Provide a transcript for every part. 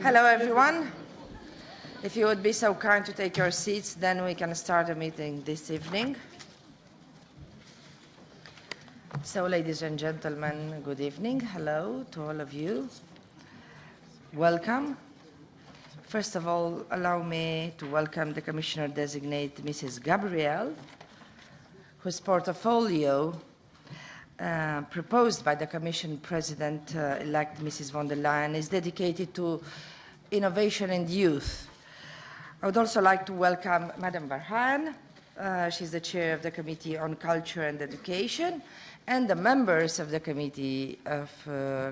Hello, everyone. If you would be so kind to take your seats, then we can start the meeting this evening. So, ladies and gentlemen, good evening. Hello to all of you. Welcome. First of all, allow me to welcome the Commissioner-designate, Mrs. Gabriel, whose portfolio proposed by the Commission President-elect Mrs. von der Leyen is dedicated to innovation and youth. I would also like to welcome Madam Verheyen. She's the chair of the Committee on Culture and Education, and the members of the Committee of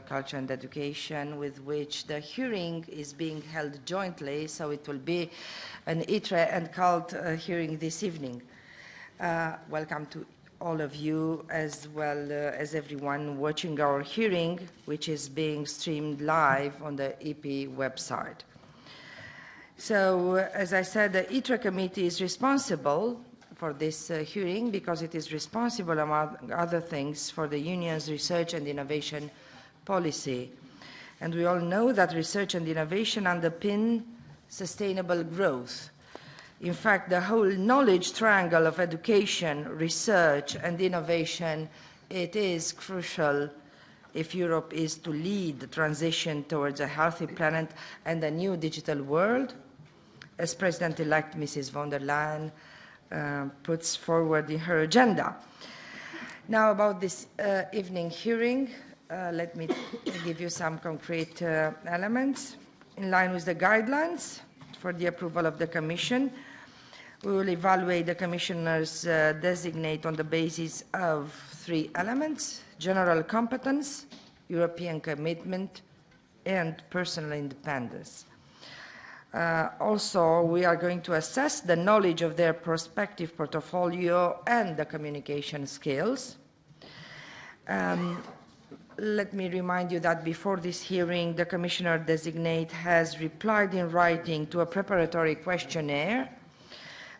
Culture and Education, with which the hearing is being held jointly, so it will be an ITRE and CULT hearing this evening. Welcome to all of you, as well as everyone watching our hearing, which is being streamed live on the EP website. So, as I said, the ITRE committee is responsible for this hearing because it is responsible, among other things, for the Union's research and innovation policy. And we all know that research and innovation underpin sustainable growth. In fact, the whole knowledge triangle of education, research, and innovation, it is crucial if Europe is to lead the transition towards a healthy planet and a new digital world, as President-elect Mrs. von der Leyen puts forward in her agenda. Now, about this evening hearing, let me give you some concrete elements. In line with the guidelines for the approval of the Commission, we will evaluate the Commissioners designate on the basis of three elements: general competence, European commitment, and personal independence. Also, we are going to assess the knowledge of their prospective portfolio and the communication skills. Let me remind you that before this hearing, the Commissioner-designate has replied in writing to a preparatory questionnaire.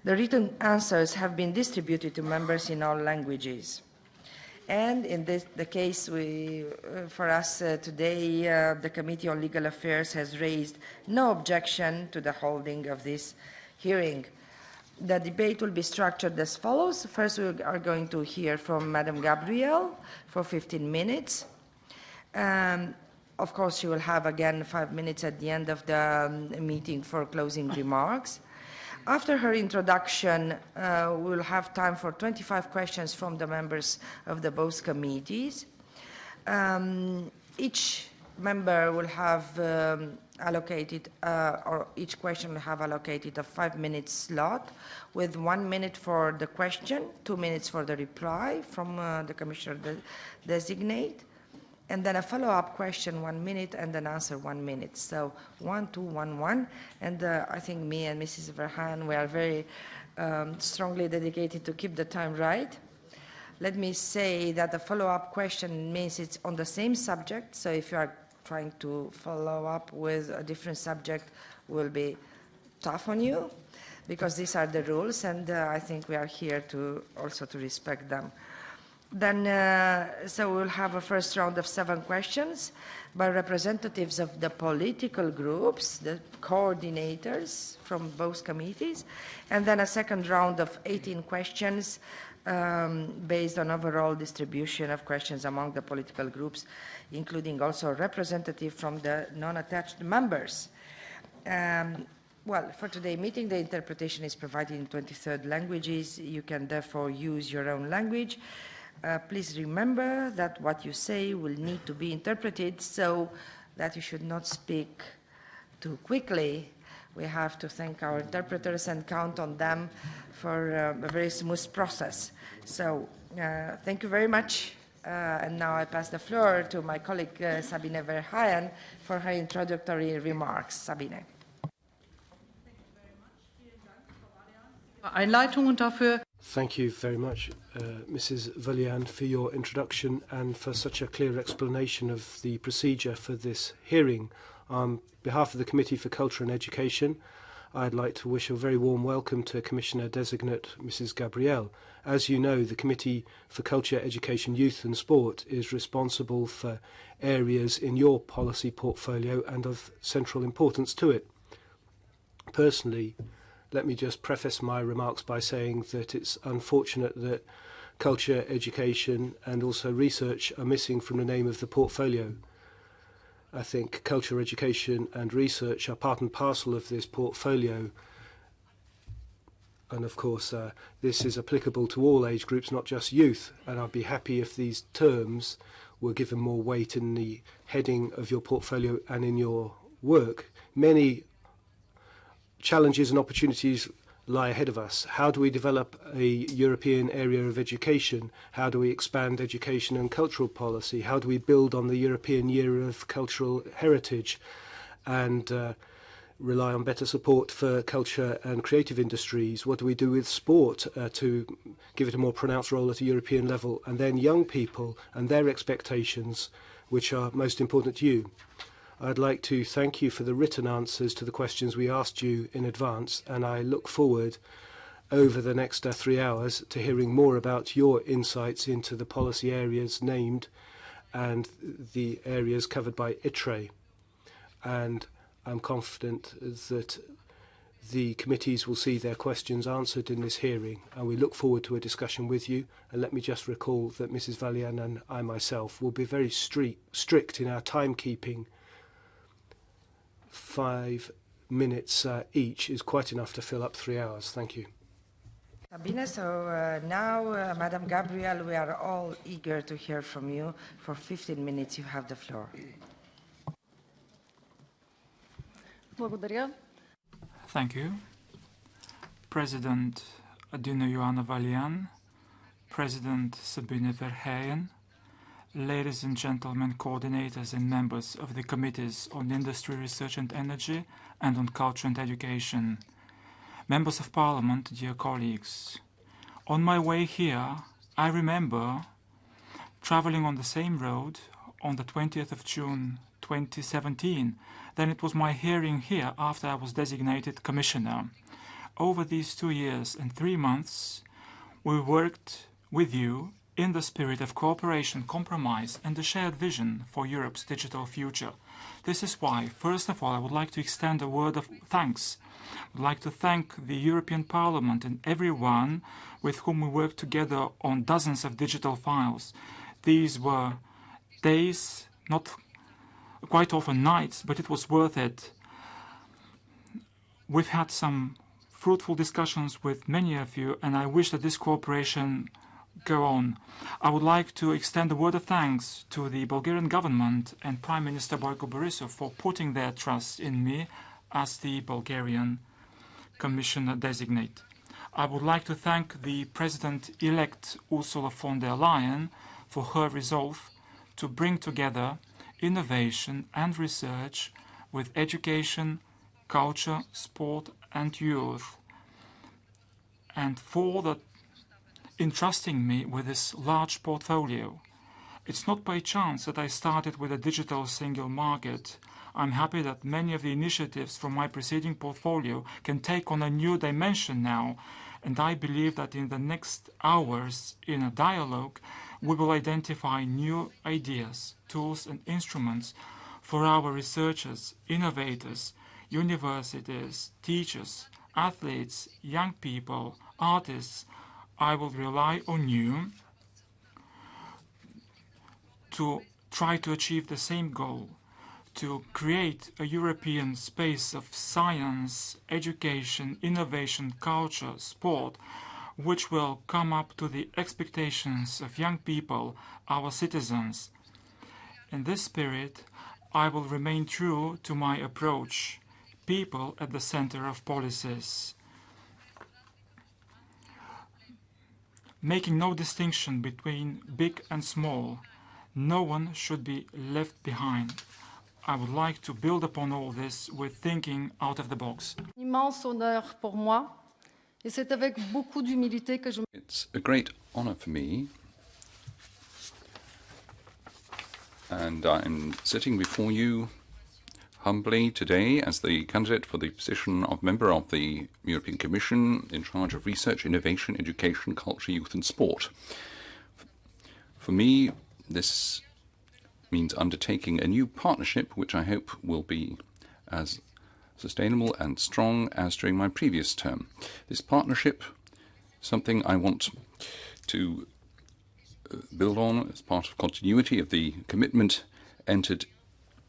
The written answers have been distributed to members in all languages. And in the case for us today, the Committee on Legal Affairs has raised no objection to the holding of this hearing. The debate will be structured as follows. First, we are going to hear from Madam Gabriel for 15 minutes. Of course, she will have again 5 minutes at the end of the meeting for closing remarks. After her introduction, we will have time for 25 questions from the members of the both committees. Each member will have allocated, or each question will have allocated a 5-minute slot, with 1 minute for the question, 2 minutes for the reply from the Commissioner-designate, and then a follow-up question, 1 minute, and an answer, 1 minute. So 1, 2, 1, 1. And I think me and Mrs. Verheyen, we are very strongly dedicated to keep the time right. Let me say that the follow-up question means it's on the same subject. So if you are trying to follow up with a different subject, will be tough on you, because these are the rules, and I think we are here to also to respect them. Then, so we'll have a first round of 7 questions by representatives of the political groups, the coordinators from both committees, and then a second round of 18 questions based on overall distribution of questions among the political groups, including also a representative from the non-attached members. Well, for today's meeting, the interpretation is provided in 23 languages. You can therefore use your own language. Please remember that what you say will need to be interpreted, so that you should not speak too quickly. We have to thank our interpreters and count on them for a very smooth process. So thank you very much. And now I pass the floor to my colleague Sabine Verheyen for her introductory remarks. Sabine. Einleitung und dafür. Thank you very much, Mrs. Valian, for your introduction and for such a clear explanation of the procedure for this hearing. On behalf of the Committee for Culture and Education, I'd like to wish a very warm welcome to Commissioner-designate Mrs. Gabriel. As you know, the Committee for Culture, Education, Youth and Sport is responsible for areas in your policy portfolio and of central importance to it. Personally, let me just preface my remarks by saying that it's unfortunate that culture, education and also research are missing from the name of the portfolio. I think culture, education and research are part and parcel of this portfolio. And of course, this is applicable to all age groups, not just youth. And I'd be happy if these terms were given more weight in the heading of your portfolio and in your work. Many challenges and opportunities lie ahead of us. How do we develop a European area of education? How do we expand education and cultural policy? How do we build on the European Year of Cultural Heritage and rely on better support for culture and creative industries? What do we do with sport to give it a more pronounced role at a European level? And then young people and their expectations, which are most important to you. I'd like to thank you for the written answers to the questions we asked you in advance, and I look forward over the next 3 hours to hearing more about your insights into the policy areas named and the areas covered by ITRE. And I'm confident that the committees will see their questions answered in this hearing, and we look forward to a discussion with you. And let me just recall that Mrs. Valian and I myself will be very strict in our timekeeping. 5 minutes each is quite enough to fill up 3 hours. Thank you. Sabine, so now, Madam Gabriel, we are all eager to hear from you. For 15 minutes, you have the floor. Thank you. President Adina Joanna Valian, President Sabine Verheyen, ladies and gentlemen, coordinators and members of the committees on industry, research and energy and on culture and education, members of parliament, dear colleagues. On my way here, I remember traveling on the same road on the 20th of June 2017. Then it was my hearing here after I was designated commissioner. Over these 2 years and 3 months, we worked with you in the spirit of cooperation, compromise and a shared vision for Europe's digital future. This is why, first of all, I would like to extend a word of thanks. I would like to thank the European Parliament and everyone with whom we worked together on dozens of digital files. These were days, not quite often nights, but it was worth it. We've had some fruitful discussions with many of you, and I wish that this cooperation go on. I would like to extend a word of thanks to the Bulgarian government and Prime Minister Boyko Borisov for putting their trust in me as the Bulgarian Commissioner-designate. I would like to thank the President-elect Ursula von der Leyen for her resolve to bring together innovation and research with education, culture, sport and youth, and for the entrusting me with this large portfolio. It's not by chance that I started with a digital single market. I'm happy that many of the initiatives from my preceding portfolio can take on a new dimension now, and I believe that in the next hours in a dialogue we will identify new ideas, tools and instruments for our researchers, innovators, universities, teachers, athletes, young people, artists. I will rely on you to try to achieve the same goal, to create a European space of science, education, innovation, culture, sport, which will come up to the expectations of young people, our citizens. In this spirit, I will remain true to my approach, people at the center of policies, making no distinction between big and small. No one should be left behind. I would like to build upon all this with thinking out of the box. Immense honneur pour moi, et c'est avec beaucoup d'humilité que je... It's a great honor for me, and I'm sitting before you humbly today as the candidate for the position of member of the European Commission in charge of research, innovation, education, culture, youth and sport. For me, this means undertaking a new partnership which I hope will be as sustainable and strong as during my previous term. This partnership, something I want to build on as part of continuity of the commitment entered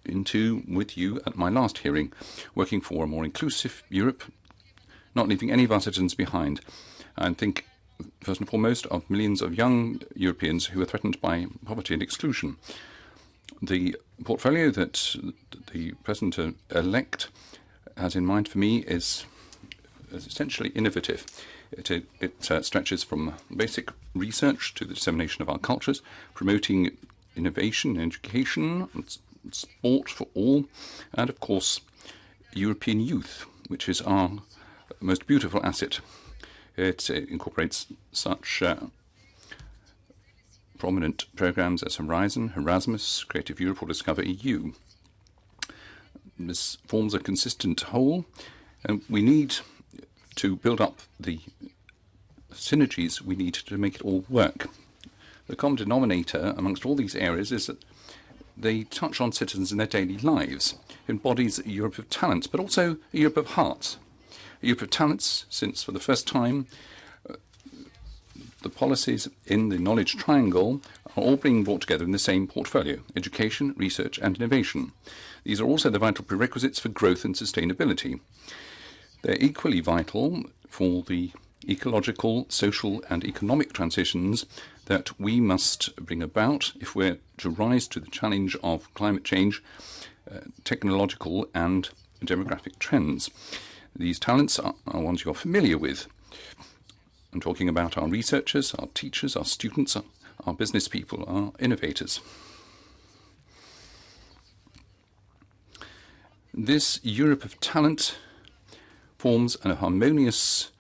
into with you at my last hearing, working for a more inclusive Europe, not leaving any of our citizens behind. And think, first and foremost, of millions of young Europeans who are threatened by poverty and exclusion. The portfolio that the President-elect has in mind for me is essentially innovative. It stretches from basic research to the dissemination of our cultures, promoting innovation, education, sport for all, and of course European youth, which is our most beautiful asset. It incorporates such prominent programs as Horizon, Erasmus, Creative Europe or Discover EU. This forms a consistent whole, and we need to build up the synergies we need to make it all work. The common denominator amongst all these areas is that they touch on citizens in their daily lives. It embodies a Europe of talents, but also a Europe of hearts. A Europe of talents, since for the first time the policies in the knowledge triangle are all being brought together in the same portfolio: education, research and innovation. These are also the vital prerequisites for growth and sustainability. They're equally vital for the ecological, social and economic transitions that we must bring about if we're to rise to the challenge of climate change, technological and demographic trends. These talents are ones you're familiar with. I'm talking about our researchers, our teachers, our students, our business people, our innovators. This Europe of talent forms a harmonious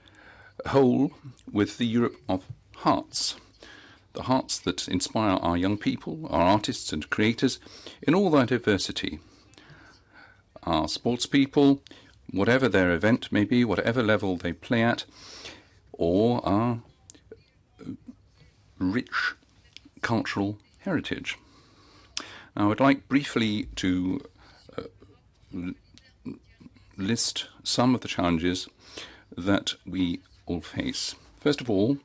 whole with the Europe of hearts. The hearts that inspire our young people, our artists and creators in all their diversity. Our sports people, whatever their event may be, whatever level they play at, or our rich cultural heritage. Now, I would like briefly to list some of the challenges that we all face. First of all,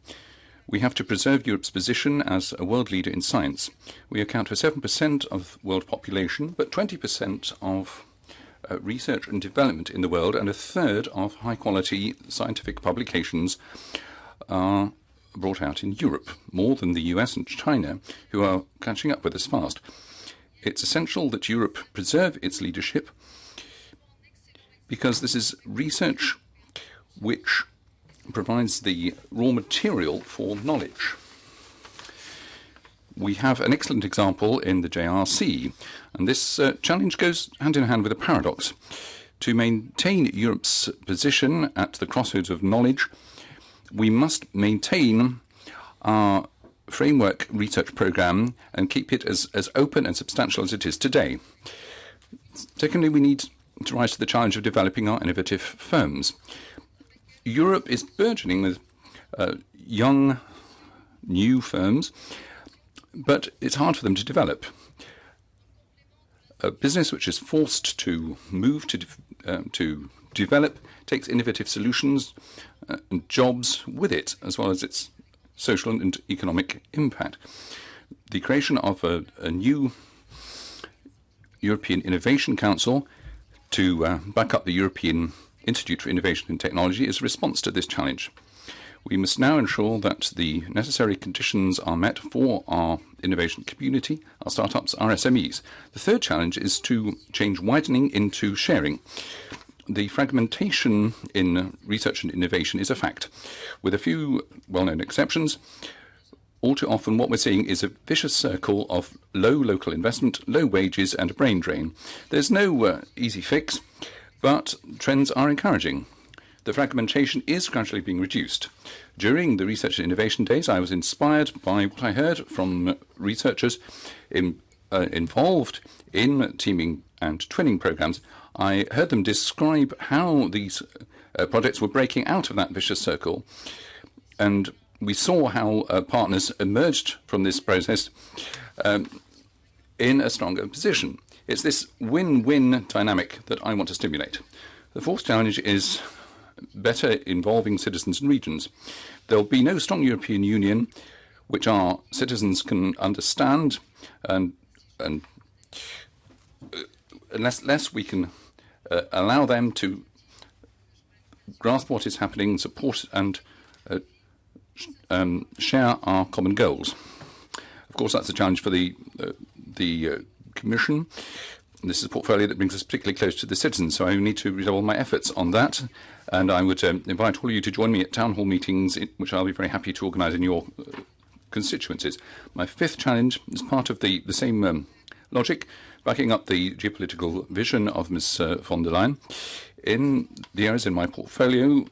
we have to preserve Europe's position as a world leader in science. We account for 7% of world population, but 20% of research and development in the world, and a third of high-quality scientific publications are brought out in Europe, more than the US and China, who are catching up with us fast. It's essential that Europe preserve its leadership because this is research which provides the raw material for knowledge. We have an excellent example in the JRC, and this challenge goes hand in hand with a paradox. To maintain Europe's position at the crossroads of knowledge, we must maintain our framework research program and keep it as open and substantial as it is today. Secondly, we need to rise to the challenge of developing our innovative firms. Europe is burgeoning with young, new firms, but it's hard for them to develop. A business which is forced to move to develop takes innovative solutions and jobs with it, as well as its social and economic impact. The creation of a new European Innovation Council to back up the European Institute for Innovation and Technology is a response to this challenge. We must now ensure that the necessary conditions are met for our innovation community, our startups, our SMEs. The third challenge is to change widening into sharing. The fragmentation in research and innovation is a fact. With a few well-known exceptions, all too often what we're seeing is a vicious circle of low local investment, low wages and a brain drain. There's no easy fix, but trends are encouraging. The fragmentation is gradually being reduced. During the Research and Innovation Days, I was inspired by what I heard from researchers involved in teaming and twinning programs. I heard them describe how these projects were breaking out of that vicious circle, and we saw how partners emerged from this process in a stronger position. It's this win-win dynamic that I want to stimulate. The fourth challenge is better involving citizens and regions. There will be no strong European Union which our citizens can understand, and unless we can allow them to grasp what is happening, support and share our common goals. Of course, that's a challenge for the Commission. This is a portfolio that brings us particularly close to the citizens, so I need to redouble my efforts on that. And I would invite all of you to join me at town hall meetings, which I'll be very happy to organise in your constituencies. My fifth challenge is part of the same logic, backing up the geopolitical vision of Ms. von der Leyen. In the areas in my portfolio,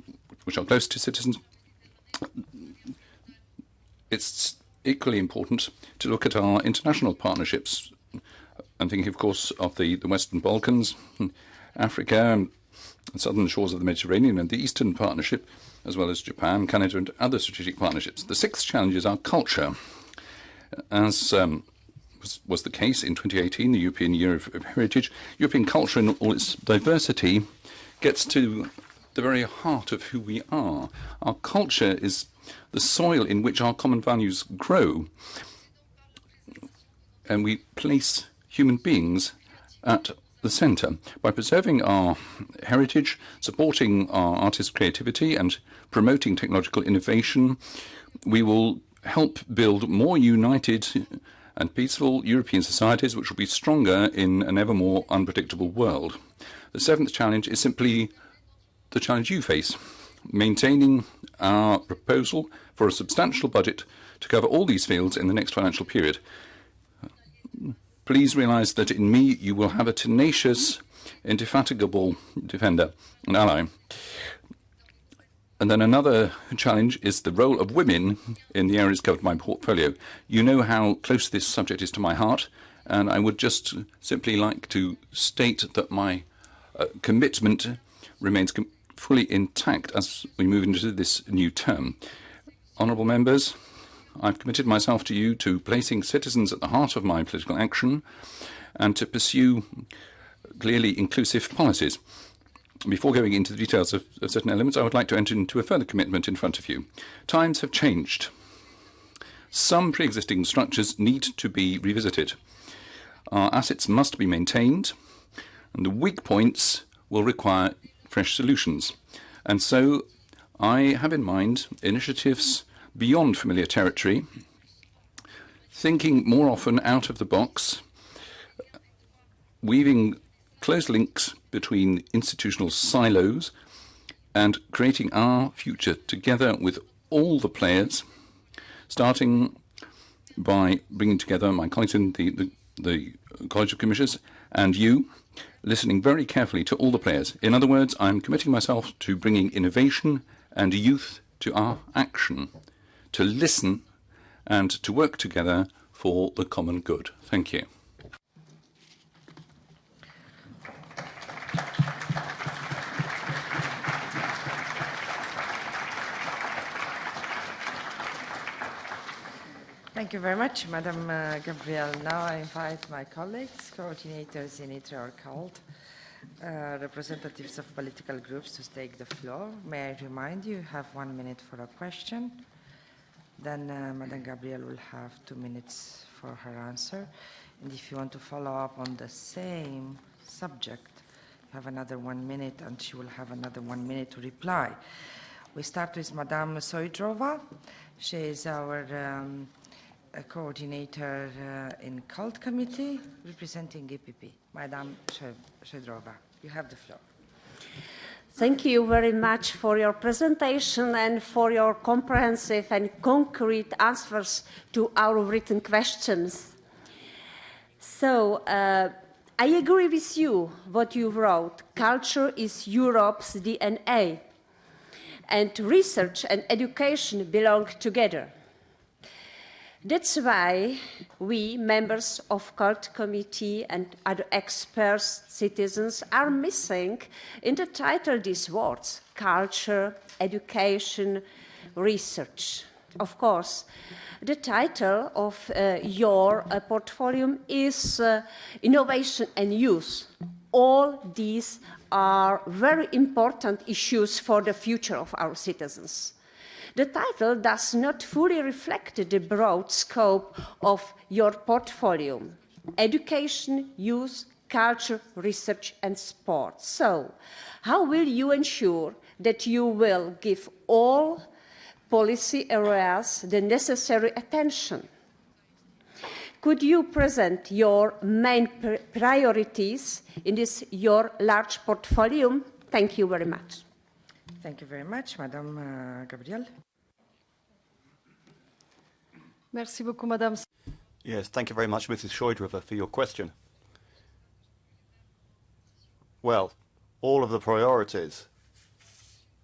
which are close to citizens, it's equally important to look at our international partnerships. I'm thinking, of course, of the Western Balkans, Africa, and southern shores of the Mediterranean, and the Eastern Partnership, as well as Japan, Canada, and other strategic partnerships. The sixth challenge is our culture. As was the case in 2018, the European Year of Heritage, European culture in all its diversity gets to the very heart of who we are. Our culture is the soil in which our common values grow, and we place human beings at the centre. By preserving our heritage, supporting our artists' creativity and promoting technological innovation, we will help build more united and peaceful European societies which will be stronger in an ever more unpredictable world. The seventh challenge is simply the challenge you face, maintaining our proposal for a substantial budget to cover all these fields in the next financial period. Please realise that in me you will have a tenacious, indefatigable defender and ally. And then another challenge is the role of women in the areas covered by my portfolio. You know how close this subject is to my heart, and I would just simply like to state that my commitment remains fully intact as we move into this new term. Honourable members, I've committed myself to you to placing citizens at the heart of my political action and to pursue clearly inclusive policies. Before going into the details of certain elements, I would like to enter into a further commitment in front of you. Times have changed. Some pre-existing structures need to be revisited. Our assets must be maintained, and the weak points will require fresh solutions. And so I have in mind initiatives beyond familiar territory, thinking more often out of the box, weaving close links between institutional silos and creating our future together with all the players, starting by bringing together my colleagues in the College of Commissioners and you, listening very carefully to all the players. In other words, I'm committing myself to bringing innovation and youth to our action, to listen and to work together for the common good. Thank you. Thank you very much, Madam Gabriel. Now I invite my colleagues, coordinators in ITRE or CULT, representatives of political groups to take the floor. May I remind you, you have 1 minute for a question. Then Madam Gabriel will have 2 minutes for her answer. And if you want to follow up on the same subject, you have another 1 minute, and she will have another 1 minute to reply. We start with Madame Sojdrova. She is our coordinator in CULT committee representing EPP. Madame Sojdrova, you have the floor. Thank you very much for your presentation and for your comprehensive and concrete answers to our written questions. So, I agree with you what you wrote. Culture is Europe's DNA, and research and education belong together. That's why we, members of Cult Committee and other experts, citizens, are missing in the title these words: culture, education, research. Of course, the title of your portfolio is Innovation and Youth. All these are very important issues for the future of our citizens. The title does not fully reflect the broad scope of your portfolio: education, youth, culture, research and sport. So, how will you ensure that you will give all policy areas the necessary attention? Could you present your main priorities in this your large portfolio? Thank you very much. Thank you very much, Madame Gabriel. Merci beaucoup, Madame. Yes, thank you very much, Mrs. Shoidrova, for your question. Well, all of the priorities,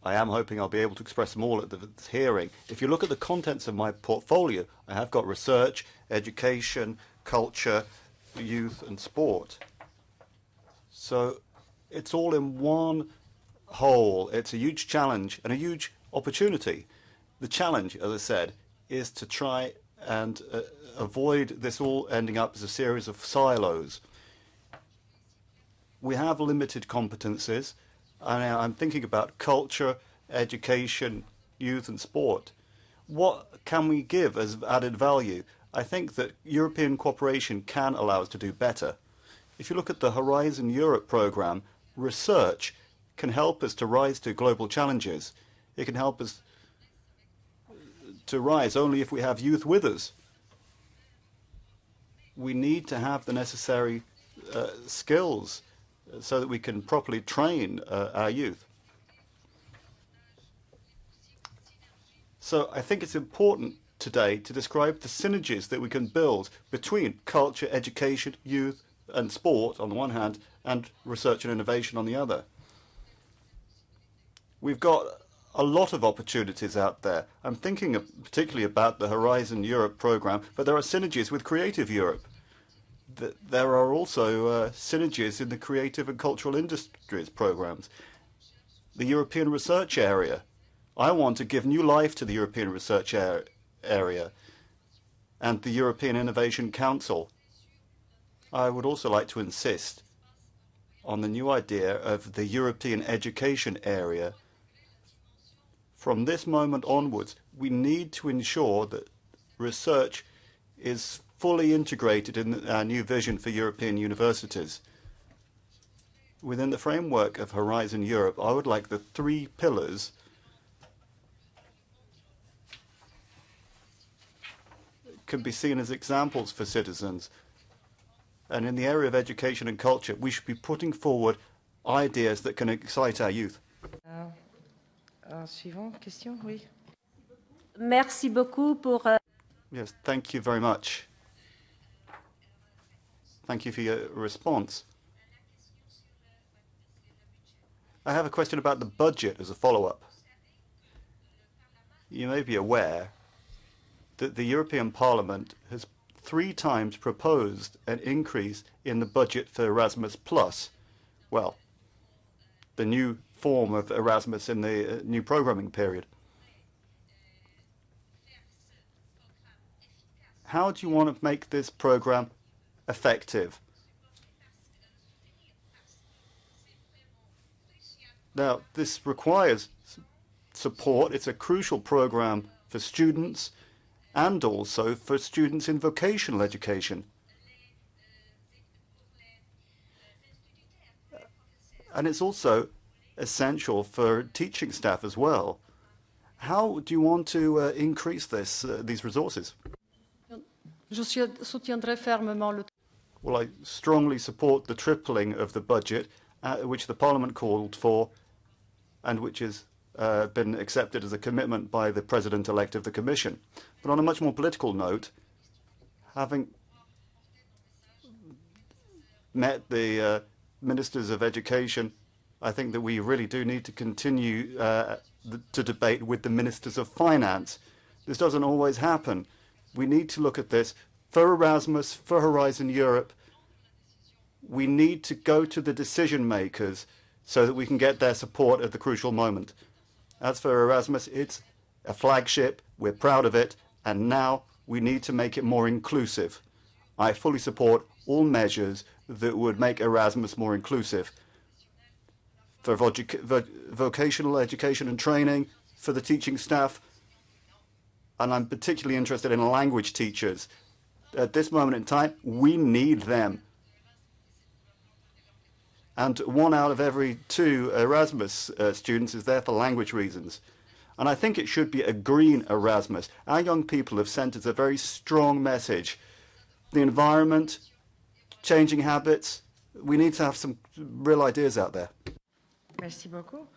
I am hoping I'll be able to express them all at the hearing. If you look at the contents of my portfolio, I have got research, education, culture, youth and sport. So it's all in one whole. It's a huge challenge and a huge opportunity. The challenge, as I said, is to try and avoid this all ending up as a series of silos. We have limited competences, and I'm thinking about culture, education, youth and sport. What can we give as added value? I think that European cooperation can allow us to do better. If you look at the Horizon Europe programme, research can help us to rise to global challenges. It can help us to rise only if we have youth with us. We need to have the necessary skills so that we can properly train our youth. So I think it's important today to describe the synergies that we can build between culture, education, youth and sport on the one hand and research and innovation on the other. We've got a lot of opportunities out there. I'm thinking particularly about the Horizon Europe programme, but there are synergies with Creative Europe. There are also synergies in the creative and cultural industries programmes. The European Research Area. I want to give new life to the European Research Area and the European Innovation Council. I would also like to insist on the new idea of the European Education Area. From this moment onwards, we need to ensure that research is fully integrated in our new vision for European universities. Within the framework of Horizon Europe, I would like the 3 pillars can be seen as examples for citizens. And in the area of education and culture, we should be putting forward ideas that can excite our youth. Suivant, question, oui. Merci beaucoup pour... Yes, thank you very much. Thank you for your response. I have a question about the budget as a follow-up. You may be aware that the European Parliament has 3 times proposed an increase in the budget for Erasmus+. Well, the new form of Erasmus in the new programming period. How do you want to make this program effective? Now, this requires support. It's a crucial program for students and also for students in vocational education. And it's also essential for teaching staff as well. How do you want to increase these resources? Well, I strongly support the tripling of the budget, which the Parliament called for, and which has been accepted as a commitment by the President-elect of the Commission. But on a much more political note, having met the Ministers of Education, I think that we really do need to continue to debate with the Ministers of Finance. This doesn't always happen. We need to look at this. For Erasmus, for Horizon Europe, we need to go to the decision makers so that we can get their support at the crucial moment. As for Erasmus, it's a flagship, we're proud of it, and now we need to make it more inclusive. I fully support all measures that would make Erasmus more inclusive. For vocational education and training, for the teaching staff, and I'm particularly interested in language teachers. At this moment in time, we need them. And 1 out of every 2 Erasmus students is there for language reasons. And I think it should be a green Erasmus. Our young people have sent us a very strong message. The environment, changing habits, we need to have some real ideas out there. Merci beaucoup.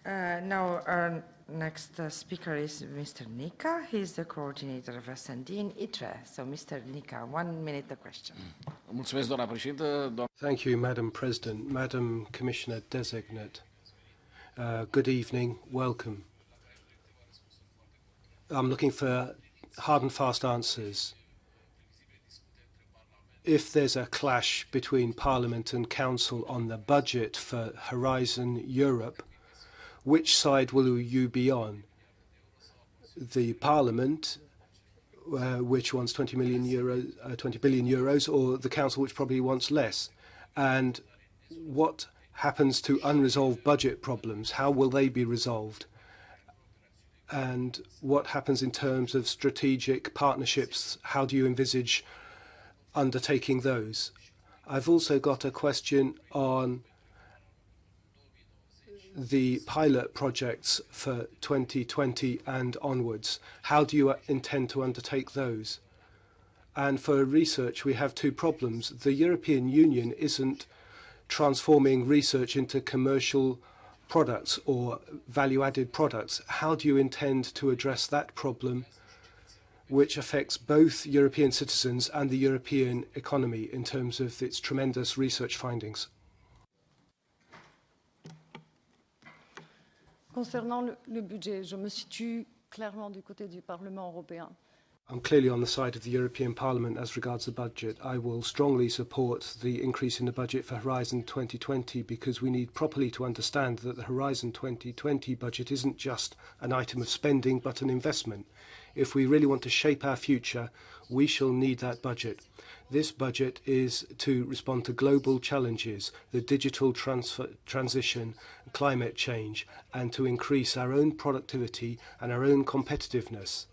Now our next speaker is Mr. Nica. He's the coordinator of S&D in ITRE. So Mr. Nica, 1 minute the question. Thank you, Madam President. Madam Commissioner-designate, good evening, welcome. I'm looking for hard and fast answers. If there's a clash between Parliament and Council on the budget for Horizon Europe, which side will you be on? The Parliament, which wants 20 billion euros, or the Council, which probably wants less? And what happens to unresolved budget problems? How will they be resolved? And what happens in terms of strategic partnerships? How do you envisage undertaking those? I've also got a question on the pilot projects for 2020 and onwards. How do you intend to undertake those? And for research, we have 2 problems. The European Union isn't transforming research into commercial products or value-added products. How do you intend to address that problem, which affects both European citizens and the European economy in terms of its tremendous research findings? Concernant le budget, je me situe clairement du côté du Parlement européen. I'm clearly on the side of the European Parliament as regards the budget. I will strongly support the increase in the budget for Horizon 2020 because we need properly to understand that the Horizon 2020 budget isn't just an item of spending but an investment. If we really want to shape our future, we shall need that budget. This budget is to respond to global challenges, the digital transition, climate change, and to increase our own productivity and our own competitiveness.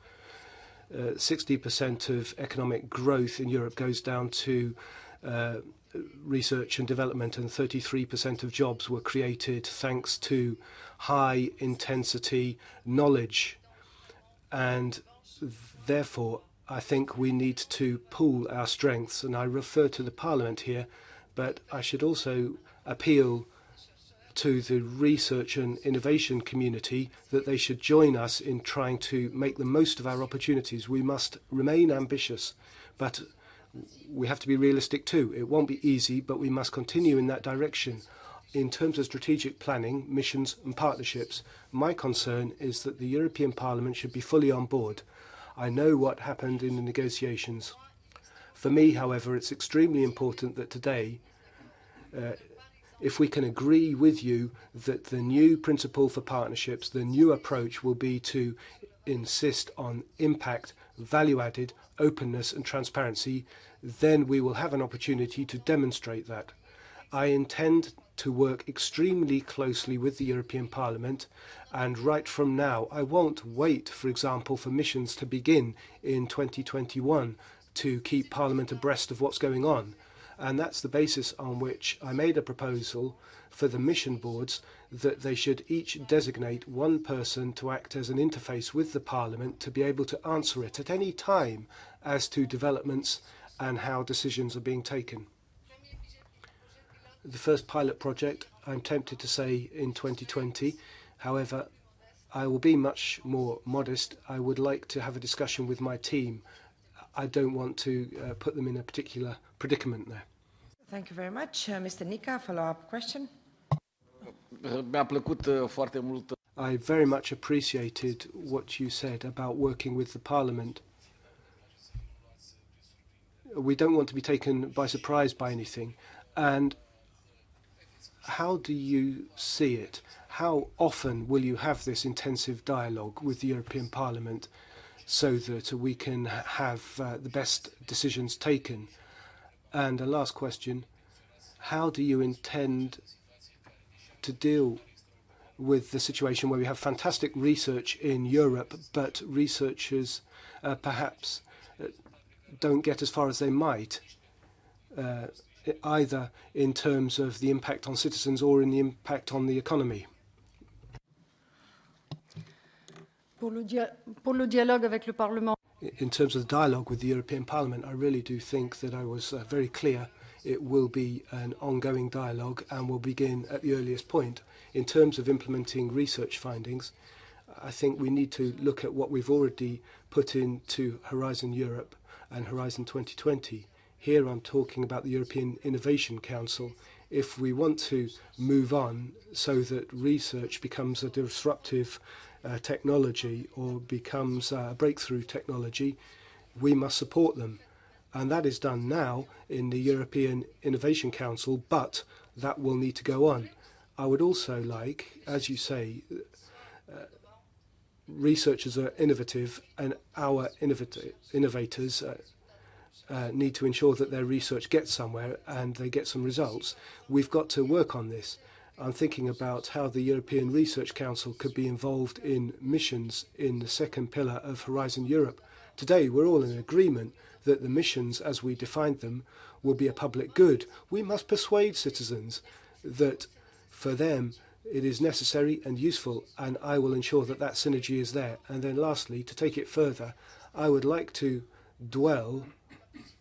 60% of economic growth in Europe goes down to research and development, and 33% of jobs were created thanks to high-intensity knowledge. And therefore, I think we need to pool our strengths, and I refer to the Parliament here, but I should also appeal to the research and innovation community that they should join us in trying to make the most of our opportunities. We must remain ambitious, but we have to be realistic too. It won't be easy, but we must continue in that direction. In terms of strategic planning, missions and partnerships, my concern is that the European Parliament should be fully on board. I know what happened in the negotiations. For me, however, it's extremely important that today, if we can agree with you that the new principle for partnerships, the new approach will be to insist on impact, value-added, openness and transparency, then we will have an opportunity to demonstrate that. I intend to work extremely closely with the European Parliament, and right from now, I won't wait, for example, for missions to begin in 2021 to keep Parliament abreast of what's going on. And that's the basis on which I made a proposal for the mission boards that they should each designate one person to act as an interface with the Parliament to be able to answer it at any time as to developments and how decisions are being taken. The first pilot project, I'm tempted to say in 2020. However, I will be much more modest. I would like to have a discussion with my team. I don't want to put them in a particular predicament there. Thank you very much. Mr. Nica, follow-up question. I very much appreciated what you said about working with the Parliament. We don't want to be taken by surprise by anything. And how do you see it? How often will you have this intensive dialogue with the European Parliament so that we can have the best decisions taken? And a last question, how do you intend to deal with the situation where we have fantastic research in Europe, but researchers perhaps don't get as far as they might, either in terms of the impact on citizens or in the impact on the economy? Pour le dialogue avec le Parlement. In terms of the dialogue with the European Parliament, I really do think that I was very clear. It will be an ongoing dialogue and will begin at the earliest point. In terms of implementing research findings, I think we need to look at what we've already put into Horizon Europe and Horizon 2020. Here I'm talking about the European Innovation Council. If we want to move on so that research becomes a disruptive technology or becomes a breakthrough technology, we must support them. And that is done now in the European Innovation Council, but that will need to go on. I would also like, as you say, researchers are innovative, and our innovators need to ensure that their research gets somewhere and they get some results. We've got to work on this. I'm thinking about how the European Research Council could be involved in missions in the second pillar of Horizon Europe. Today, we're all in agreement that the missions, as we defined them, will be a public good. We must persuade citizens that for them it is necessary and useful, and I will ensure that that synergy is there. And then lastly, to take it further, I would like to dwell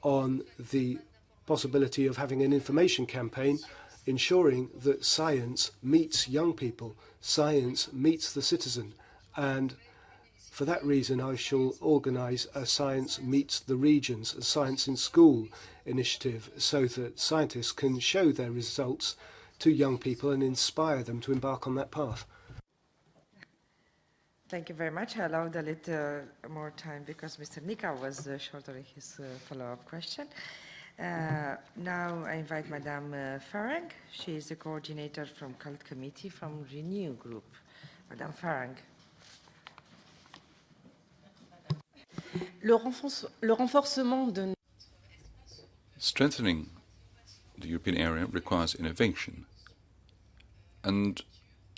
on the possibility of having an information campaign ensuring that science meets young people, science meets the citizen. And for that reason, I shall organise a Science Meets the Regions, a Science in School initiative, so that scientists can show their results to young people and inspire them to embark on that path. Thank you very much. I allowed a little more time because Mr. Nika was shortening his follow-up question. Now I invite Madame Farang. She is the coordinator from Cult Committee from Renew Group. Madame Farang. Le renforcement de... Strengthening the European area requires innovation. And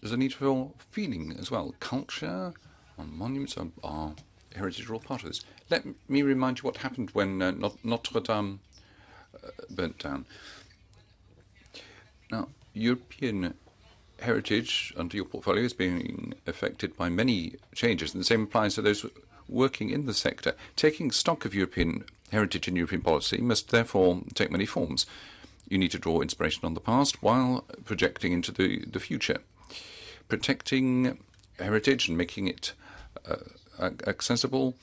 there's a need for feeling as well. Culture, monuments, our heritage are all part of this. Let me remind you what happened when Notre Dame burnt down. Now, European heritage under your portfolio is being affected by many changes, and the same applies to those working in the sector. Taking stock of European heritage and European policy must therefore take many forms. You need to draw inspiration on the past while projecting into the future. Protecting heritage and making it accessible,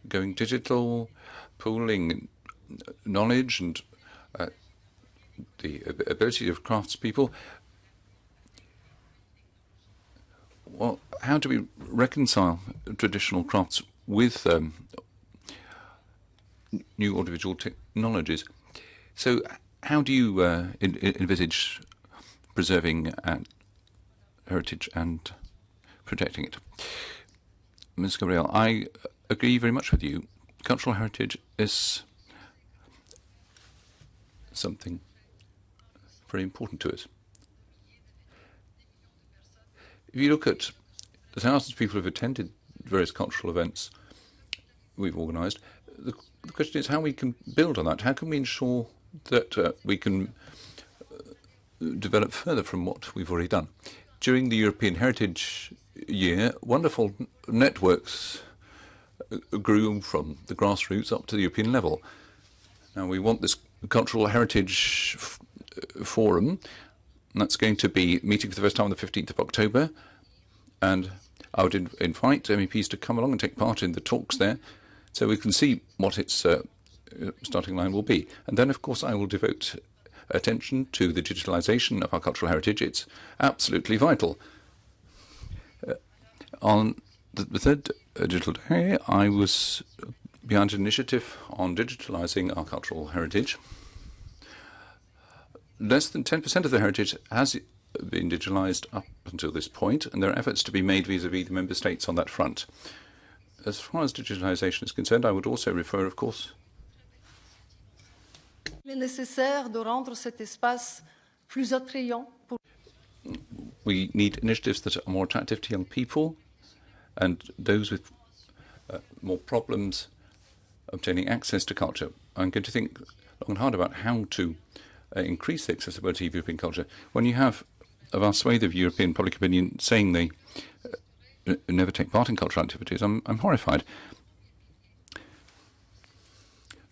going digital, pooling knowledge and the ability of craftspeople. Well, how do we reconcile traditional crafts with new audiovisual technologies? So how do you envisage preserving heritage and protecting it? Ms. Gabriel, I agree very much with you. Cultural heritage is something very important to us. If you look at the thousands of people who have attended various cultural events we've organised, the question is how we can build on that. How can we ensure that we can develop further from what we've already done? During the European Heritage Year, wonderful networks grew from the grassroots up to the European level. Now we want this Cultural Heritage Forum, and that's going to be meeting for the first time on the 15th of October, and I would invite MEPs to come along and take part in the talks there so we can see what its starting line will be. And then, of course, I will devote attention to the digitalisation of our cultural heritage. It's absolutely vital. On the third digital day, I was behind an initiative on digitalising our cultural heritage. Less than 10% of the heritage has been digitalised up until this point, and there are efforts to be made vis-à-vis the member states on that front. As far as digitalisation is concerned, I would also refer, of course, Il est nécessaire de rendre cet espace plus attrayant pour we need initiatives that are more attractive to young people and those with more problems obtaining access to culture. I'm going to think long and hard about how to increase the accessibility of European culture. When you have a vast swathe of European public opinion saying they never take part in cultural activities, I'm horrified.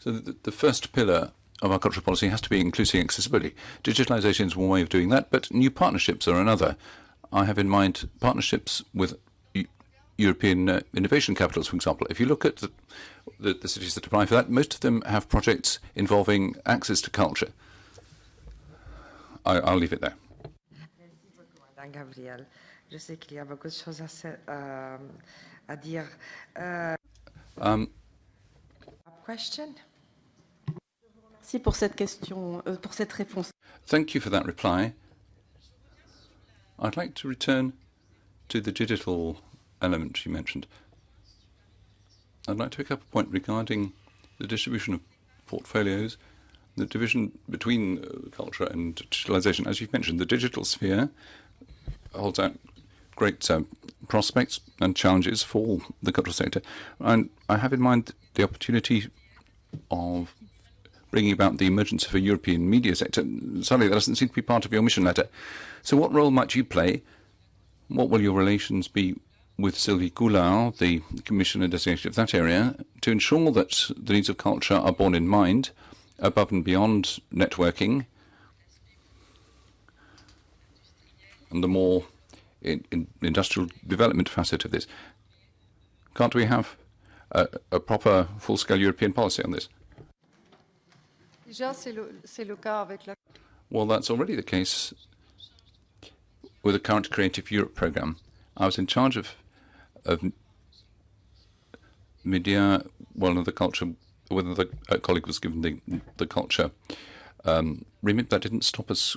So the first pillar of our cultural policy has to be inclusive accessibility. Digitalisation is one way of doing that, but new partnerships are another. I have in mind partnerships with European innovation capitals, for example. If you look at the cities that apply for that, most of them have projects involving access to culture. I'll leave it there. Merci beaucoup, Madame Gabriel. Je sais qu'il y a beaucoup de choses à dire. Question? Merci pour cette question, pour cette réponse. Thank you for that reply. I'd like to return to the digital element you mentioned. I'd like to pick up a point regarding the distribution of portfolios, the division between culture and digitalisation. As you've mentioned, the digital sphere holds out great prospects and challenges for the cultural sector. And I have in mind the opportunity of bringing about the emergence of a European media sector. Sadly, that doesn't seem to be part of your mission letter. So what role might you play? What will your relations be with Sylvie Goulard, the Commissioner-designate of that area, to ensure that the needs of culture are borne in mind above and beyond networking and the more industrial development facet of this? Can't we have a proper full-scale European policy on this? Déjà, c'est le cas avec la... Well, that's already the case with the current Creative Europe programme. I was in charge of media, well, another culture, when another colleague was given the culture remit. That didn't stop us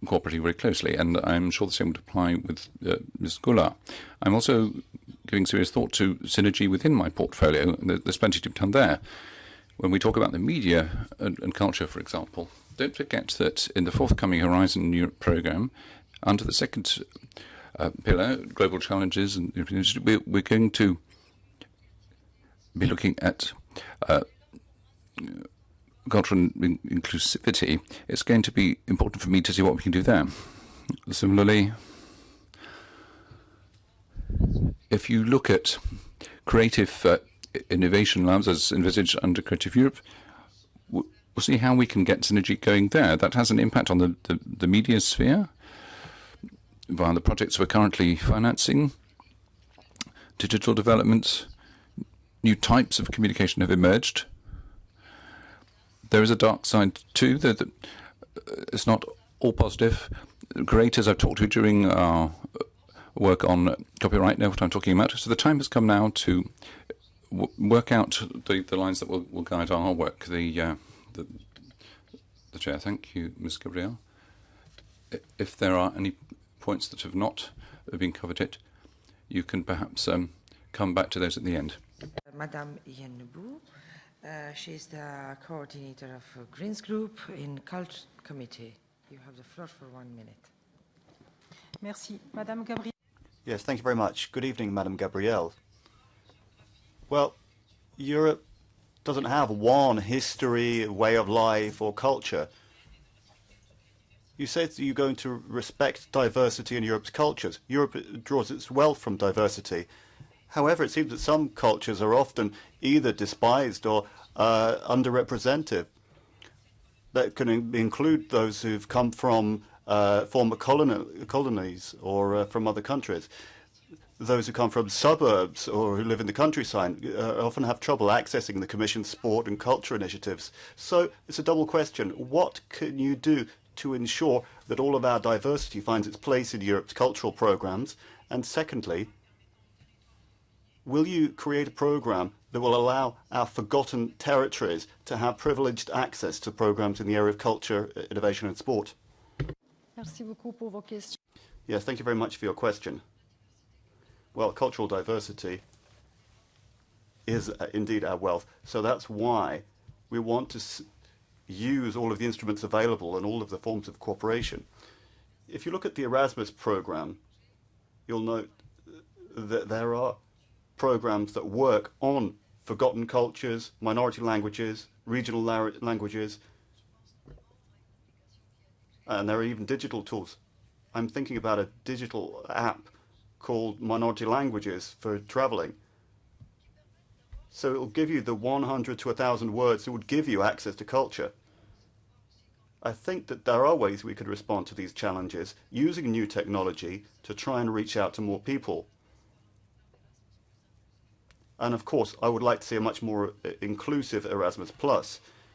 cooperating very closely, and I'm sure the same would apply with Ms. Goulard. I'm also giving serious thought to synergy within my portfolio. There's plenty to be done there. When we talk about the media and culture, for example, don't forget that in the forthcoming Horizon Europe programme, under the second pillar, global challenges, and we're going to be looking at cultural inclusivity. It's going to be important for me to see what we can do there. Similarly, if you look at creative innovation labs as envisaged under Creative Europe, we'll see how we can get synergy going there. That has an impact on the media sphere via the projects we're currently financing, digital developments, new types of communication have emerged. There is a dark side too, that it's not all positive. Creators I've talked to during our work on copyright know what I'm talking about. So the time has come now to work out the lines that will guide our work. The chair. Thank you, Ms. Gabriel. If there are any points that have not been covered yet, you can perhaps come back to those at the end. Madame Yennebu, she's the coordinator of Greens Group in Culture Committee. You have the floor for 1 minute. Merci. Madame Gabriel. Yes, thank you very much. Good evening, Madame Gabriel. Well, Europe doesn't have one history, way of life, or culture. You said that you're going to respect diversity in Europe's cultures. Europe draws its wealth from diversity. However, it seems that some cultures are often either despised or underrepresented. That can include those who've come from former colonies or from other countries. Those who come from suburbs or who live in the countryside often have trouble accessing the Commission's sport and culture initiatives. So it's a double question. What can you do to ensure that all of our diversity finds its place in Europe's cultural programmes? And secondly, will you create a programme that will allow our forgotten territories to have privileged access to programs in the area of culture, innovation and sport? Merci beaucoup pour vos questions. Yes, thank you very much for your question. Well, cultural diversity is indeed our wealth. So that's why we want to use all of the instruments available and all of the forms of cooperation. If you look at the Erasmus program, you'll note that there are programs that work on forgotten cultures, minority languages, regional languages, and there are even digital tools. I'm thinking about a digital app called Minority Languages for traveling. So it will give you the 100 to 1,000 words that would give you access to culture. I think that there are ways we could respond to these challenges using new technology to try and reach out to more people. And of course, I would like to see a much more inclusive Erasmus+.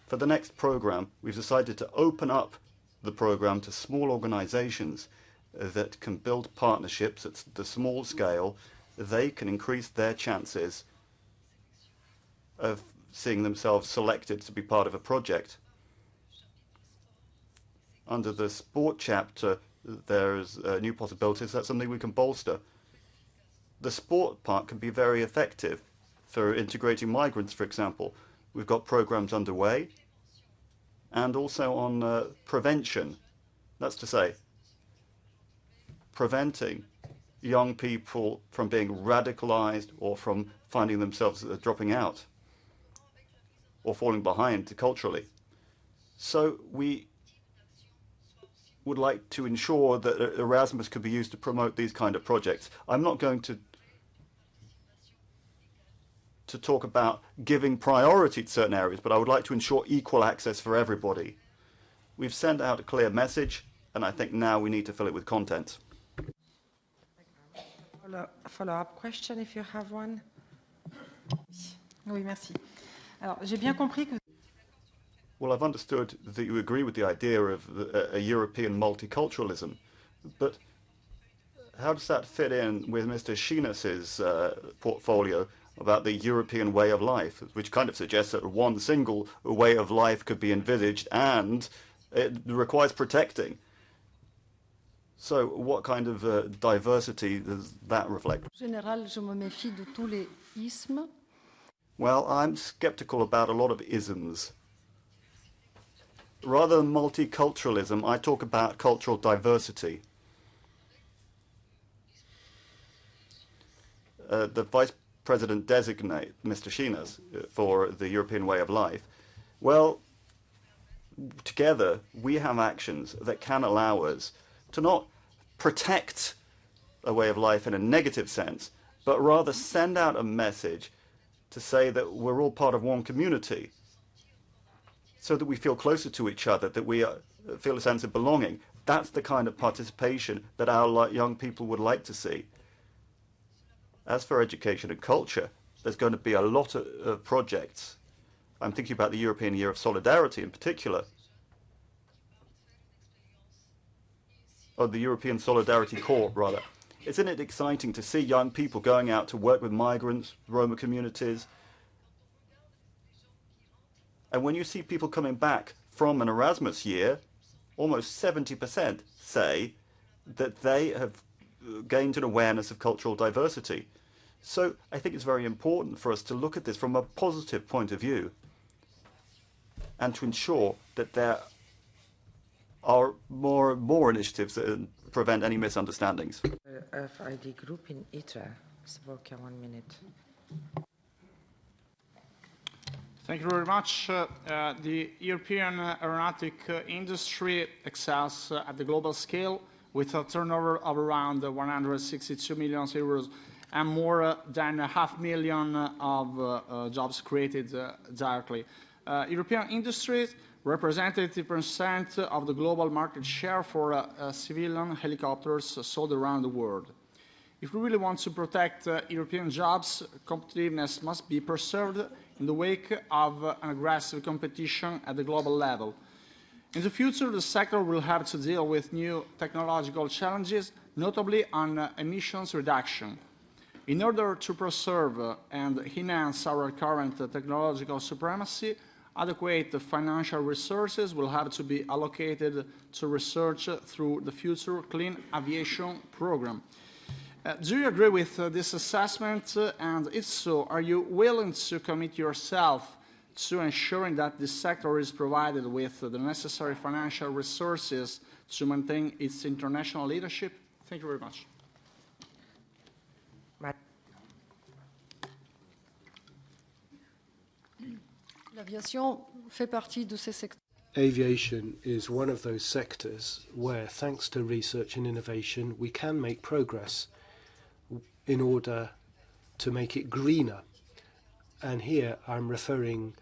For the next program, we've decided to open up the program to small organizations that can build partnerships at the small scale. They can increase their chances of seeing themselves selected to be part of a project. Under the sport chapter, there's new possibilities. That's something we can bolster. The sport part can be very effective for integrating migrants, for example. We've got programs underway and also on prevention. That's to say, preventing young people from being radicalized or from finding themselves dropping out or falling behind culturally. So we would like to ensure that Erasmus could be used to promote these kind of projects. I'm not going to talk about giving priority to certain areas, but I would like to ensure equal access for everybody. We've sent out a clear message, and I think now we need to fill it with content. A follow-up question, if you have one. Oui, merci. Alors, j'ai bien compris que... Well, I've understood that you agree with the idea of a European multiculturalism, but how does that fit in with Mr. Shinas's portfolio about the European way of life, which kind of suggests that one single way of life could be envisaged and it requires protecting? So what kind of diversity does that reflect? En général, je me méfie de tous les ismes. Well, I'm skeptical about a lot of isms. Rather than multiculturalism, I talk about cultural diversity. The Vice President-designate, Mr. Shinas, for the European way of life, well, together we have actions that can allow us to not protect a way of life in a negative sense, but rather send out a message to say that we're all part of one community, so that we feel closer to each other, that we feel a sense of belonging. That's the kind of participation that our young people would like to see. As for education and culture, there's going to be a lot of projects. I'm thinking about the European Year of Solidarity in particular, or the European Solidarity Corps, rather. Isn't it exciting to see young people going out to work with migrants, Roma communities? And when you see people coming back from an Erasmus year, almost 70% say that they have gained an awareness of cultural diversity. So I think it's very important for us to look at this from a positive point of view and to ensure that there are more initiatives that prevent any misunderstandings. FID group in ITRE. Mr. Volker, 1 minute. Thank you very much. The European aeronautic industry excels at the global scale with a turnover of around 162 million euros and more than 500,000 of jobs created directly. European industries represent 80% of the global market share for civilian helicopters sold around the world. If we really want to protect European jobs, competitiveness must be preserved in the wake of an aggressive competition at the global level. In the future, the sector will have to deal with new technological challenges, notably on emissions reduction. In order to preserve and enhance our current technological supremacy, adequate financial resources will have to be allocated to research through the future Clean Aviation Program. Do you agree with this assessment? And if so, are you willing to commit yourself to ensuring that this sector is provided with the necessary financial resources to maintain its international leadership? Thank you very much. L'aviation fait partie de ces secteurs. Aviation is one of those sectors where, thanks to research and innovation, we can make progress in order to make it greener. And here I'm referring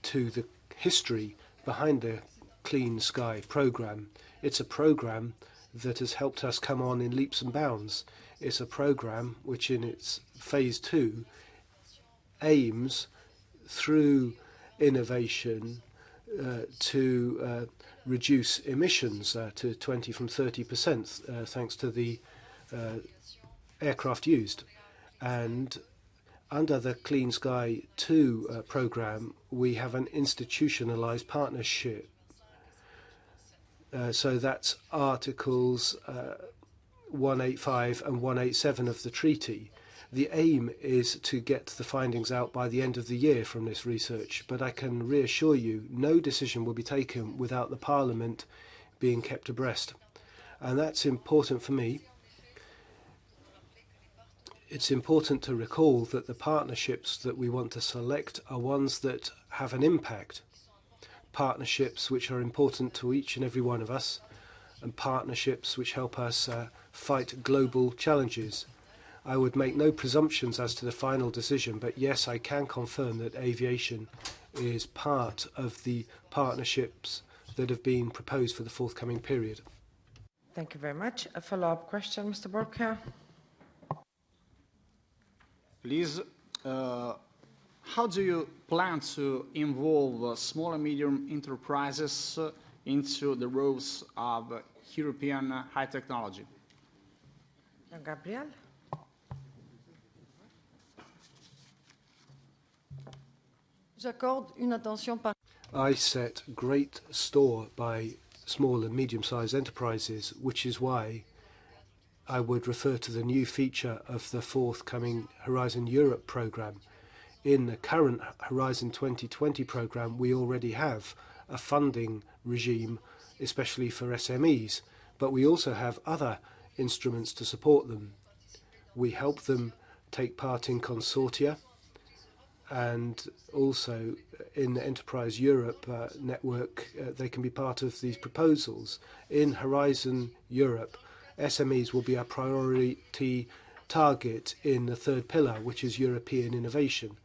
to the history behind the Clean Sky programme. It's a programme that has helped us come on in leaps and bounds. It's a programme which in its phase 2 aims through innovation to reduce emissions to 20 from 30% thanks to the aircraft used. And under the Clean Sky 2 programme, we have an institutionalised partnership. So that's Articles 185 and 187 of the treaty. The aim is to get the findings out by the end of the year from this research, but I can reassure you no decision will be taken without the Parliament being kept abreast. And that's important for me. It's important to recall that the partnerships that we want to select are ones that have an impact. Partnerships which are important to each and every one of us, and partnerships which help us fight global challenges. I would make no presumptions as to the final decision, but yes, I can confirm that aviation is part of the partnerships that have been proposed for the forthcoming period. Thank you very much. A follow-up question, Mr. Borka. Please, how do you plan to involve small and medium enterprises into the roles of European high technology? Gabriel? J'accorde une attention I set great store by small and medium-sized enterprises, which is why I would refer to the new feature of the forthcoming Horizon Europe programme. In the current Horizon 2020 programme, we already have a funding regime, especially for SMEs, but we also have other instruments to support them. We help them take part in consortia, and also in the Enterprise Europe network, they can be part of these proposals. In Horizon Europe, SMEs will be our priority target in the third pillar, which is European innovation.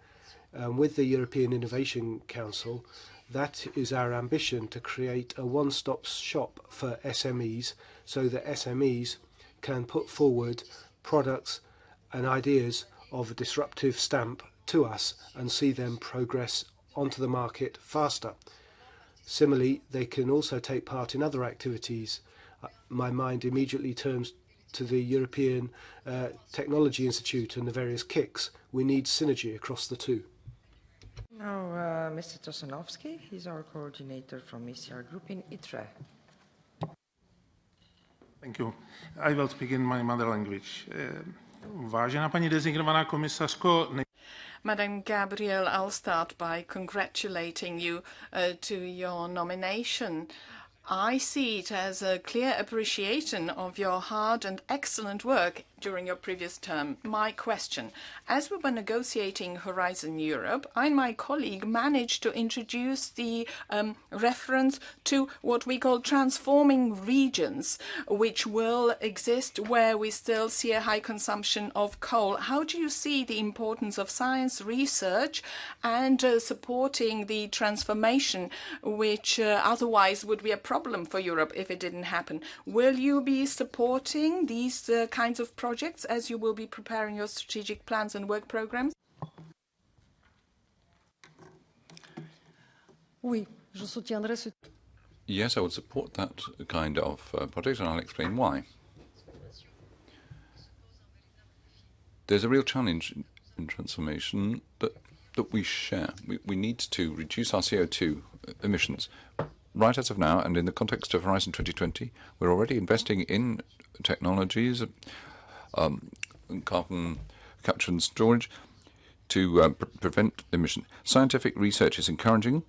With the European Innovation Council, that is our ambition, to create a one-stop shop for SMEs so that SMEs can put forward products and ideas of a disruptive stamp to us and see them progress onto the market faster. Similarly, they can also take part in other activities. My mind immediately turns to the European Technology Institute and the various KICs. We need synergy across the two. Now, Mr. Tosanovsky, he's our coordinator from ECR Group in ITRE. Thank you. I will speak in my mother language. Vážená paní designovaná komisařko, Madam Gabriel, I'll start by congratulating you to your nomination. I see it as a clear appreciation of your hard and excellent work during your previous term. My question: as we were negotiating Horizon Europe, I and my colleague managed to introduce the reference to what we call transforming regions, which will exist where we still see a high consumption of coal. How do you see the importance of science research and supporting the transformation, which otherwise would be a problem for Europe if it didn't happen? Will you be supporting these kinds of projects as you will be preparing your strategic plans and work programs? Oui, je soutiendrai ce. Yes, I would support that kind of project, and I'll explain why. there's a real challenge in transformation that we share. We need to reduce our CO2 emissions. Right as of now, and in the context of Horizon 2020, we're already investing in technologies, carbon capture and storage, to prevent emission. Scientific research is encouraging,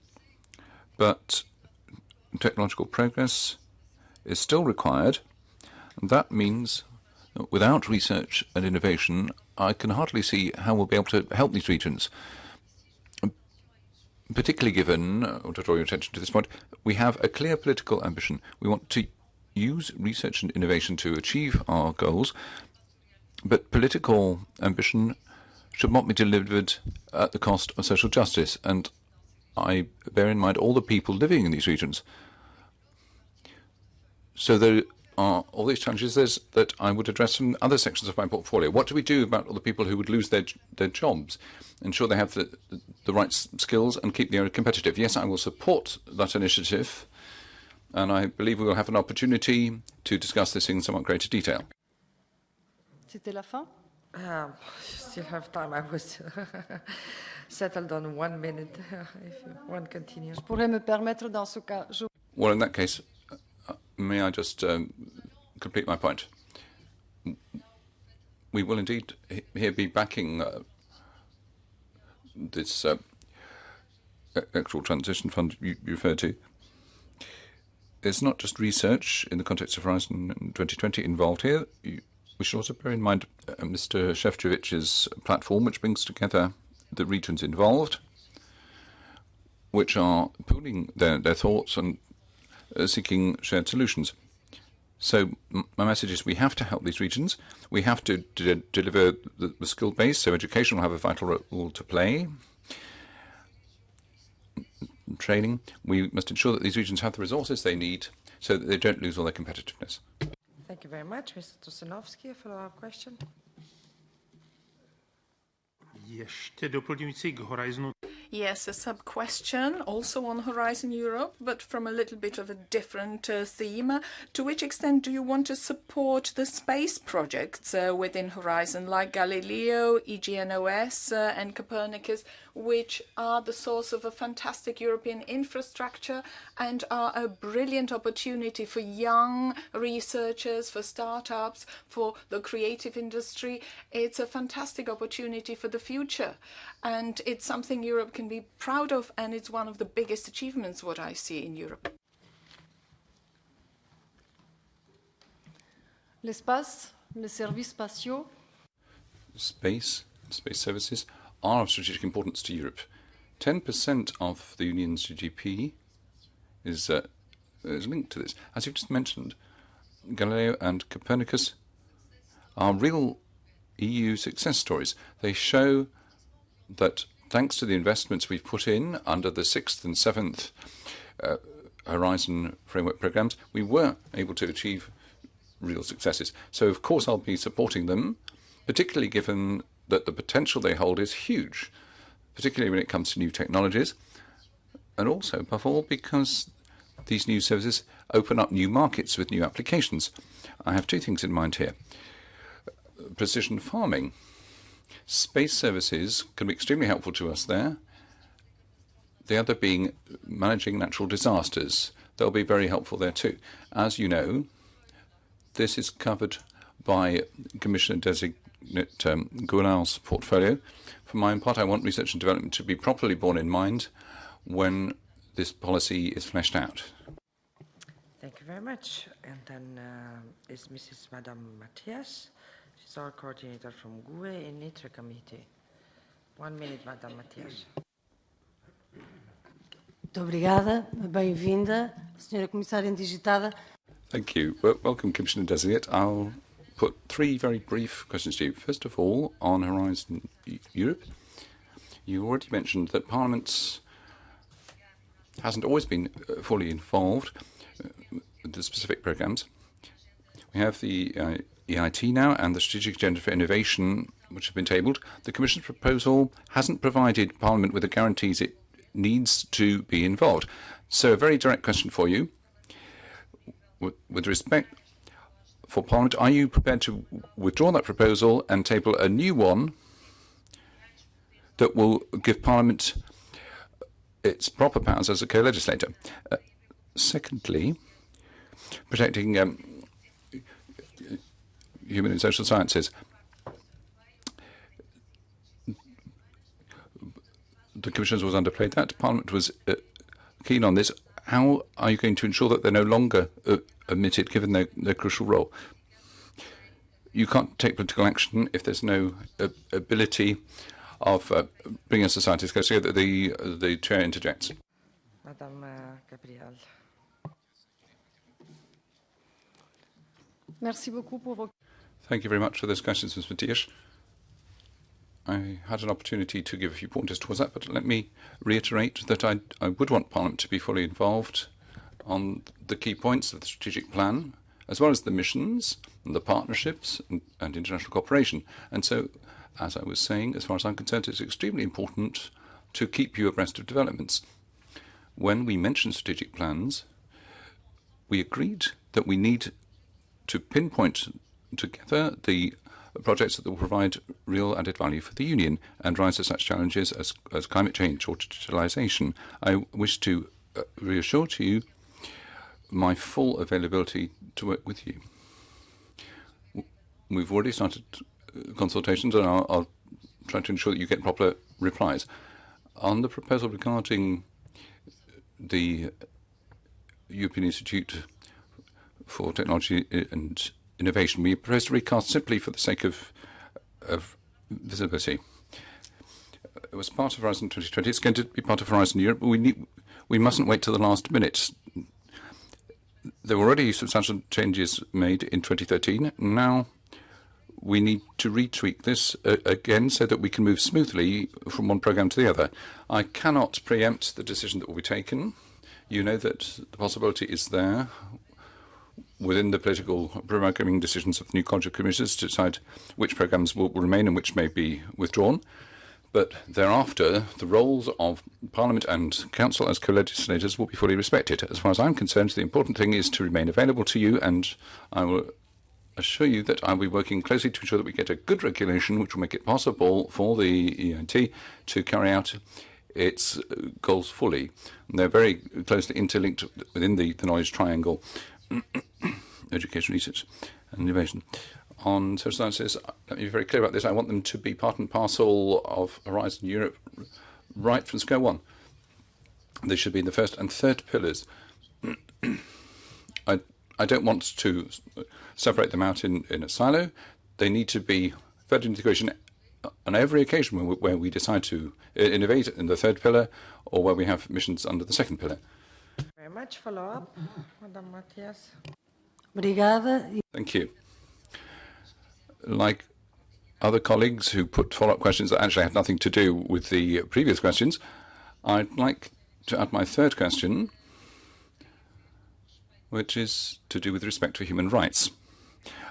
but technological progress is still required. And that means that without research and innovation, I can hardly see how we'll be able to help these regions. Particularly given, I want to draw your attention to this point, we have a clear political ambition. We want to use research and innovation to achieve our goals, but political ambition should not be delivered at the cost of social justice. And I bear in mind all the people living in these regions. So there are all these challenges that I would address from other sections of my portfolio. What do we do about all the people who would lose their jobs? Ensure they have the right skills and keep the area competitive. Yes, I will support that initiative, and I believe we will have an opportunity to discuss this in somewhat greater detail. C'était la fin? Still have time. I was settled on 1 minute. If you want to continue. Je pourrais me permettre dans ce cas. Well, in that case, may I just complete my point? We will indeed here be backing this actual transition fund you referred to. It's not just research in the context of Horizon 2020 involved here. We should also bear in mind Mr. Šefčovič's platform, which brings together the regions involved, which are pooling their thoughts and seeking shared solutions. So my message is we have to help these regions. We have to deliver the skill base, so education will have a vital role to play. Training. We must ensure that these regions have the resources they need so that they don't lose all their competitiveness. Thank you very much. Mr. Tosanovsky, a follow-up question. Ještě doplňující k Horizonu. Yes, a sub-question, also on Horizon Europe, but from a little bit of a different theme. To which extent do you want to support the space projects within Horizon, like Galileo, EGNOS and Copernicus, which are the source of a fantastic European infrastructure and are a brilliant opportunity for young researchers, for startups, for the creative industry? It's a fantastic opportunity for the future, and it's something Europe can be proud of, and it's one of the biggest achievements what I see in Europe. L'espace, les services spatiaux. Space services are of strategic importance to Europe. 10% of the Union's GDP is linked to this. As you've just mentioned, Galileo and Copernicus are real EU success stories. They show that thanks to the investments we've put in under the 6th and 7th Horizon framework programs, we were able to achieve real successes. So, of course, I'll be supporting them, particularly given that the potential they hold is huge, particularly when it comes to new technologies, and also, above all, because these new services open up new markets with new applications. I have two things in mind here. Precision farming. Space services can be extremely helpful to us there. The other being managing natural disasters. They'll be very helpful there too. As you know, this is covered by Commissioner-designate Gabriel's portfolio. For my own part, I want research and development to be properly borne in mind when this policy is fleshed out. Thank you very much. And then is Madame Matias. She's our coordinator from GUE in ITRE committee. 1 minute, Madame Matias. Muito obrigada, bem-vinda, Senhora Comissária Indigitada. Thank you. Welcome, Commissioner-designate. I'll put three very brief questions to you. First of all, on Horizon Europe, you already mentioned that Parliament hasn't always been fully involved with the specific programmes. We have the EIT now and the Strategic Agenda for Innovation, which have been tabled. The Commission's proposal hasn't provided Parliament with the guarantees it needs to be involved. So a very direct question for you. With respect for Parliament. Are you prepared to withdraw that proposal and table a new one that will give Parliament its proper powers as a co-legislator? Secondly, protecting human and social sciences. The Commissioners was underplayed that. Parliament was keen on this. How are you going to ensure that they're no longer omitted, given their crucial role? You can't take political action if there's no ability of bringing societies closer together. The chair interjects. Madame Gabriel. Merci beaucoup pour vos... Thank you very much for those questions, Ms. Matias. I had an opportunity to give a few pointers towards that, but let me reiterate that I would want Parliament to be fully involved on the key points of the strategic plan, as well as the missions and the partnerships and international cooperation. And so, as I was saying, as far as I'm concerned, it's extremely important to keep you abreast of developments. When we mentioned strategic plans, we agreed that we need to pinpoint together the projects that will provide real added value for the Union and rise to such challenges as climate change or digitalisation. I wish to reassure to you my full availability to work with you. We've already started consultations, and I'll try to ensure that you get proper replies. On the proposal regarding the European Institute for Technology and Innovation, we propose to recast simply for the sake of visibility. It was part of Horizon 2020. It's going to be part of Horizon Europe, but we mustn't wait till the last minute. There were already substantial changes made in 2013. Now we need to retweak this again so that we can move smoothly from one programme to the other. I cannot preempt the decision that will be taken. You know that the possibility is there within the political programming decisions of the new College of Commissioners to decide which programmes will remain and which may be withdrawn. But thereafter, the roles of Parliament and Council as co-legislators will be fully respected. As far as I'm concerned, the important thing is to remain available to you, and I will assure you that I'll be working closely to ensure that we get a good regulation which will make it possible for the EIT to carry out its goals fully. And they're very closely interlinked within the knowledge triangle, education, research and innovation. On social sciences, let me be very clear about this. I want them to be part and parcel of Horizon Europe right from square one. They should be in the first and third pillars. I don't want to separate them out in a silo. They need to be fed into the equation on every occasion where we decide to innovate in the third pillar or where we have missions under the second pillar. Very much. Follow up, Madame Matias. Obrigada. Thank you. Like other colleagues who put follow-up questions that actually had nothing to do with the previous questions, I'd like to add my third question, which is to do with respect to human rights.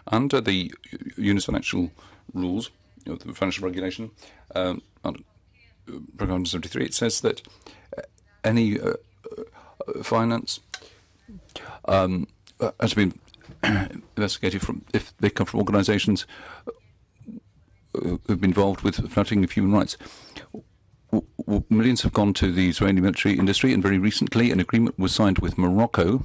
Under the Union's financial rules, the financial regulation, under Program 73, it says that any finance has been investigated if they come from organisations who've been involved with flouting of human rights. Millions have gone to the Israeli military industry, and very recently an agreement was signed with Morocco,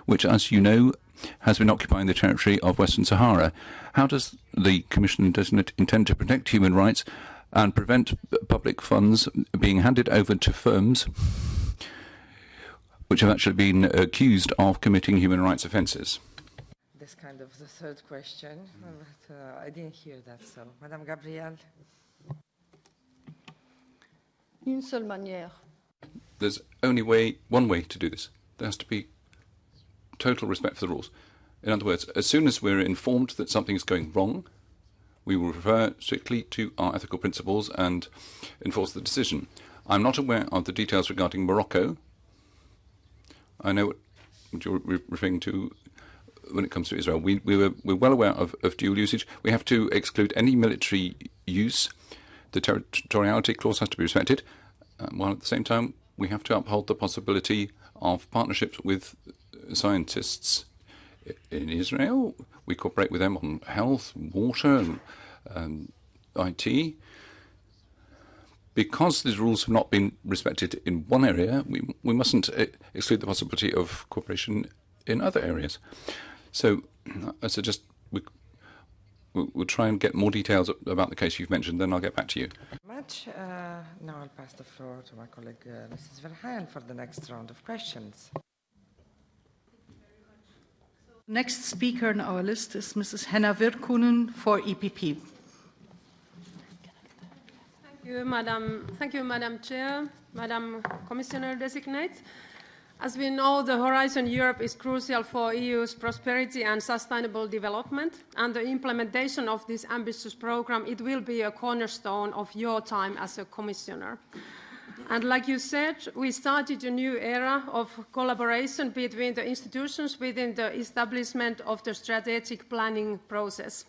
which, as you know, has been occupying the territory of Western Sahara. How does the Commissioner-designate intend to protect human rights and prevent public funds being handed over to firms which have actually been accused of committing human rights offences? This kind of the third question, but I didn't hear that. So, Madame Gabriel. Une seule manière. There's only one way to do this. There has to be total respect for the rules. In other words, as soon as we're informed that something is going wrong, we will refer strictly to our ethical principles and enforce the decision. I'm not aware of the details regarding Morocco. I know what you're referring to when it comes to Israel. We're well aware of dual usage. We have to exclude any military use. The territoriality clause has to be respected, while at the same time we have to uphold the possibility of partnerships with scientists in Israel. We cooperate with them on health, water, and IT. Because these rules have not been respected in one area, we mustn't exclude the possibility of cooperation in other areas. So I suggest we'll try and get more details about the case you've mentioned, then I'll get back to you. Much. Now I'll pass the floor to my colleague, Mrs. Verheyen, for the next round of questions. Next speaker on our list is Mrs. Henna Virkkunen for EPP. Thank you, Madam Chair, Madam Commissioner-designate. As we know, the Horizon Europe is crucial for EU's prosperity and sustainable development, and the implementation of this ambitious program, it will be a cornerstone of your time as a commissioner. And like you said, we started a new era of collaboration between the institutions within the establishment of the strategic planning process.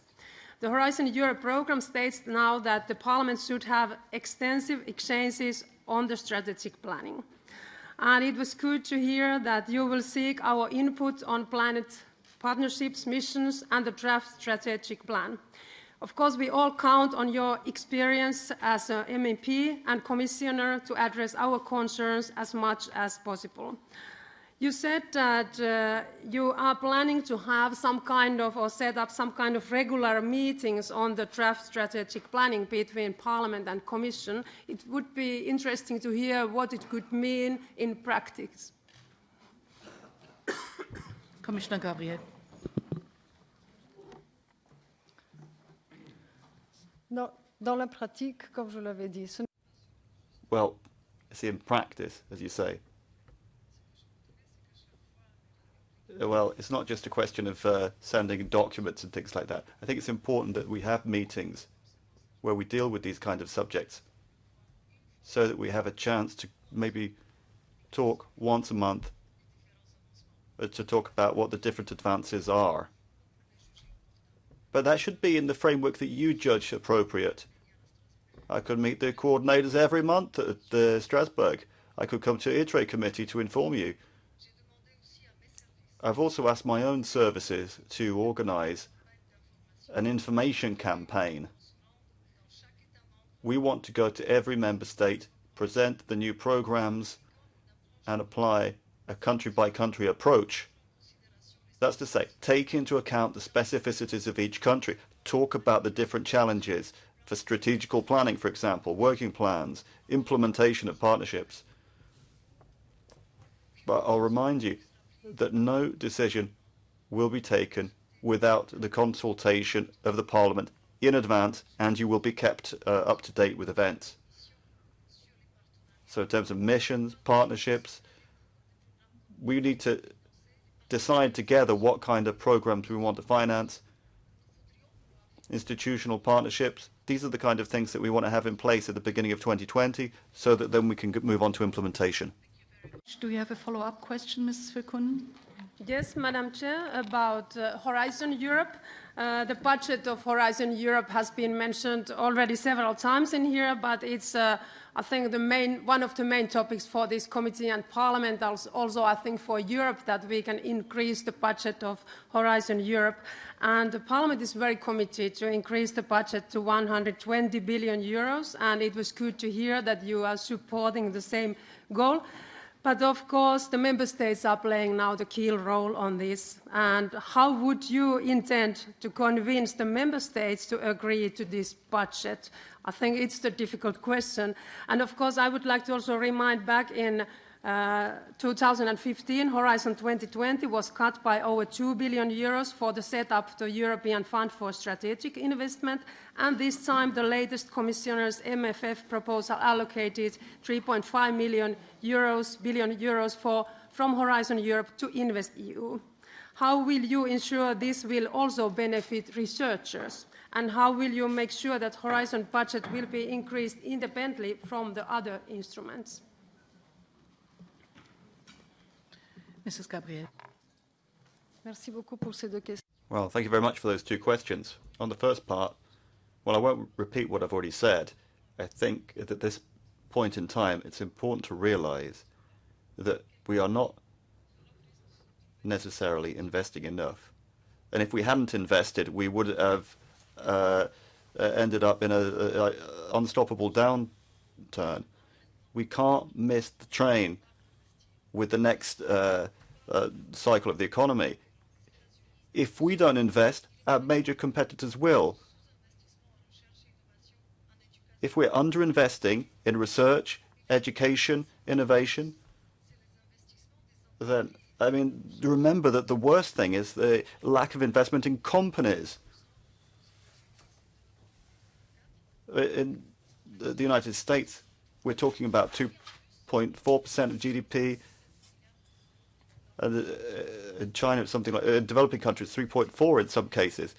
The Horizon Europe program states now that the Parliament should have extensive exchanges on the strategic planning. And it was good to hear that you will seek our input on planet partnerships, missions, and the draft strategic plan. Of course, we all count on your experience as an MEP and commissioner to address our concerns as much as possible. You said that you are planning to have some kind of, or set up some kind of regular meetings on the draft strategic planning between Parliament and Commission. It would be interesting to hear what it could mean in practice. Commissioner Gabriel. Dans la pratique, comme je l'avais dit. Well, see, in practice, as you say, well, it's not just a question of sending documents and things like that. I think it's important that we have meetings where we deal with these kind of subjects so that we have a chance to maybe talk once a month to talk about what the different advances are. But that should be in the framework that you judge appropriate. I could meet the coordinators every month at Strasbourg. I could come to ITRE committee to inform you. I've also asked my own services to organise an information campaign. We want to go to every member state, present the new programs, and apply a country-by-country approach. That's to say, take into account the specificities of each country, talk about the different challenges for strategical planning, for example, working plans, implementation of partnerships. But I'll remind you that no decision will be taken without the consultation of the Parliament in advance, and you will be kept up to date with events. So in terms of missions, partnerships, we need to decide together what kind of programs we want to finance, institutional partnerships. These are the kind of things that we want to have in place at the beginning of 2020 so that then we can move on to implementation. Do you have a follow-up question, Mrs. Virkkunen? Yes, Madam Chair, about Horizon Europe. The budget of Horizon Europe has been mentioned already several times in here, but it's, I think, one of the main topics for this committee and Parliament, also I think for Europe, that we can increase the budget of Horizon Europe. And the Parliament is very committed to increase the budget to 120 billion euros, and it was good to hear that you are supporting the same goal. But of course, the member states are playing now the key role on this. And how would you intend to convince the member states to agree to this budget? I think it's the difficult question. And of course, I would like to also remind back in 2015, Horizon 2020 was cut by over 2 billion euros for the setup of the European Fund for Strategic Investment. And this time, the latest Commissioner's MFF proposal allocated 3.5 billion euros from Horizon Europe to InvestEU. How will you ensure this will also benefit researchers? And how will you make sure that Horizon budget will be increased independently from the other instruments? Mrs. Gabriel. Merci beaucoup pour ces deux questions. Well, thank you very much for those two questions. On the first part, well, I won't repeat what I've already said. I think that at this point in time, it's important to realize that we are not necessarily investing enough. And if we hadn't invested, we would have ended up in an unstoppable downturn. We can't miss the train with the next cycle of the economy. If we don't invest, our major competitors will. If we're underinvesting in research, education, innovation, then, I mean, remember that the worst thing is the lack of investment in companies. In the United States, we're talking about 2.4% of GDP. And in China, it's something like, in developing countries, 3.4 in some cases.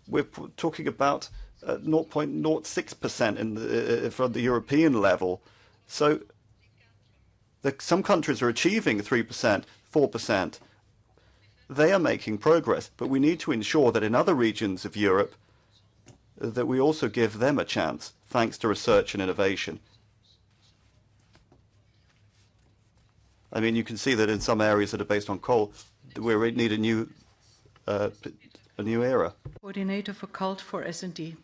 We're talking about 0.06% from the European level. So some countries are achieving 3%, 4%. They are making progress, but we need to ensure that in other regions of Europe, that we also give them a chance, thanks to research and innovation. I mean, you can see that in some areas that are based on coal, we need a new era. Coordinator for CULT for S&D.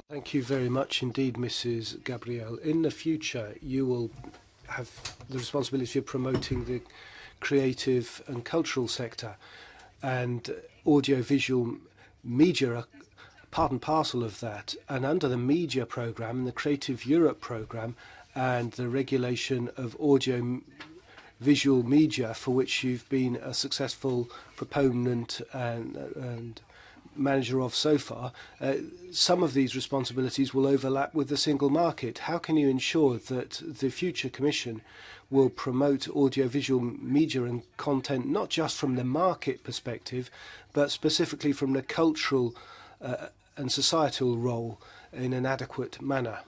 Thank you very much indeed, Mrs. Gabriel. In the future, you will have the responsibility of promoting the creative and cultural sector, and audiovisual media are part and parcel of that. And under the media programme, the Creative Europe programme, and the regulation of audio visual media, for which you've been a successful proponent and manager of so far, some of these responsibilities will overlap with the single market. How can you ensure that the future Commission will promote audiovisual media and content not just from the market perspective, but specifically from the cultural and societal role in an adequate manner?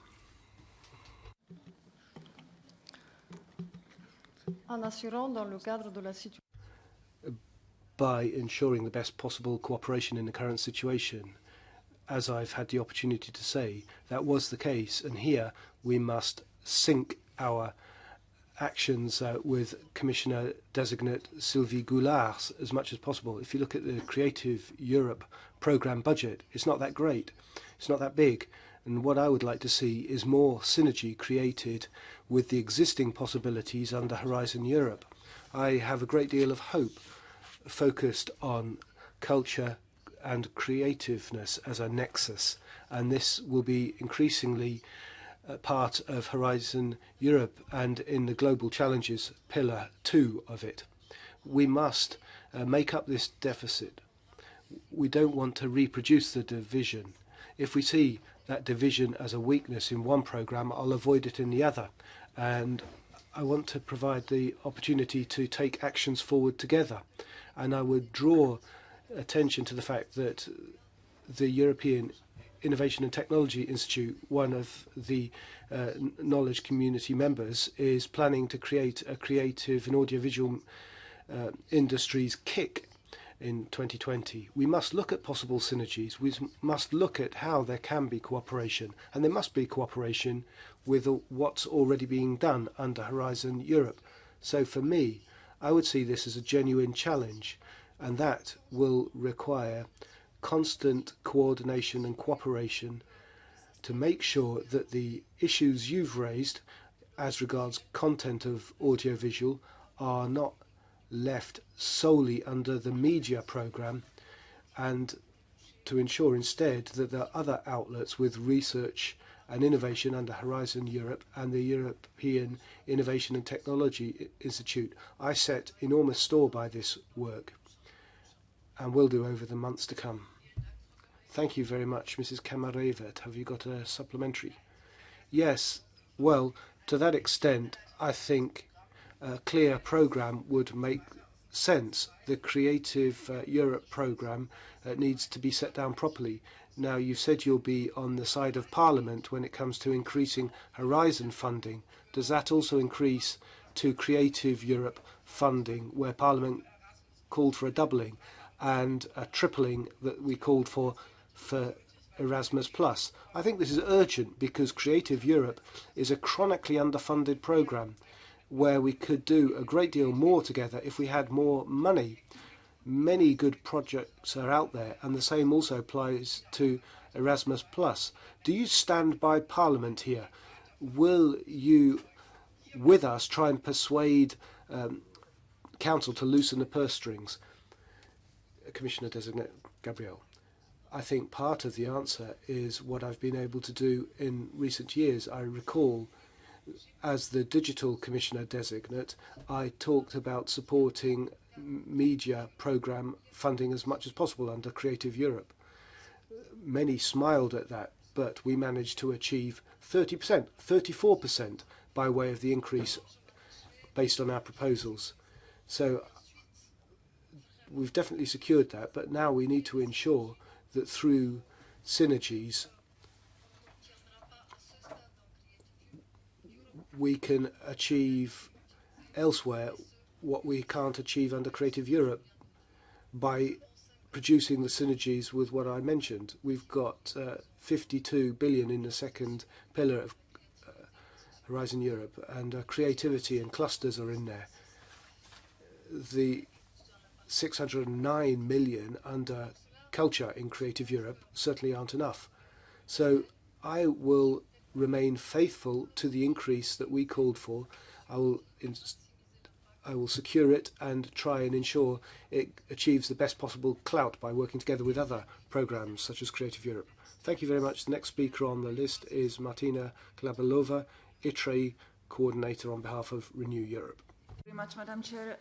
By ensuring the best possible cooperation in the current situation. As I've had the opportunity to say, that was the case, and here we must sync our actions with Commissioner-designate Sylvie Goulard as much as possible. If you look at the Creative Europe programme budget, it's not that great, it's not that big, and what I would like to see is more synergy created with the existing possibilities under Horizon Europe. I have a great deal of hope focused on culture and creativeness as a nexus, and this will be increasingly part of Horizon Europe and in the Global Challenges Pillar 2 of it. We must make up this deficit. We don't want to reproduce the division. If we see that division as a weakness in one programme, I'll avoid it in the other. And I want to provide the opportunity to take actions forward together. And I would draw attention to the fact that the European Innovation and Technology Institute, one of the knowledge community members, is planning to create a creative and audiovisual industries KIC in 2020. We must look at possible synergies. We must look at how there can be cooperation, and there must be cooperation with what's already being done under Horizon Europe. So for me, I would see this as a genuine challenge, and that will require constant coordination and cooperation to make sure that the issues you've raised as regards content of audiovisual are not left solely under the media programme, and to ensure instead that there are other outlets with research and innovation under Horizon Europe and the European Innovation and Technology Institute. I set enormous store by this work and will do over the months to come. Thank you very much, Mrs. Kamarevert. Have you got a supplementary? Yes, well, to that extent, I think a clear programme would make sense. The Creative Europe programme needs to be set down properly. Now, you said you'll be on the side of Parliament when it comes to increasing Horizon funding. Does that also increase to Creative Europe funding, where Parliament called for a doubling and a tripling that we called for Erasmus+. I think this is urgent because Creative Europe is a chronically underfunded programme where we could do a great deal more together if we had more money. Many good projects are out there, and the same also applies to Erasmus+. Do you stand by Parliament here? Will you, with us, try and persuade Council to loosen the purse strings? Commissioner-designate Gabriel. I think part of the answer is what I've been able to do in recent years. I recall, as the digital commissioner-designate, I talked about supporting media programme funding as much as possible under Creative Europe. Many smiled at that, but we managed to achieve 30%, 34% by way of the increase based on our proposals. So we've definitely secured that, but now we need to ensure that through synergies we can achieve elsewhere what we can't achieve under Creative Europe by producing the synergies with what I mentioned. We've got 52 billion in the second pillar of Horizon Europe, and creativity and clusters are in there. The 609 million under culture in Creative Europe certainly aren't enough. So I will remain faithful to the increase that we called for. I will secure it and try and ensure it achieves the best possible clout by working together with other programmes such as Creative Europe. Thank you very much. The next speaker on the list is Martina Klabalova, ITRE coordinator on behalf of Renew Europe. Very much, Madam Chair.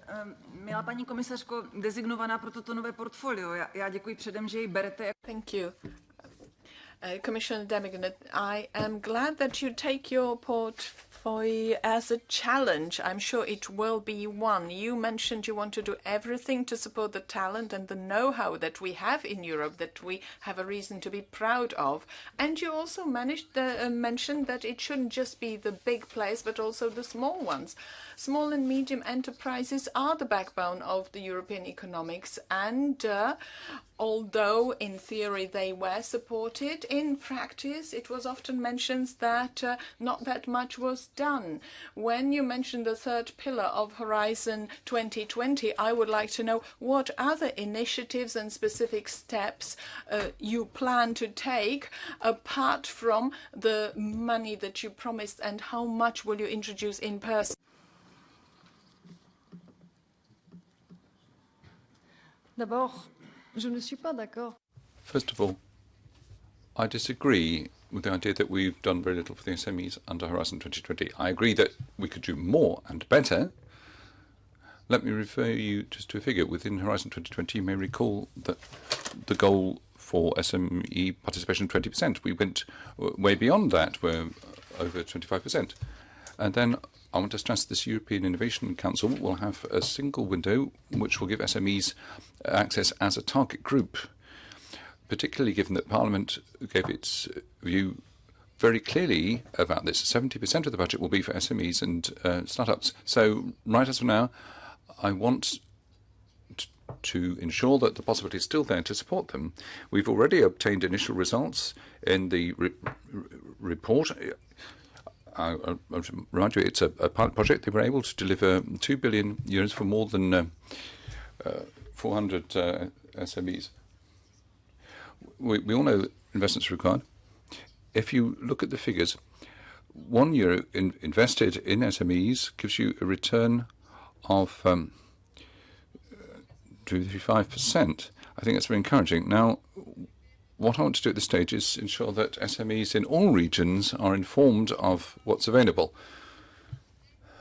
Milá paní komisařko, designovaná pro toto nové portfolio, já děkuji předem, že ji berete. Thank you. Commissioner-designate, I am glad that you take your portfolio as a challenge. I'm sure it will be one. You mentioned you want to do everything to support the talent and the know-how that we have in Europe, that we have a reason to be proud of. And you also mentioned that it shouldn't just be the big players, but also the small ones. Small and medium enterprises are the backbone of the European economics, and although in theory they were supported, in practice it was often mentioned that not that much was done. When you mentioned the third pillar of Horizon 2020, I would like to know what other initiatives and specific steps you plan to take apart from the money that you promised, and how much will you introduce in person? D'abord, je ne suis pas d'accord. First of all, I disagree with the idea that we've done very little for the SMEs under Horizon 2020. I agree that we could do more and better. Let me refer you just to a figure. Within Horizon 2020, you may recall that the goal for SME participation 20%. We went way beyond that. We're over 25%. And then I want to stress this European Innovation Council will have a single window which will give SMEs access as a target group, particularly given that Parliament gave its view very clearly about this. 70% of the budget will be for SMEs and startups. So right as of now, I want to ensure that the possibility is still there to support them. We've already obtained initial results in the report. I'll remind you, it's a pilot project. They were able to deliver 2 billion euros for more than 400 SMEs. We all know investments are required. If you look at the figures, €1 invested in SMEs gives you a return of 2-5%. I think that's very encouraging. Now, what I want to do at this stage is ensure that SMEs in all regions are informed of what's available.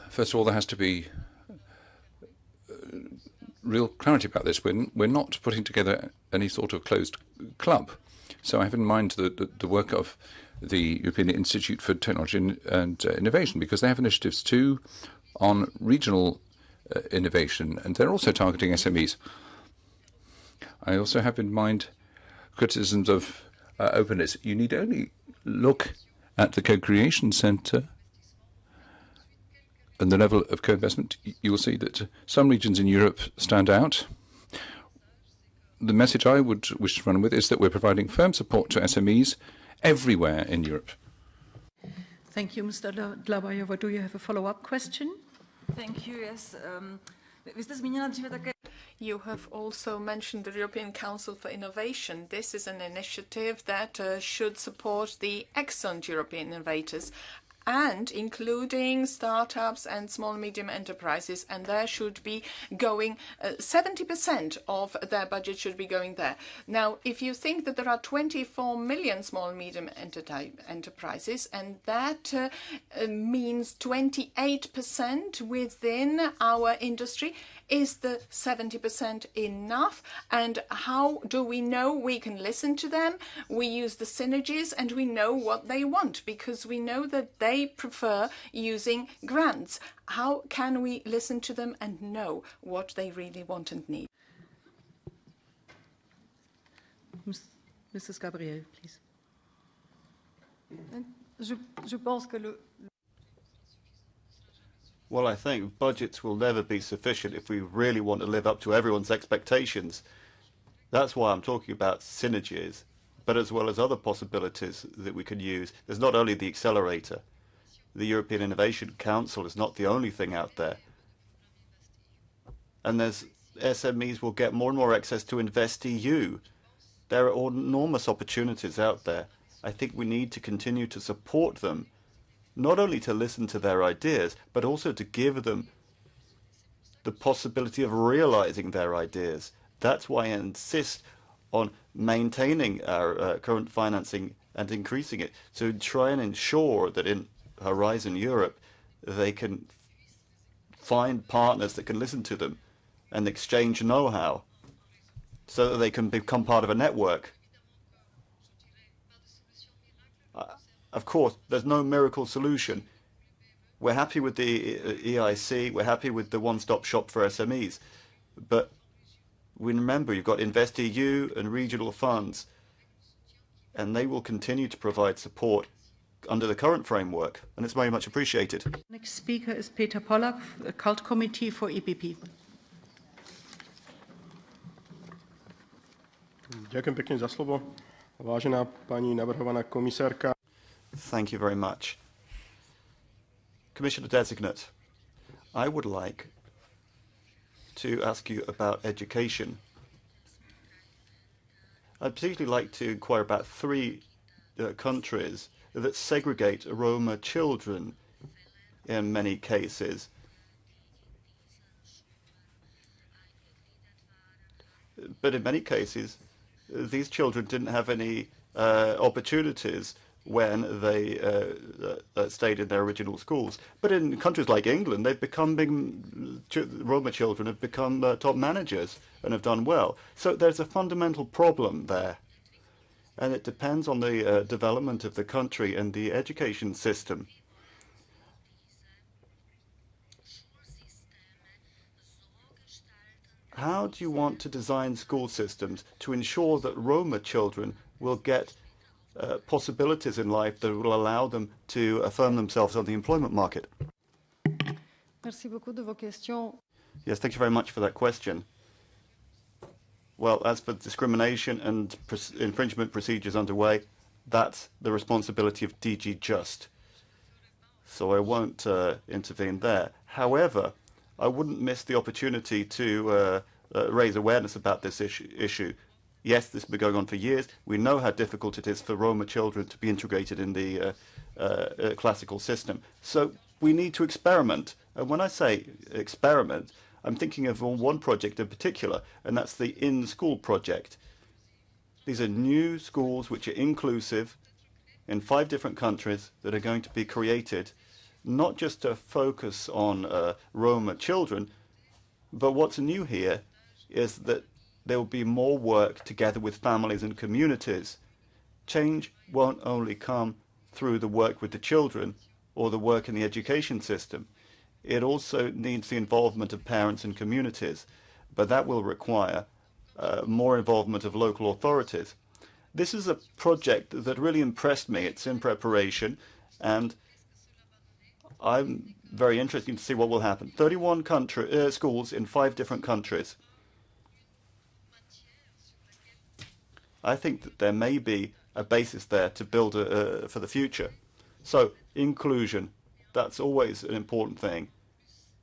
First of all, there has to be real clarity about this. We're not putting together any sort of closed club. So I have in mind the work of the European Institute for Technology and Innovation, because they have initiatives too on regional innovation, and they're also targeting SMEs. I also have in mind criticisms of openness. You need only look at the Co-Creation Centre and the level of co-investment. You will see that some regions in Europe stand out. the message I would wish to run with is that we're providing firm support to SMEs everywhere in Europe. Thank you, Mr. Dlabajova. Do you have a follow-up question? Thank you, yes. Vy jste zmínila dříve také. You have also mentioned the European Council for Innovation. This is an initiative that should support the excellent European innovators, and including startups and small and medium enterprises, and there should be going 70% of their budget should be going there. Now, if you think that there are 24 million small and medium enterprises, and that means 28% within our industry, is the 70% enough? And how do we know we can listen to them? We use the synergies and we know what they want, because we know that they prefer using grants. How can we listen to them and know what they really want and need? Mrs. Gabriel, please. Je pense que Well, I think budgets will never be sufficient if we really want to live up to everyone's expectations. That's why I'm talking about synergies, but as well as other possibilities that we can use. There's not only the accelerator. The European Innovation Council is not the only thing out there. And there's SMEs will get more and more access to InvestEU. There are enormous opportunities out there. I think we need to continue to support them, not only to listen to their ideas, but also to give them the possibility of realizing their ideas. That's why I insist on maintaining our current financing and increasing it, to try and ensure that in Horizon Europe they can find partners that can listen to them and exchange know-how so that they can become part of a network. Of course, there's no miracle solution. We're happy with the EIC, we're happy with the one-stop shop for SMEs, but we remember you've got InvestEU and regional funds, and they will continue to provide support under the current framework, and it's very much appreciated. Next speaker is Peter Pollack, the Cult Committee for EPP. Ďakujem pekne za slovo. Vážená pani navrhovaná komisárka. Thank you very much. Commissioner-designate, I would like to ask you about education. I'd particularly like to inquire about three countries that segregate Roma children in many cases. But in many cases, these children didn't have any opportunities when they stayed in their original schools. But in countries like England, they've become Roma children have become top managers and have done well. So there's a fundamental problem there. And it depends on the development of the country and the education system. How do you want to design school systems to ensure that Roma children will get possibilities in life that will allow them to affirm themselves on the employment market? Merci beaucoup de vos questions. Yes, thank you very much for that question. Well, as for discrimination and infringement procedures underway, that's the responsibility of DG Just. So I won't intervene there. However, I wouldn't miss the opportunity to raise awareness about this issue. Yes, this has been going on for years. We know how difficult it is for Roma children to be integrated in the classical system. So we need to experiment. And when I say experiment, I'm thinking of one project in particular, and that's the in-school project. These are new schools which are inclusive in 5 different countries that are going to be created, not just to focus on Roma children, but what's new here is that there will be more work together with families and communities. Change won't only come through the work with the children or the work in the education system. It also needs the involvement of parents and communities, but that will require more involvement of local authorities. This is a project that really impressed me. It's in preparation, and I'm very interested to see what will happen. 31 schools in 5 different countries. I think that there may be a basis there to build for the future. So inclusion, that's always an important thing.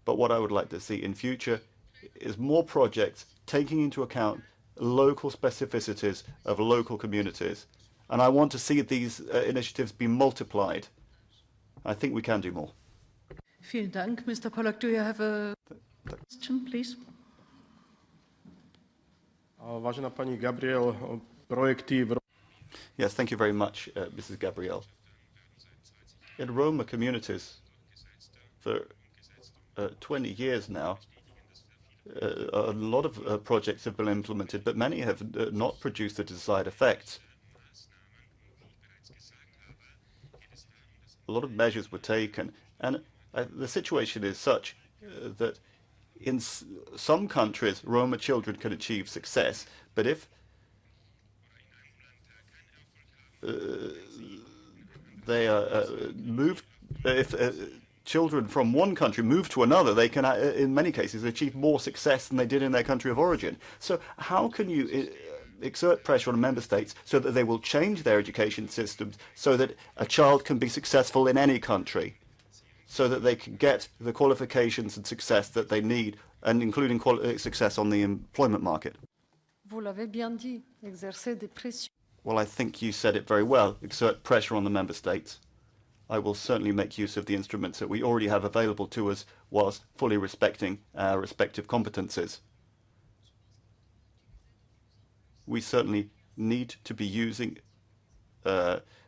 But what I would like to see in future is more projects taking into account local specificities of local communities. And I want to see these initiatives be multiplied. I think we can do more. Vielen Dank. Mr. Pollack, do you have a question, please? Vážená paní Gabriel, projekty v... Yes, thank you very much, Mrs. Gabriel. In Roma communities, for 20 years now, a lot of projects have been implemented, but many have not produced the desired effects. A lot of measures were taken, and the situation is such that in some countries, Roma children can achieve success, but if they are moved, if children from one country move to another, they can, in many cases, achieve more success than they did in their country of origin. So how can you exert pressure on member states so that they will change their education systems so that a child can be successful in any country, so that they can get the qualifications and success that they need, and including success on the employment market? Vous l'avez bien dit, exercer des pressions. Well, I think you said it very well. Exert pressure on the member states. I will certainly make use of the instruments that we already have available to us whilst fully respecting our respective competences. We certainly need to be using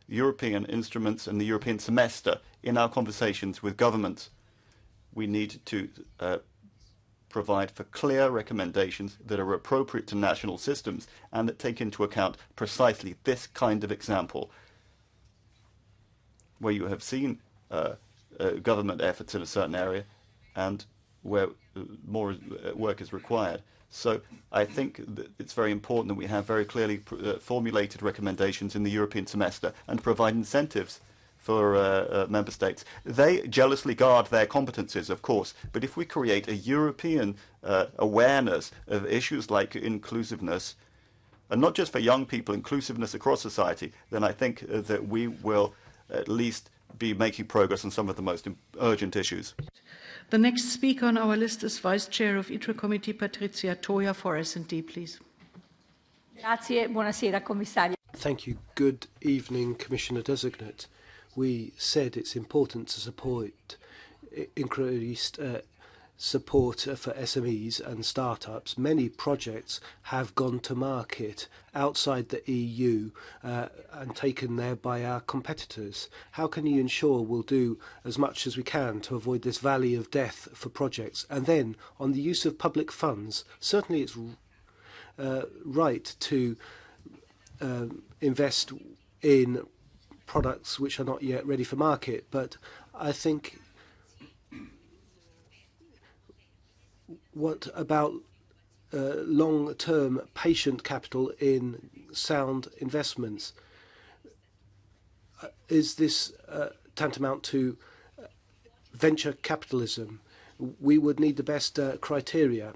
European instruments and the European semester in our conversations with governments. We need to provide for clear recommendations that are appropriate to national systems and that take into account precisely this kind of example, where you have seen government efforts in a certain area and where more work is required. So I think that it's very important that we have very clearly formulated recommendations in the European semester and provide incentives for member states. They jealously guard their competences, of course, but if we create a European awareness of issues like inclusiveness, and not just for young people, inclusiveness across society, then I think that we will at least be making progress on some of the most urgent issues. The next speaker on our list is Vice Chair of ITRE Committee, Patrizia Toia for S&D, please. Grazie, buonasera, Commissario. Thank you. Good evening, Commissioner-designate. We said it's important to support increased support for SMEs and startups. Many projects have gone to market outside the EU and taken there by our competitors. How can you ensure we'll do as much as we can to avoid this valley of death for projects? And then on the use of public funds, certainly it's right to invest in products which are not yet ready for market, but I think what about long-term patient capital in sound investments? Is this tantamount to venture capitalism? We would need the best criteria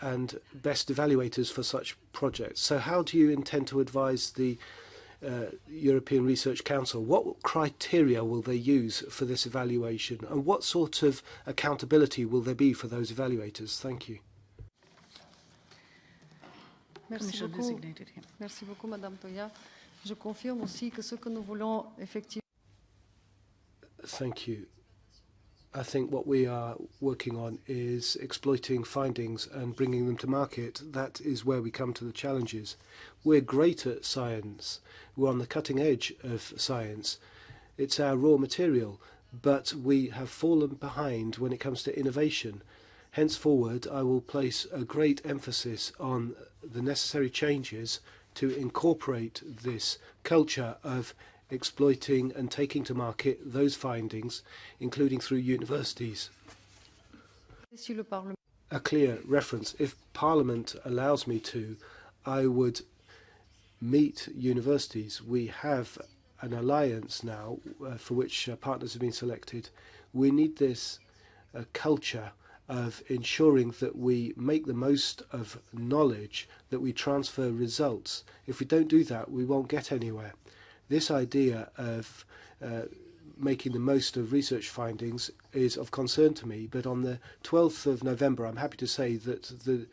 and best evaluators for such projects. So how do you intend to advise the European Research Council? What criteria will they use for this evaluation, and what sort of accountability will there be for those evaluators? Thank you. Merci beaucoup. Merci beaucoup, Madame Toya. Je confirme aussi que ce que nous voulons effectivement. Thank you. I think what we are working on is exploiting findings and bringing them to market. That is where we come to the challenges. We're great at science. We're on the cutting edge of science. It's our raw material, but we have fallen behind when it comes to innovation. Henceforward, I will place a great emphasis on the necessary changes to incorporate this culture of exploiting and taking to market those findings, including through universities. A clear reference. If Parliament allows me to, I would meet universities. We have an alliance now for which partners have been selected. We need this culture of ensuring that we make the most of knowledge, that we transfer results. If we don't do that, we won't get anywhere. This idea of making the most of research findings is of concern to me, but on the 12th of November, I'm happy to say that the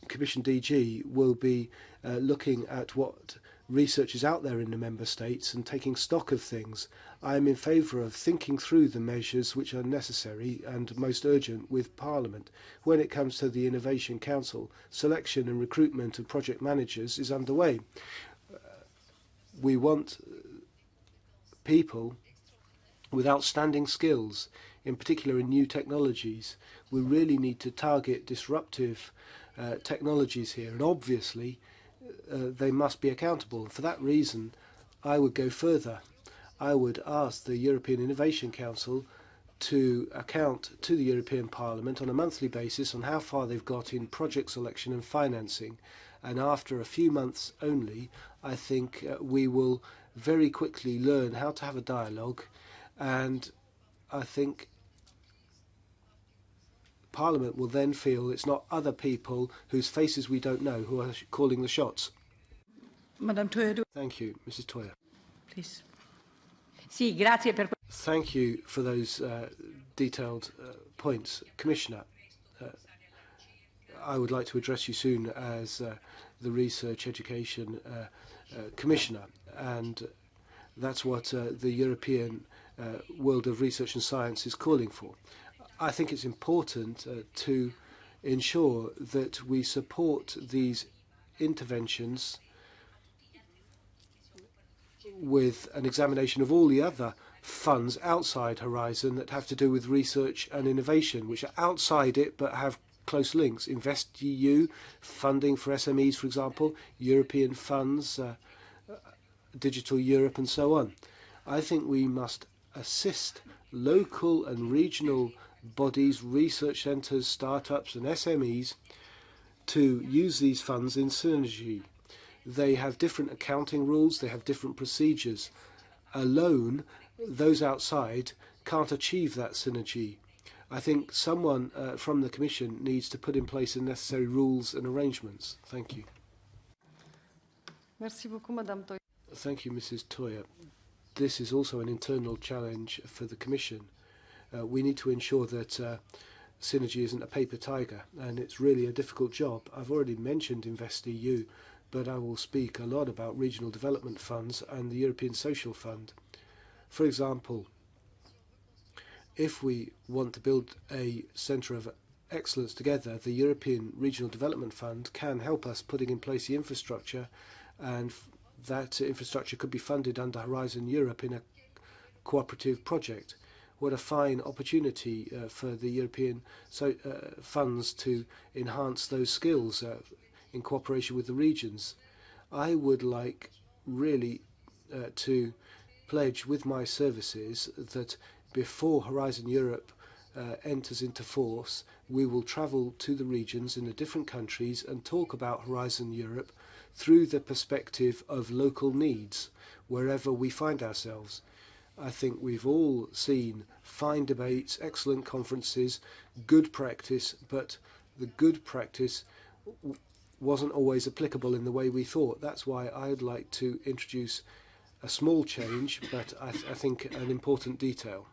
Commission DG will be looking at what research is out there in the member states and taking stock of things. I am in favour of thinking through the measures which are necessary and most urgent with Parliament. When it comes to the Innovation Council, selection and recruitment of project managers is underway. We want people with outstanding skills, in particular in new technologies. We really need to target disruptive technologies here, and obviously they must be accountable. For that reason, I would go further. I would ask the European Innovation Council to account to the European Parliament on a monthly basis on how far they've got in project selection and financing. And after a few months only, I think we will very quickly learn how to have a dialogue, and I think Parliament will then feel it's not other people whose faces we don't know who are calling the shots. Madame Toya. Thank you, Mrs. Toya. Please. Sì, grazie per... Thank you for those detailed points. Commissioner, I would like to address you soon as the Research Education Commissioner, and that's what the European world of research and science is calling for. I think it's important to ensure that we support these interventions with an examination of all the other funds outside Horizon that have to do with research and innovation, which are outside it but have close links. InvestEU, funding for SMEs, for example, European funds, Digital Europe, and so on. I think we must assist local and regional bodies, research centres, startups and SMEs to use these funds in synergy. They have different accounting rules, they have different procedures. Alone, those outside can't achieve that synergy. I think someone from the Commission needs to put in place the necessary rules and arrangements. Thank you. Merci beaucoup, Madame Toya. Thank you, Mrs. Toya. This is also an internal challenge for the Commission. We need to ensure that synergy isn't a paper tiger, and it's really a difficult job. I've already mentioned InvestEU, but I will speak a lot about regional development funds and the European Social Fund. For example, if we want to build a centre of excellence together, the European Regional Development Fund can help us putting in place the infrastructure, and that infrastructure could be funded under Horizon Europe in a cooperative project. What a fine opportunity for the European funds to enhance those skills in cooperation with the regions. I would like really to pledge with my services that before Horizon Europe enters into force, we will travel to the regions in the different countries and talk about Horizon Europe through the perspective of local needs, wherever we find ourselves. I think we've all seen fine debates, excellent conferences, good practice, but the good practice wasn't always applicable in the way we thought. That's why I'd like to introduce a small change, but I think an important detail.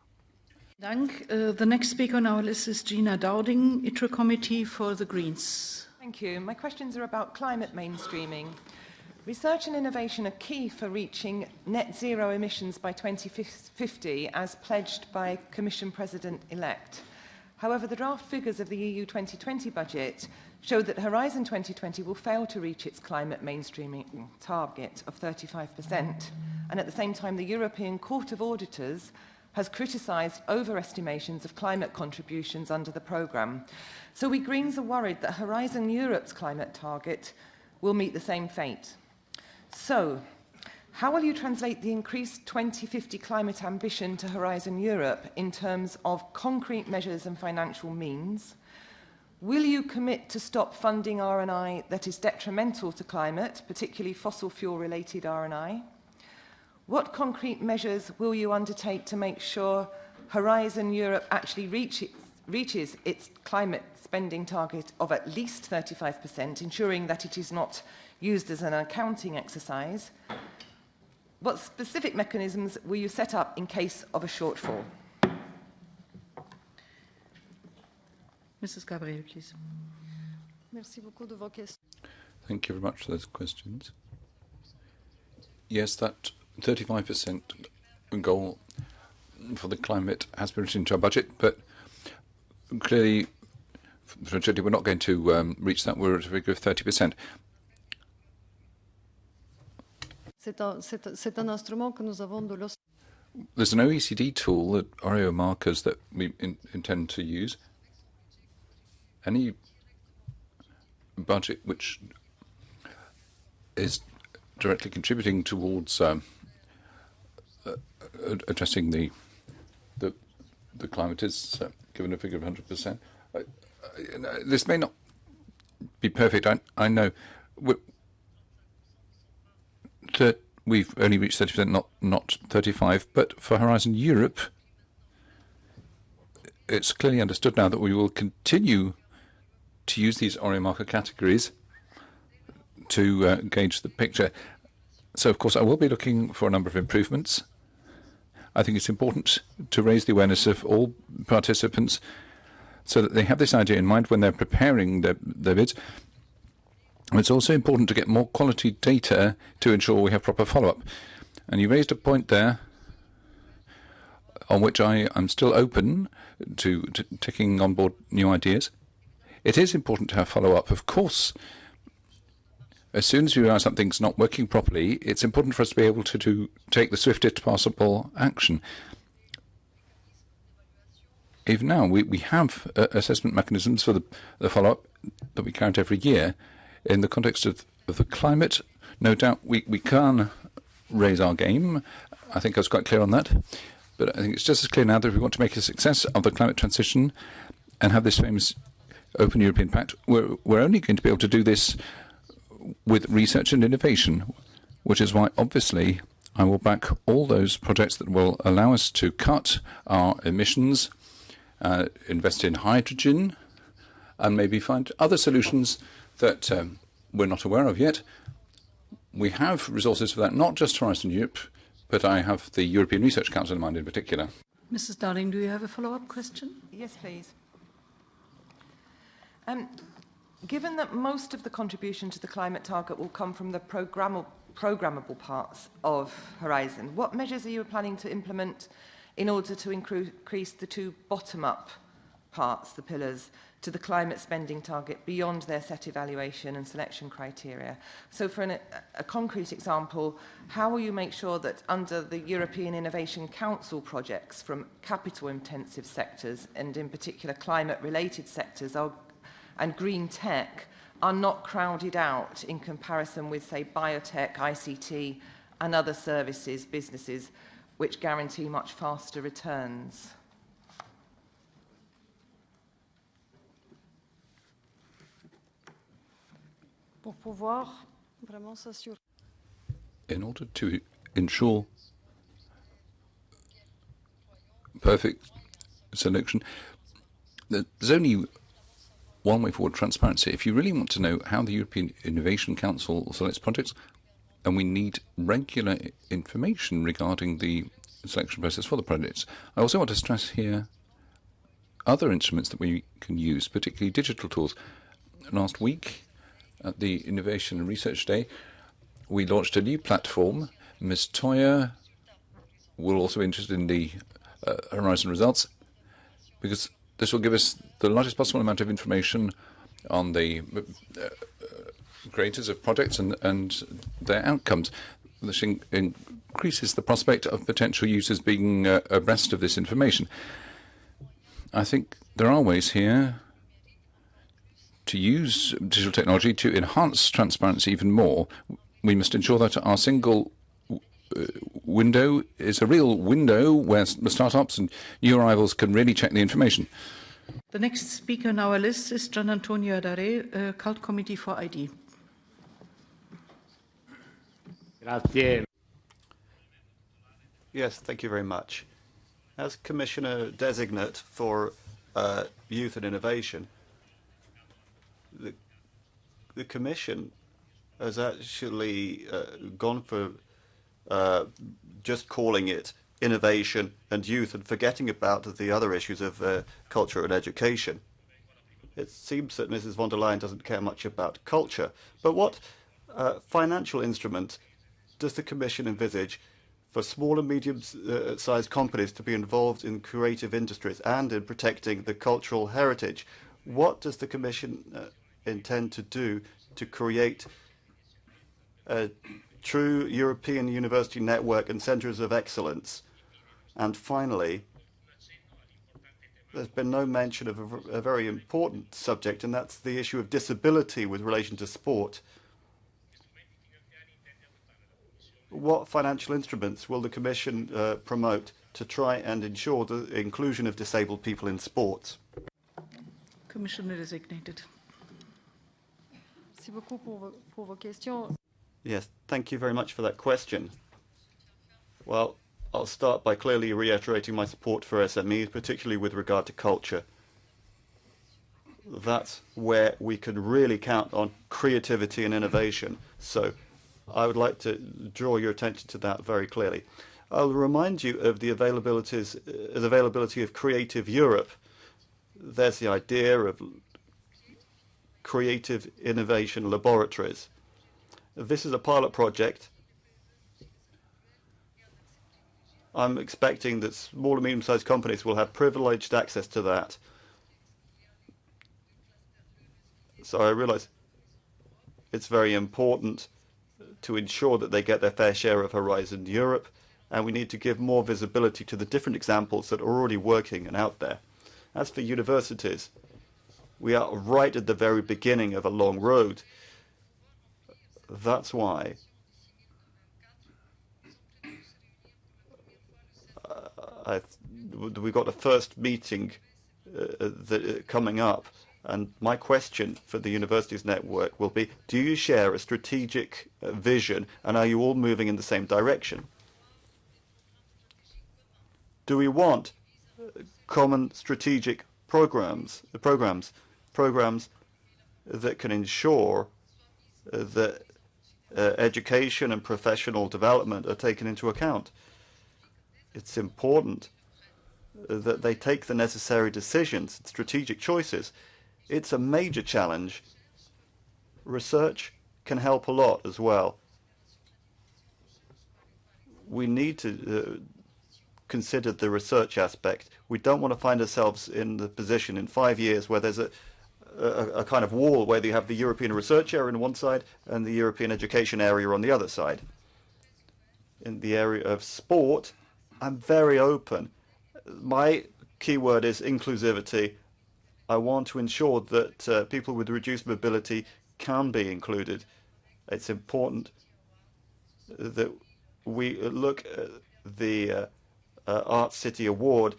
Dank. The next speaker on our list is Gina Dowding, ITRE Committee for the Greens. Thank you. My questions are about climate mainstreaming. Research and innovation are key for reaching net zero emissions by 2050, as pledged by Commission President-elect. However, the draft figures of the EU 2020 budget show that Horizon 2020 will fail to reach its climate mainstreaming target of 35%. And at the same time, the European Court of Auditors has criticised overestimations of climate contributions under the programme. So we Greens are worried that Horizon Europe's climate target will meet the same fate. So, how will you translate the increased 2050 climate ambition to Horizon Europe in terms of concrete measures and financial means? Will you commit to stop funding R&I that is detrimental to climate, particularly fossil fuel-related R&I? What concrete measures will you undertake to make sure Horizon Europe actually reaches reaches its climate spending target of at least 35%, ensuring that it is not used as an accounting exercise, what specific mechanisms will you set up in case of a shortfall? Mrs. Gabriel, please. Merci beaucoup de vos questions. Thank you very much for those questions. Yes, that 35% goal for the climate has been written into our budget, but clearly, we're not going to reach that. We're at a figure of 30%. C'est un instrument que nous avons de l'OCDE. There's an OECD tool, that Oreo markers, that we intend to use. Any budget which is directly contributing towards addressing the climate is given a figure of 100%. This may not be perfect. I know that we've only reached 30%, not 35%. But for Horizon Europe, it's clearly understood now that we will continue to use these Oreo marker categories to gauge the picture. So, of course, I will be looking for a number of improvements. I think it's important to raise the awareness of all participants so that they have this idea in mind when they're preparing their bids. It's also important to get more quality data to ensure we have proper follow-up. And you raised a point there on which I am still open to taking on board new ideas. It is important to have follow-up. Of course, as soon as we realize something's not working properly, it's important for us to be able to take the swiftest possible action. Even now, we have assessment mechanisms for the follow-up that we carry out every year. In the context of the climate, no doubt we can raise our game. I think I was quite clear on that. But I think it's just as clear now that if we want to make a success of the climate transition and have this famous Open European Pact, we're only going to be able to do this with research and innovation, which is why, obviously, I will back all those projects that will allow us to cut our emissions, invest in hydrogen, and maybe find other solutions that we're not aware of yet. We have resources for that, not just Horizon Europe, but I have the European Research Council in mind in particular. Mrs. Darling, do you have a follow-up question? Yes, please. Given that most of the contribution to the climate target will come from the programmable parts of Horizon, what measures are you planning to implement in order to increase the two bottom-up parts, the pillars, to the climate spending target beyond their set evaluation and selection criteria? So for a concrete example, how will you make sure that under the European Innovation Council projects from capital-intensive sectors, and in particular climate-related sectors and green tech, are not crowded out in comparison with, say, biotech, ICT, and other services, businesses, which guarantee much faster returns? In order to ensure perfect selection, there's only one way forward: transparency. If you really want to know how the European Innovation Council selects projects, and we need regular information regarding the selection process for the projects. I also want to stress here other instruments that we can use, particularly digital tools. Last week, at the Innovation and Research Day, we launched a new platform. Ms. Toya will also be interested in the Horizon results, because this will give us the largest possible amount of information on the creators of projects and their outcomes. This increases the prospect of potential users being abreast of this information. I think there are ways here to use digital technology to enhance transparency even more. We must ensure that our single window is a real window where the startups and new arrivals can really check the information. The next speaker on our list is Gian Antonio Adare, Cult Committee for ID. Grazie. Yes, thank you very much. As Commissioner-designate for youth and innovation, the Commission has actually gone for just calling it innovation and youth and forgetting about the other issues of culture and education. It seems that Mrs. von der Leyen doesn't care much about culture. But what financial instrument does the Commission envisage for small and medium-sized companies to be involved in creative industries and in protecting the cultural heritage? What does the Commission intend to do to create a true European university network and centres of excellence? And finally, there's been no mention of a very important subject, and that's the issue of disability with relation to sport. What financial instruments will the Commission promote to try and ensure the inclusion of disabled people in sports? Commissioner-designate. Merci beaucoup pour vos questions. Yes, thank you very much for that question. Well, I'll start by clearly reiterating my support for SMEs, particularly with regard to culture. That's where we can really count on creativity and innovation. So I would like to draw your attention to that very clearly. I'll remind you of the availability of Creative Europe. There's the idea of creative innovation laboratories. This is a pilot project. I'm expecting that small and medium-sized companies will have privileged access to that. So I realize it's very important to ensure that they get their fair share of Horizon Europe, and we need to give more visibility to the different examples that are already working and out there. As for universities, we are right at the very beginning of a long road. That's why we've got a first meeting coming up, and my question for the Universities Network will be, do you share a strategic vision, and are you all moving in the same direction? Do we want common strategic programs that can ensure that education and professional development are taken into account? It's important that they take the necessary decisions, strategic choices. It's a major challenge. Research can help a lot as well. We need to consider the research aspect. We don't want to find ourselves in the position in 5 years where there's a kind of wall where you have the European research area on one side and the European education area on the other side. In the area of sport, I'm very open. My keyword is inclusivity. I want to ensure that people with reduced mobility can be included. It's important that we look at the Art City Award,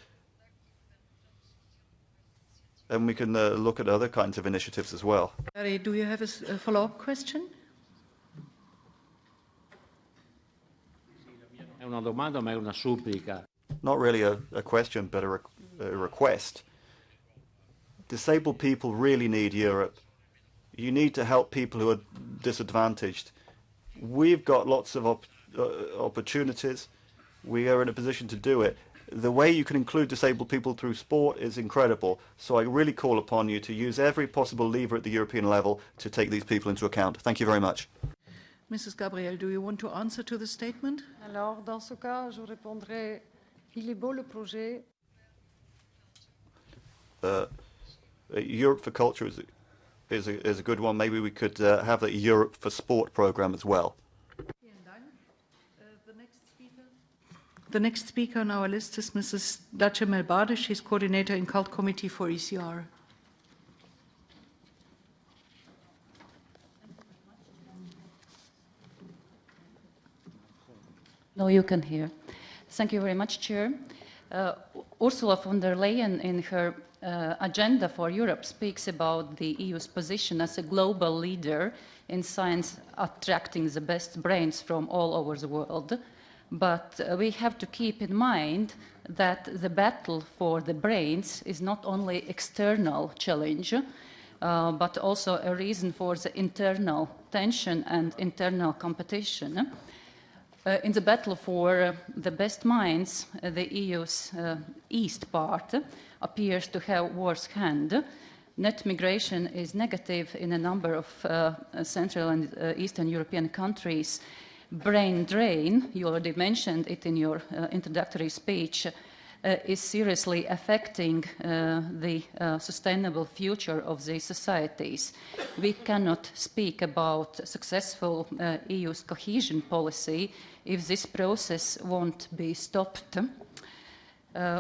and we can look at other kinds of initiatives as well. Gary, do you have a follow-up question? Not really a question, but a request. Disabled people really need Europe. You need to help people who are disadvantaged. We've got lots of opportunities. We are in a position to do it. The way you can include disabled people through sport is incredible. So I really call upon you to use every possible lever at the European level to take these people into account. Thank you very much. Mrs. Gabriel, do you want to answer to the statement? Alors, dans ce cas, je répondrai, il est beau le projet. Europe for Culture is a good one. Maybe we could have the Europe for Sport program as well. The next speaker on our list is Mrs. Dace Melbade. She's coordinator in Cult Committee for ECR. No, you can hear. Thank you very much, Chair. Ursula von der Leyen, in her agenda for Europe, speaks about the EU's position as a global leader in science, attracting the best brains from all over the world. But we have to keep in mind that the battle for the brains is not only external challenge, but also a reason for the internal tension and internal competition. In the battle for the best minds, the EU's east part appears to have worse hand. Net migration is negative in a number of Central and Eastern European countries. Brain drain, you already mentioned it in your introductory speech, is seriously affecting the sustainable future of these societies. We cannot speak about successful EU's cohesion policy if this process won't be stopped.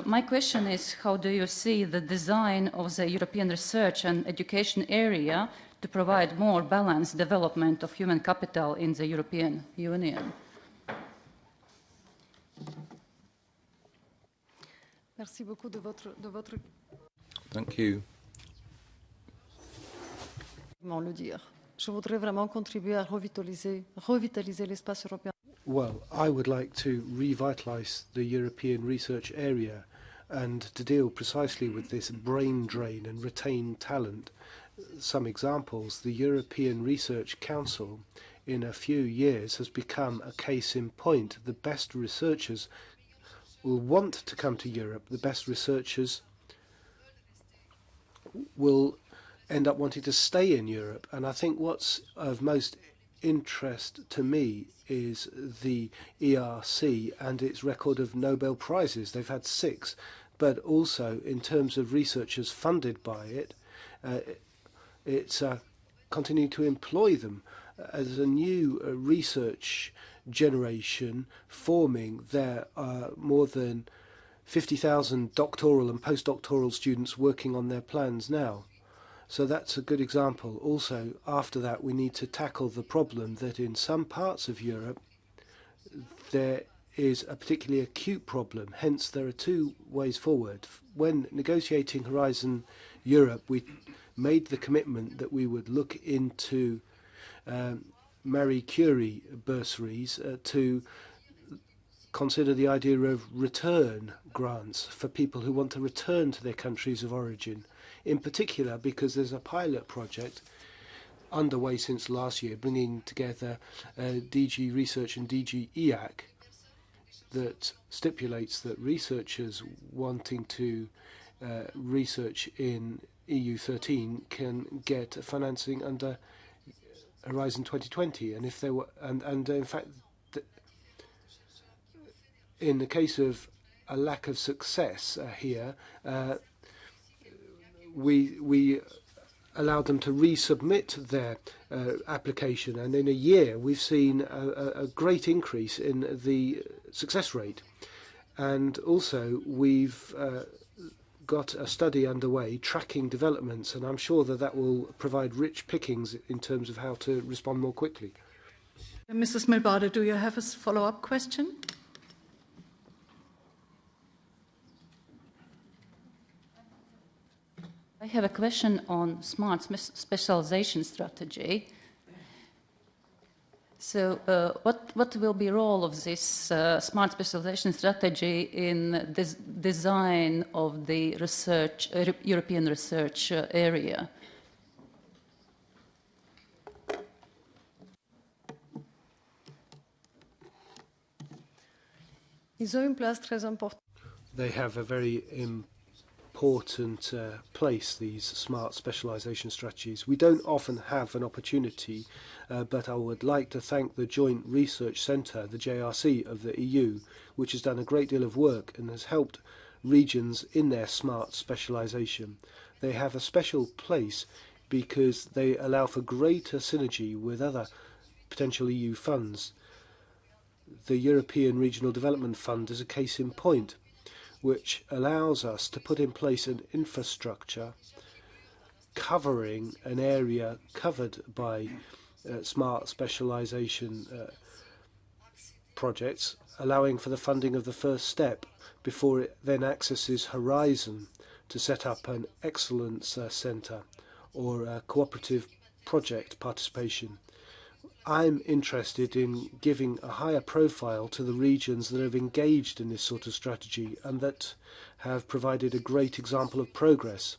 My question is, how do you see the design of the European research and education area to provide more balanced development of human capital in the European Union? Merci beaucoup de votre... Thank you. Le dire. Je voudrais vraiment contribuer à revitaliser l'espace européen. Well, I would like to revitalise the European research area and to deal precisely with this brain drain and retain talent. Some examples: the European Research Council in a few years has become a case in point. The best researchers will want to come to Europe. The best researchers will end up wanting to stay in Europe. And I think what's of most interest to me is the ERC and its record of Nobel Prizes. They've had 6, but also in terms of researchers funded by it, it's continuing to employ them as a new research generation forming. There are more than 50,000 doctoral and postdoctoral students working on their plans now. So that's a good example. Also, after that, we need to tackle the problem that in some parts of Europe there is a particularly acute problem. Hence, there are 2 ways forward. When negotiating Horizon Europe, we made the commitment that we would look into Marie Curie bursaries to consider the idea of return grants for people who want to return to their countries of origin. In particular, because there's a pilot project underway since last year, bringing together DG Research and DG EAC, that stipulates that researchers wanting to research in EU13 can get financing under Horizon 2020, and if they were, and in fact, in the case of a lack of success here, we allowed them to resubmit their application, and in a year we've seen a great increase in the success rate, and also we've got a study underway tracking developments, and I'm sure that that will provide rich pickings in terms of how to respond more quickly. Mrs. Melbade, do you have a follow-up question? I have a question on smart specialization strategy. So what will be the role of this smart specialization strategy in the design of the research, European research area? They have a very important place, these smart specialization strategies. We don't often have an opportunity, but I would like to thank the Joint Research Centre, the JRC of the EU, which has done a great deal of work and has helped regions in their smart specialization. They have a special place because they allow for greater synergy with other potential EU funds. The European Regional Development Fund is a case in point, which allows us to put in place an infrastructure covering an area covered by smart specialization projects, allowing for the funding of the first step before it then accesses Horizon to set up an excellence centre or a cooperative project participation. I'm interested in giving a higher profile to the regions that have engaged in this sort of strategy and that have provided a great example of progress.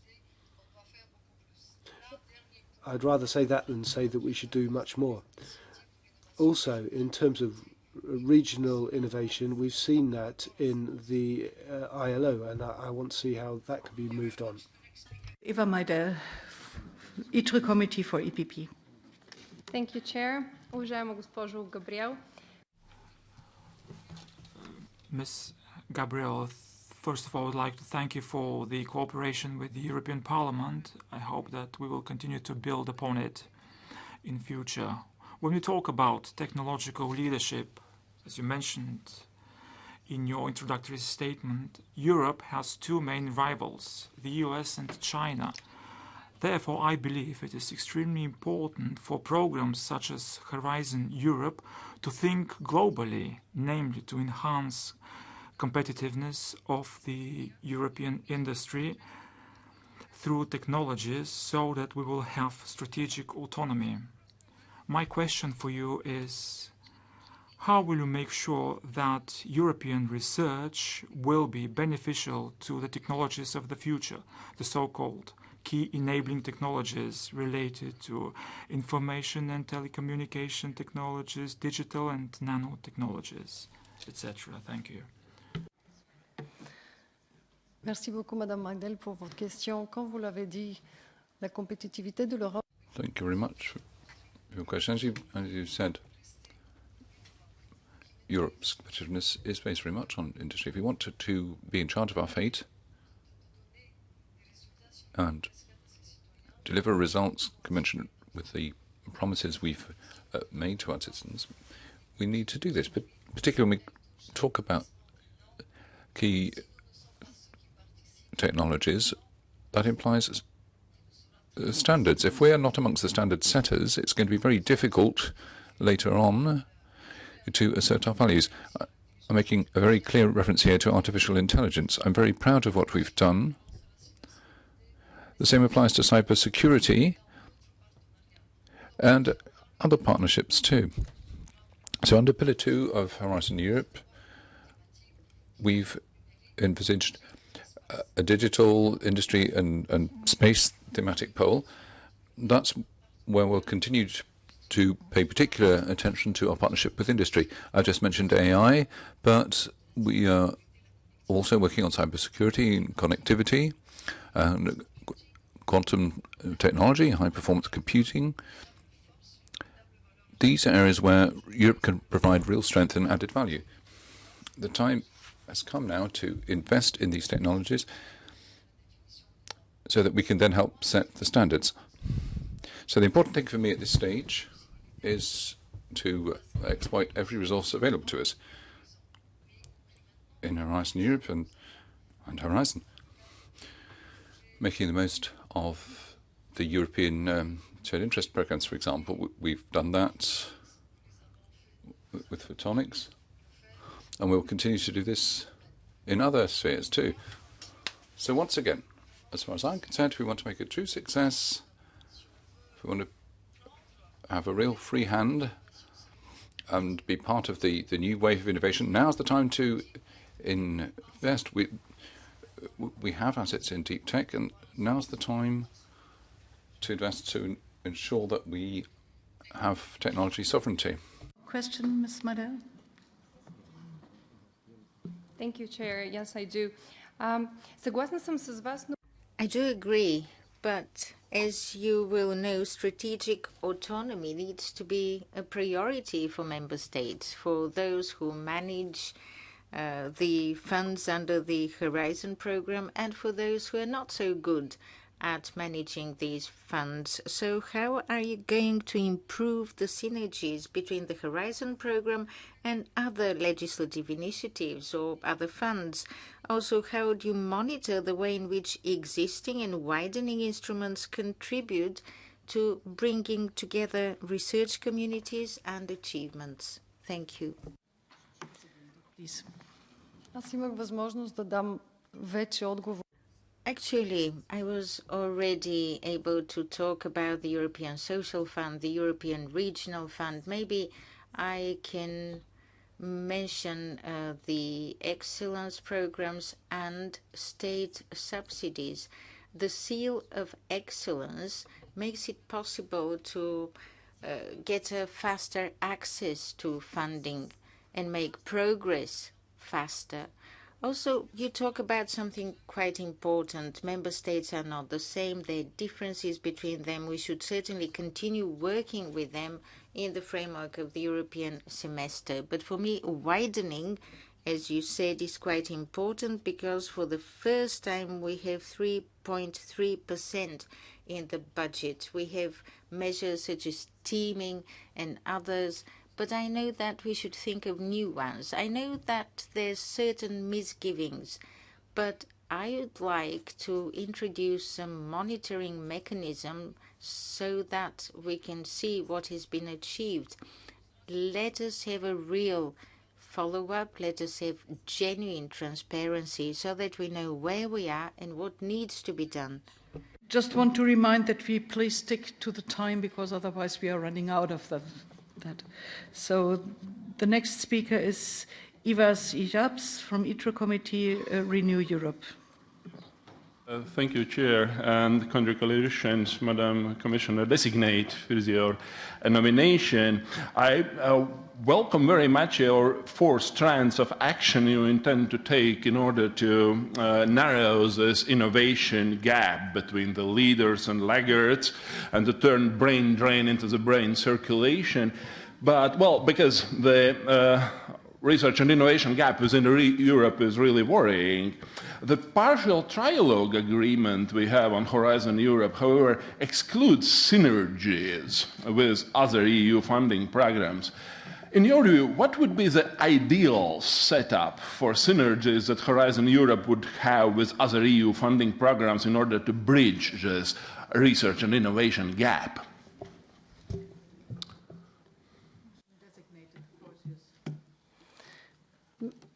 I'd rather say that than say that we should do much more. Also, in terms of regional innovation, we've seen that in the ILO, and I want to see how that can be moved on. Eva Maida, ITRE Committee for EPP. Thank you, Chair. Уважаема госпожо Gabriel. Ms. Gabriel, first of all, I would like to thank you for the cooperation with the European Parliament. I hope that we will continue to build upon it in future. When we talk about technological leadership, as you mentioned in your introductory statement, Europe has two main rivals, the US and China. Therefore, I believe it is extremely important for programs such as Horizon Europe to think globally, namely to enhance competitiveness of the European industry through technologies so that we will have strategic autonomy. My question for you is, how will you make sure that European research will be beneficial to the technologies of the future, the so-called key enabling technologies related to information and telecommunication technologies, digital and nanotechnologies, etc.? Thank you. Merci beaucoup, Madame Magdel, pour votre question. Comme vous l'avez dit, la compétitivité de l'Europe. Thank you very much for your question. As you said, Europe's competitiveness is based very much on industry. If we want to be in charge of our fate and deliver results commensurate with the promises we've made to our citizens, we need to do this. But particularly when we talk about key technologies, that implies standards. If we are not amongst the standard setters, it's going to be very difficult later on to assert our values. I'm making a very clear reference here to artificial intelligence. I'm very proud of what we've done. The same applies to cybersecurity and other partnerships too. So under Pillar 2 of Horizon Europe, we've envisaged a digital industry and space thematic pole. That's where we'll continue to pay particular attention to our partnership with industry. I just mentioned AI, but we are also working on cybersecurity and connectivity, and quantum technology, high-performance computing. These are areas where Europe can provide real strength and added value. The time has come now to invest in these technologies so that we can then help set the standards. So the important thing for me at this stage is to exploit every resource available to us in Horizon Europe and Horizon, making the most of the European shared interest programs, for example. We've done that with photonics, and we'll continue to do this in other spheres too. So once again, as far as I'm concerned, if we want to make a true success, if we want to have a real free hand and be part of the new wave of innovation, now's the time to invest. We have assets in deep tech, and now's the time to invest to ensure that we have technology sovereignty. Question, Ms. Madel? Thank you, Chair. Yes, I do. Согласна съм с вас, но... I do agree, but as you will know, strategic autonomy needs to be a priority for member states, for those who manage the funds under the Horizon program, and for those who are not so good at managing these funds. So how are you going to improve the synergies between the Horizon program and other legislative initiatives or other funds? Also, how do you monitor the way in which existing and widening instruments contribute to bringing together research communities and achievements? Thank you. Аз имах възможност да дам вече отговор. Actually, I was already able to talk about the European Social Fund, the European Regional Fund. Maybe I can mention the excellence programs and state subsidies. The seal of excellence makes it possible to get a faster access to funding and make progress faster. Also, you talk about something quite important. Member states are not the same. There are differences between them. We should certainly continue working with them in the framework of the European semester. But for me, widening, as you said, is quite important because for the first time we have 3.3% in the budget. We have measures such as teaming and others. But I know that we should think of new ones. I know that there's certain misgivings, but I would like to introduce some monitoring mechanism so that we can see what has been achieved. Let us have a real follow-up. Let us have genuine transparency so that we know where we are and what needs to be done. Just want to remind that we please stick to the time because otherwise we are running out of that. So the next speaker is Ivas Ijabs from ITRE Committee, Renew Europe. Thank you, Chair, and congratulations, Madam Commissioner-designate, with your nomination. I welcome very much your 4 strands of action you intend to take in order to narrow this innovation gap between the leaders and laggards and to turn brain drain into the brain circulation. But, well, because the research and innovation gap within Europe is really worrying. The partial trilogue agreement we have on Horizon Europe, however, excludes synergies with other EU funding programs. In your view, what would be the ideal setup for synergies that Horizon Europe would have with other EU funding programs in order to bridge this research and innovation gap?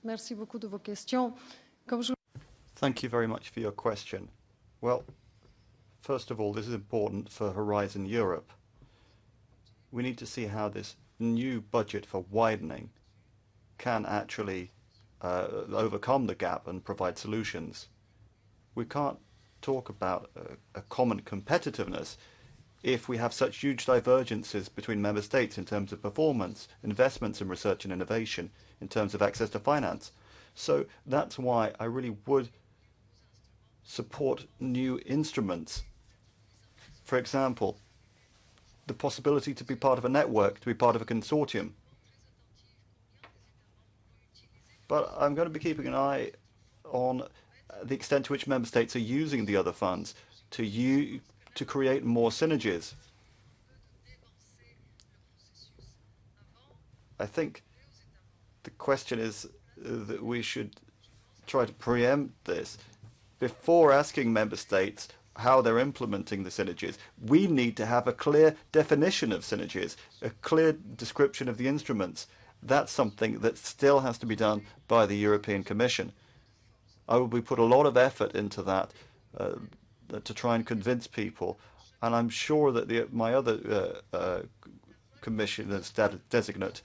Merci beaucoup de vos questions. Thank you very much for your question. Well, first of all, this is important for Horizon Europe. We need to see how this new budget for widening can actually overcome the gap and provide solutions. We can't talk about a common competitiveness if we have such huge divergences between member states in terms of performance, investments in research and innovation, in terms of access to finance. So that's why I really would support new instruments. For example, the possibility to be part of a network, to be part of a consortium. But I'm going to be keeping an eye on the extent to which member states are using the other funds to create more synergies. I think the question is that we should try to preempt this before asking member states how they're implementing the synergies. We need to have a clear definition of synergies, a clear description of the instruments. That's something that still has to be done by the European Commission. I will be put a lot of effort into that to try and convince people, and I'm sure that my other Commissioner-designate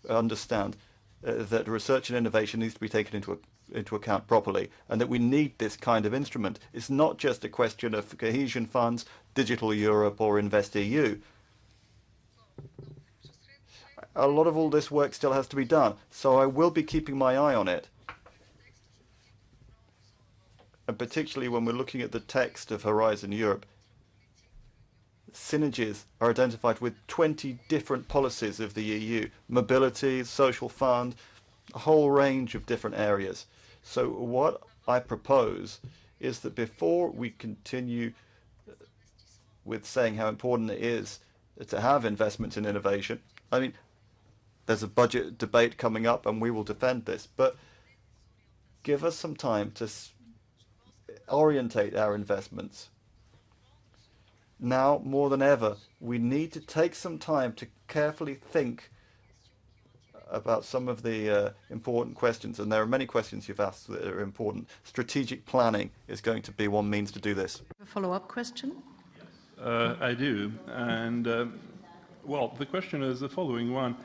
understand that research and innovation needs to be taken into account properly, and that we need this kind of instrument. It's not just a question of cohesion funds, Digital Europe or InvestEU. A lot of all this work still has to be done, so I will be keeping my eye on it. And particularly when we're looking at the text of Horizon Europe, synergies are identified with 20 different policies of the EU, mobility, social fund, a whole range of different areas. So what I propose is that before we continue with saying how important it is to have investment in innovation, I mean, there's a budget debate coming up and we will defend this, but give us some time to orientate our investments. Now, more than ever, we need to take some time to carefully think about some of the important questions, and there are many questions you've asked that are important. Strategic planning is going to be one means to do this. A follow-up question? I do. And, well, the question is the following one.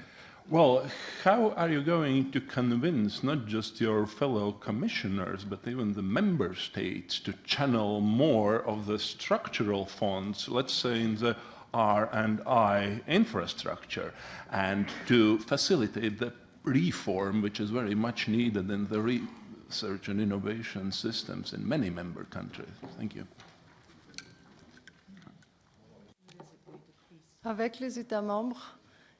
Well, how are you going to convince not just your fellow commissioners, but even the member states to channel more of the structural funds, let's say in the R&I infrastructure, and to facilitate the reform which is very much needed in the research and innovation systems in many member countries? Thank you. Avec les États membres,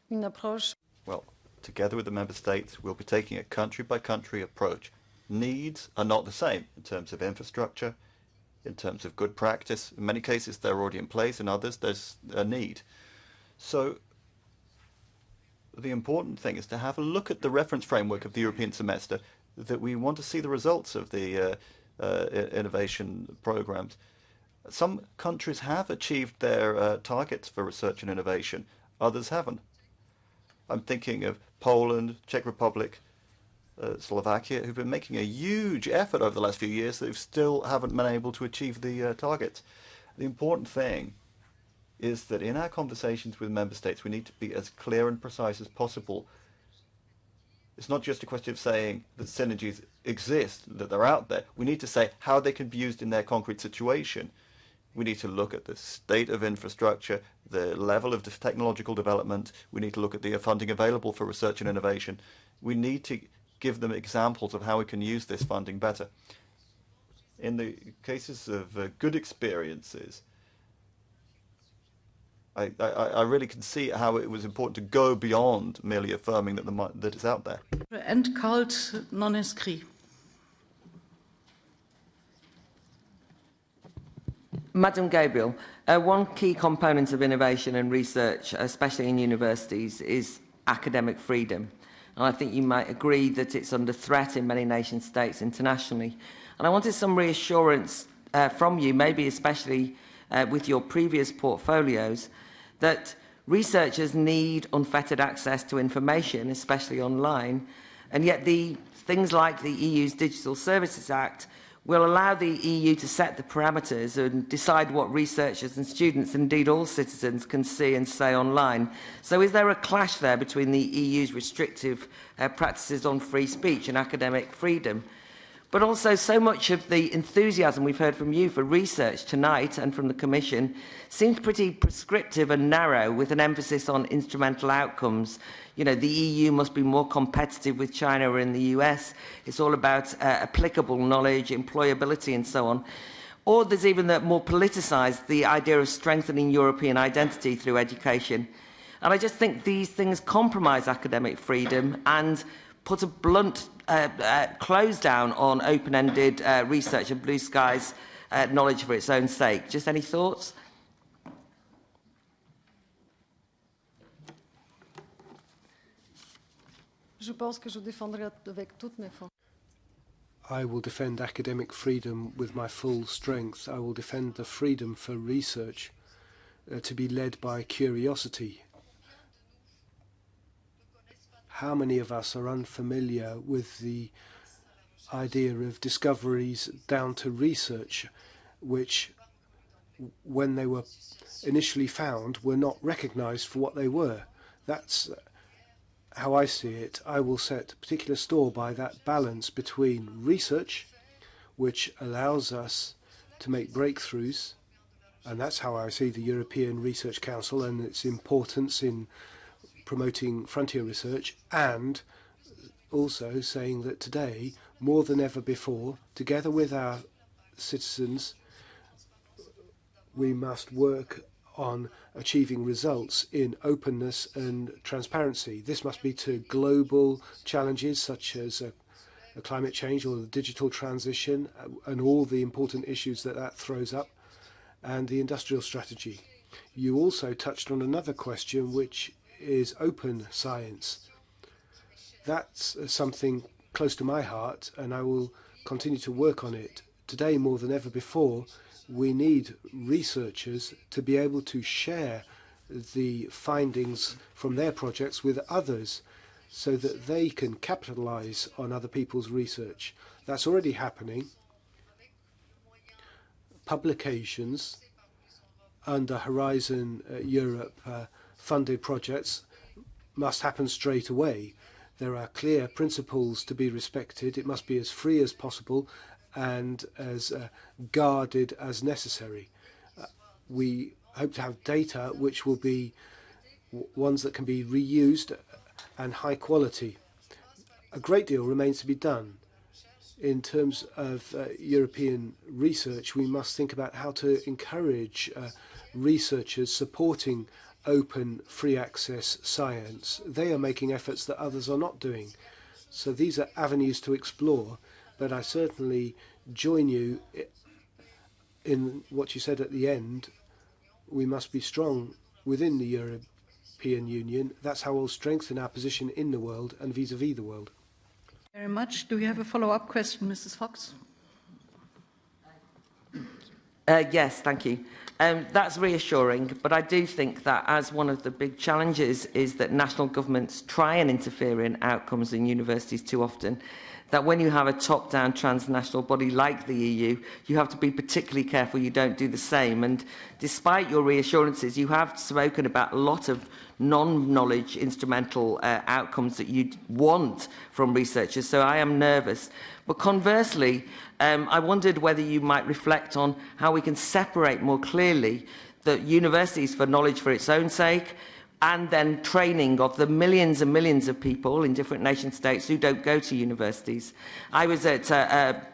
une approche. Well, together with the member states, we'll be taking a country-by-country approach. Needs are not the same in terms of infrastructure, in terms of good practice. In many cases, they're already in place. In others, there's a need. So the important thing is to have a look at the reference framework of the European semester, that we want to see the results of the innovation programs. Some countries have achieved their targets for research and innovation. Others haven't. I'm thinking of Poland, Czech Republic, Slovakia, who've been making a huge effort over the last few years that still haven't been able to achieve the targets. The important thing is that in our conversations with member states, we need to be as clear and precise as possible. It's not just a question of saying that synergies exist, that they're out there. We need to say how they can be used in their concrete situation. We need to look at the state of infrastructure, the level of technological development. We need to look at the funding available for research and innovation. We need to give them examples of how we can use this funding better. In the cases of good experiences, I really can see how it was important to go beyond merely affirming that it's out there. And called non-inscrit. Madam Gabriel, one key component of innovation and research, especially in universities, is academic freedom. And I think you might agree that it's under threat in many nation states internationally. And I wanted some reassurance from you, maybe especially with your previous portfolios, that researchers need unfettered access to information, especially online, and yet the things like the EU's Digital Services Act will allow the EU to set the parameters and decide what researchers and students, indeed all citizens, can see and say online. So is there a clash there between the EU's restrictive practices on free speech and academic freedom? But also, so much of the enthusiasm we've heard from you for research tonight and from the Commission seems pretty prescriptive and narrow, with an emphasis on instrumental outcomes. You know, the EU must be more competitive with China or in the US. It's all about applicable knowledge, employability, and so on. Or there's even the more politicised, the idea of strengthening European identity through education. And I just think these things compromise academic freedom and put a blunt close down on open-ended research and blue skies knowledge for its own sake. Just any thoughts? Je pense que je défendrai avec toutes mes forces. I will defend academic freedom with my full strength. I will defend the freedom for research to be led by curiosity. How many of us are unfamiliar with the idea of discoveries down to research, which, when they were initially found, were not recognized for what they were? That's how I see it. I will set particular store by that balance between research, which allows us to make breakthroughs, and that's how I see the European Research Council and its importance in promoting frontier research, and also saying that today, more than ever before, together with our citizens, we must work on achieving results in openness and transparency. This must be to global challenges such as climate change or the digital transition and all the important issues that that throws up, and the industrial strategy. You also touched on another question, which is open science. That's something close to my heart, and I will continue to work on it. Today, more than ever before, we need researchers to be able to share the findings from their projects with others. so that they can capitalize on other people's research. That's already happening. Publications under Horizon Europe funded projects must happen straight away. There are clear principles to be respected. It must be as free as possible and as guarded as necessary. We hope to have data which will be ones that can be reused and high quality. A great deal remains to be done. In terms of European research, we must think about how to encourage researchers supporting open, free access science. They are making efforts that others are not doing. So these are avenues to explore, but I certainly join you in what you said at the end. We must be strong within the European Union. That's how we'll strengthen our position in the world and vis-à-vis the world. Very much. Do you have a follow-up question, Mrs. Fox? Yes, thank you. That's reassuring, but I do think that as one of the big challenges is that national governments try and interfere in outcomes in universities too often, that when you have a top-down transnational body like the EU, you have to be particularly careful you don't do the same. And despite your reassurances, you have spoken about a lot of non-knowledge instrumental outcomes that you'd want from researchers, so I am nervous. But conversely, I wondered whether you might reflect on how we can separate more clearly the universities for knowledge for its own sake and then training of the millions and millions of people in different nation states who don't go to universities. I was at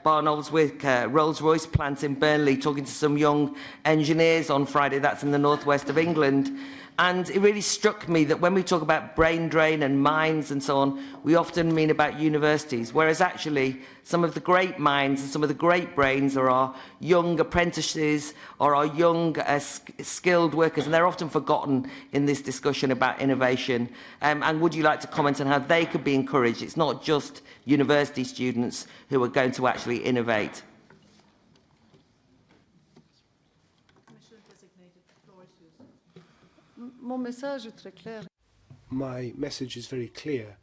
Barnoldswick Rolls-Royce plant in Burnley talking to some young engineers on Friday, that's in the northwest of England, and it really struck me that when we talk about brain drain and minds and so on, we often mean about universities, whereas actually some of the great minds and some of the great brains are our young apprentices or our young skilled workers, and they're often forgotten in this discussion about innovation. And would you like to comment on how they could be encouraged? It's not just university students who are going to actually innovate. My message is very clear.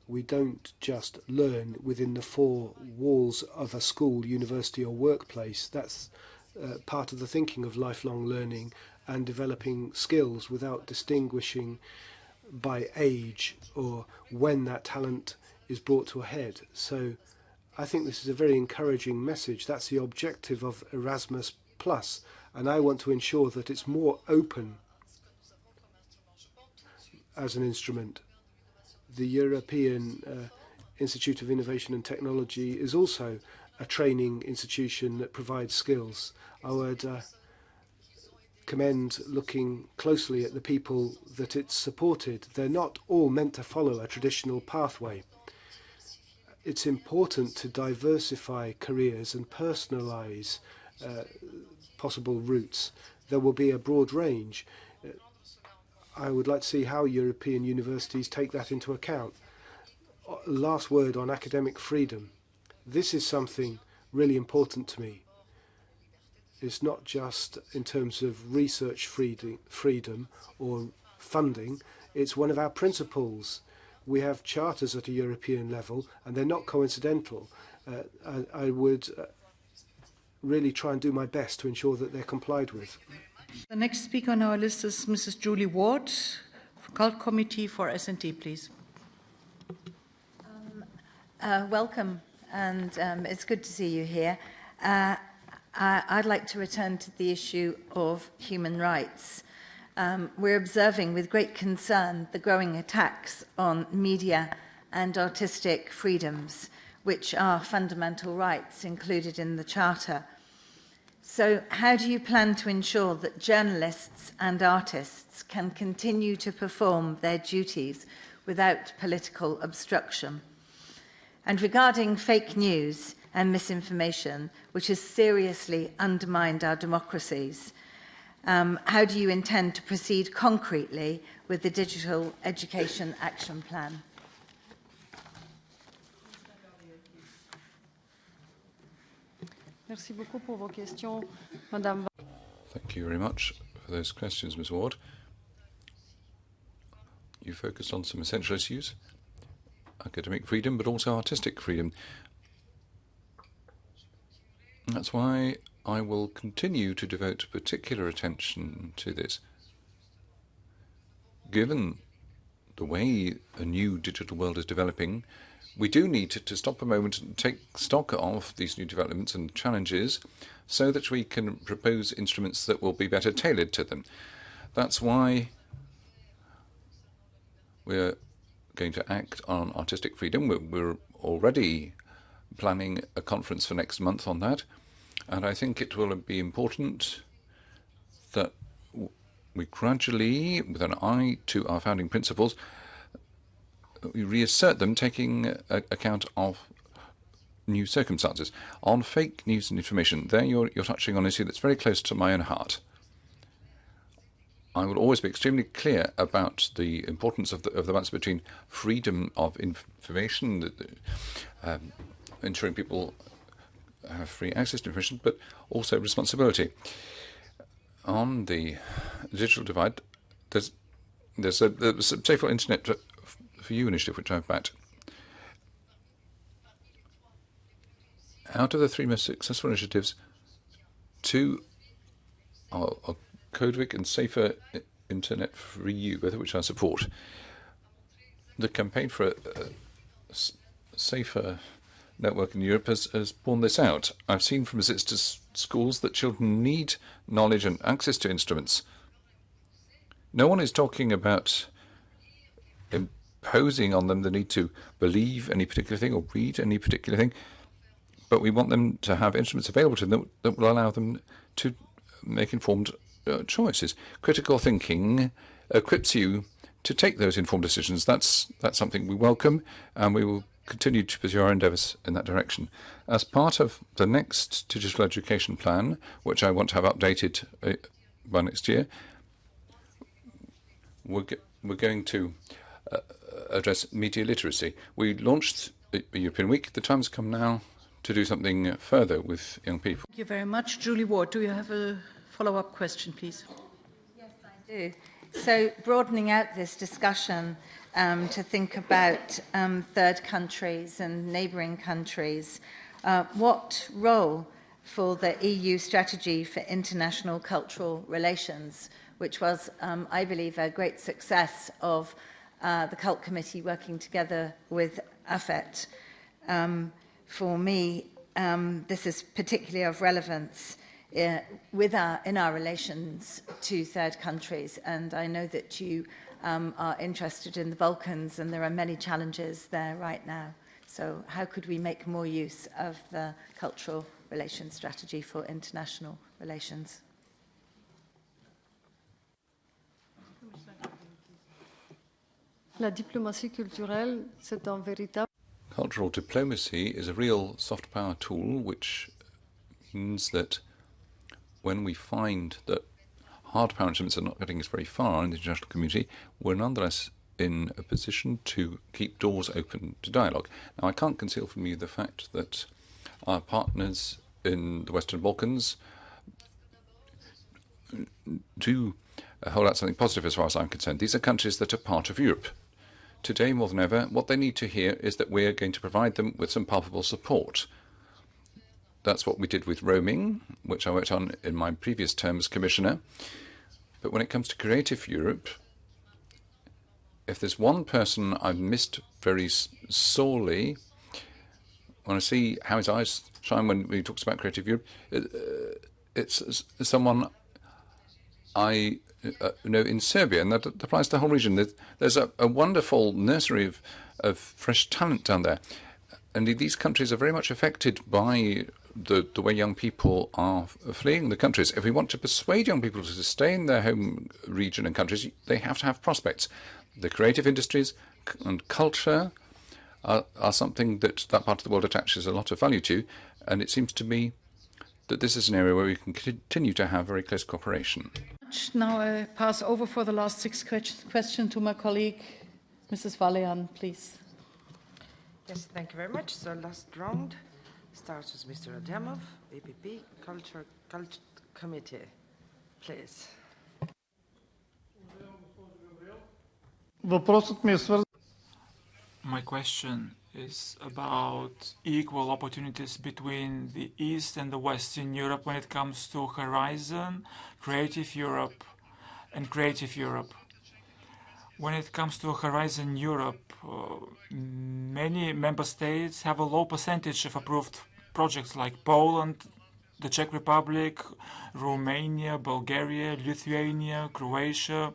We don't just learn within the four walls of a school, university or workplace. That's part of the thinking of lifelong learning and developing skills without distinguishing by age or when that talent is brought to a head. So I think this is a very encouraging message. That's the objective of Erasmus+, and I want to ensure that it's more open as an instrument. The European Institute of Innovation and Technology is also a training institution that provides skills. I would commend looking closely at the people that it's supported. They're not all meant to follow a traditional pathway. It's important to diversify careers and personalize possible routes. There will be a broad range. I would like to see how European universities take that into account. Last word on academic freedom. This is something really important to me. It's not just in terms of research freedom or funding. It's one of our principles. We have charters at a European level, and they're not coincidental. I would really try and do my best to ensure that they're complied with. The next speaker on our list is Mrs. Julie Ward, Cult Committee for S&T, please. Welcome, and it's good to see you here. I'd like to return to the issue of human rights. We're observing with great concern the growing attacks on media and artistic freedoms, which are fundamental rights included in the Charter. So how do you plan to ensure that journalists and artists can continue to perform their duties without political obstruction? And regarding fake news and misinformation, which has seriously undermined our democracies, how do you intend to proceed concretely with the Digital Education Action Plan? Merci beaucoup pour vos questions, Madame. Thank you very much for those questions, Ms. Ward. You focused on some essential issues. academic freedom, but also artistic freedom. That's why I will continue to devote particular attention to this. Given the way a new digital world is developing, we do need to stop a moment and take stock of these new developments and challenges so that we can propose instruments that will be better tailored to them. That's why we're going to act on artistic freedom. We're already planning a conference for next month on that, and I think it will be important that we gradually, with an eye to our founding principles, we reassert them, taking account of new circumstances. On fake news and information, there you're touching on an issue that's very close to my own heart. I will always be extremely clear about the importance of the balance between freedom of information, ensuring people have free access to information, but also responsibility. On the digital divide, there's a Safer Internet for You initiative, which I've backed. Out of the 3 most successful initiatives, 2 are Codewig and Safer Internet for You, both of which I support. The campaign for a safer network in Europe has borne this out. I've seen from visits to schools that children need knowledge and access to instruments. No one is talking about imposing on them the need to believe any particular thing or read any particular thing, but we want them to have instruments available to them that will allow them to make informed choices. Critical thinking equips you to take those informed decisions. That's something we welcome, and we will continue to pursue our endeavours in that direction. As part of the next digital education plan, which I want to have updated by next year, we're going to address media literacy. We launched a European Week. The time's come now to do something further with young people. Thank you very much. Julie Ward, do you have a follow-up question, please? Yes, I do. So broadening out this discussion to think about third countries and neighbouring countries, what role for the EU strategy for international cultural relations, which was, I believe, a great success of the Cult Committee working together with AFET. For me, this is particularly of relevance in our relations to third countries, and I know that you are interested in the Balkans, and there are many challenges there right now. So how could we make more use of the cultural relations strategy for international relations? La diplomatie culturelle, c'est un véritable... Cultural diplomacy is a real soft power tool, which means that when we find that hard power instruments are not getting us very far in the international community, we're nonetheless in a position to keep doors open to dialogue. Now, I can't conceal from you the fact that our partners in the Western Balkans do hold out something positive as far as I'm concerned. These are countries that are part of Europe. Today, more than ever, what they need to hear is that we're going to provide them with some palpable support. That's what we did with roaming, which I worked on in my previous term as Commissioner. But when it comes to Creative Europe, if there's one person I've missed very sorely, when I see how his eyes shine when he talks about Creative Europe, it's someone I know in Serbia, and that applies to the whole region. There's a wonderful nursery of fresh talent down there. And these countries are very much affected by the way young people are fleeing the countries. If we want to persuade young people to stay in their home region and countries, they have to have prospects. The creative industries and culture are something that part of the world attaches a lot of value to, and it seems to me that this is an area where we can continue to have very close cooperation. Now I pass over for the last 6 questions to my colleague, Mrs. Valean, please. Yes, thank you very much. So last round starts with Mr. Adamov, APP Culture Committee. Please. My question is about equal opportunities between the East and the West in Europe when it comes to Horizon, Creative Europe, and Creative Europe. When it comes to Horizon Europe, many member states have a low percentage of approved projects like Poland, the Czech Republic, Romania, Bulgaria, Lithuania, Croatia,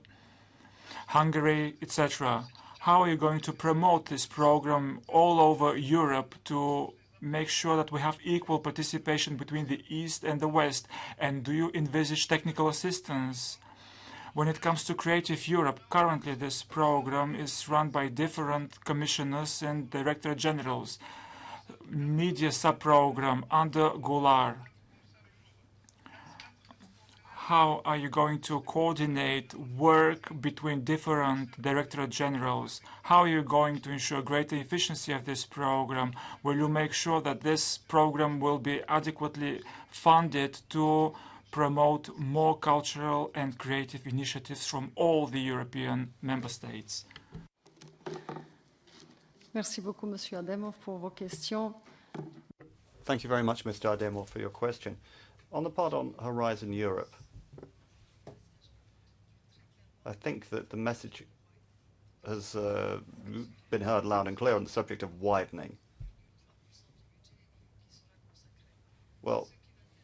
Hungary, etc. How are you going to promote this program all over Europe to make sure that we have equal participation between the East and the West? And do you envisage technical assistance? When it comes to Creative Europe, currently this program is run by different commissioners and director generals. Media sub-program under Goulart. How are you going to coordinate work between different directorate generals? How are you going to ensure greater efficiency of this program? Will you make sure that this program will be adequately funded to promote more cultural and creative initiatives from all the European member states? Merci beaucoup, Monsieur Ademov, pour vos questions. Thank you very much, Mr. Ademov, for your question. On the part on Horizon Europe, I think that the message has been heard loud and clear on the subject of widening. Well,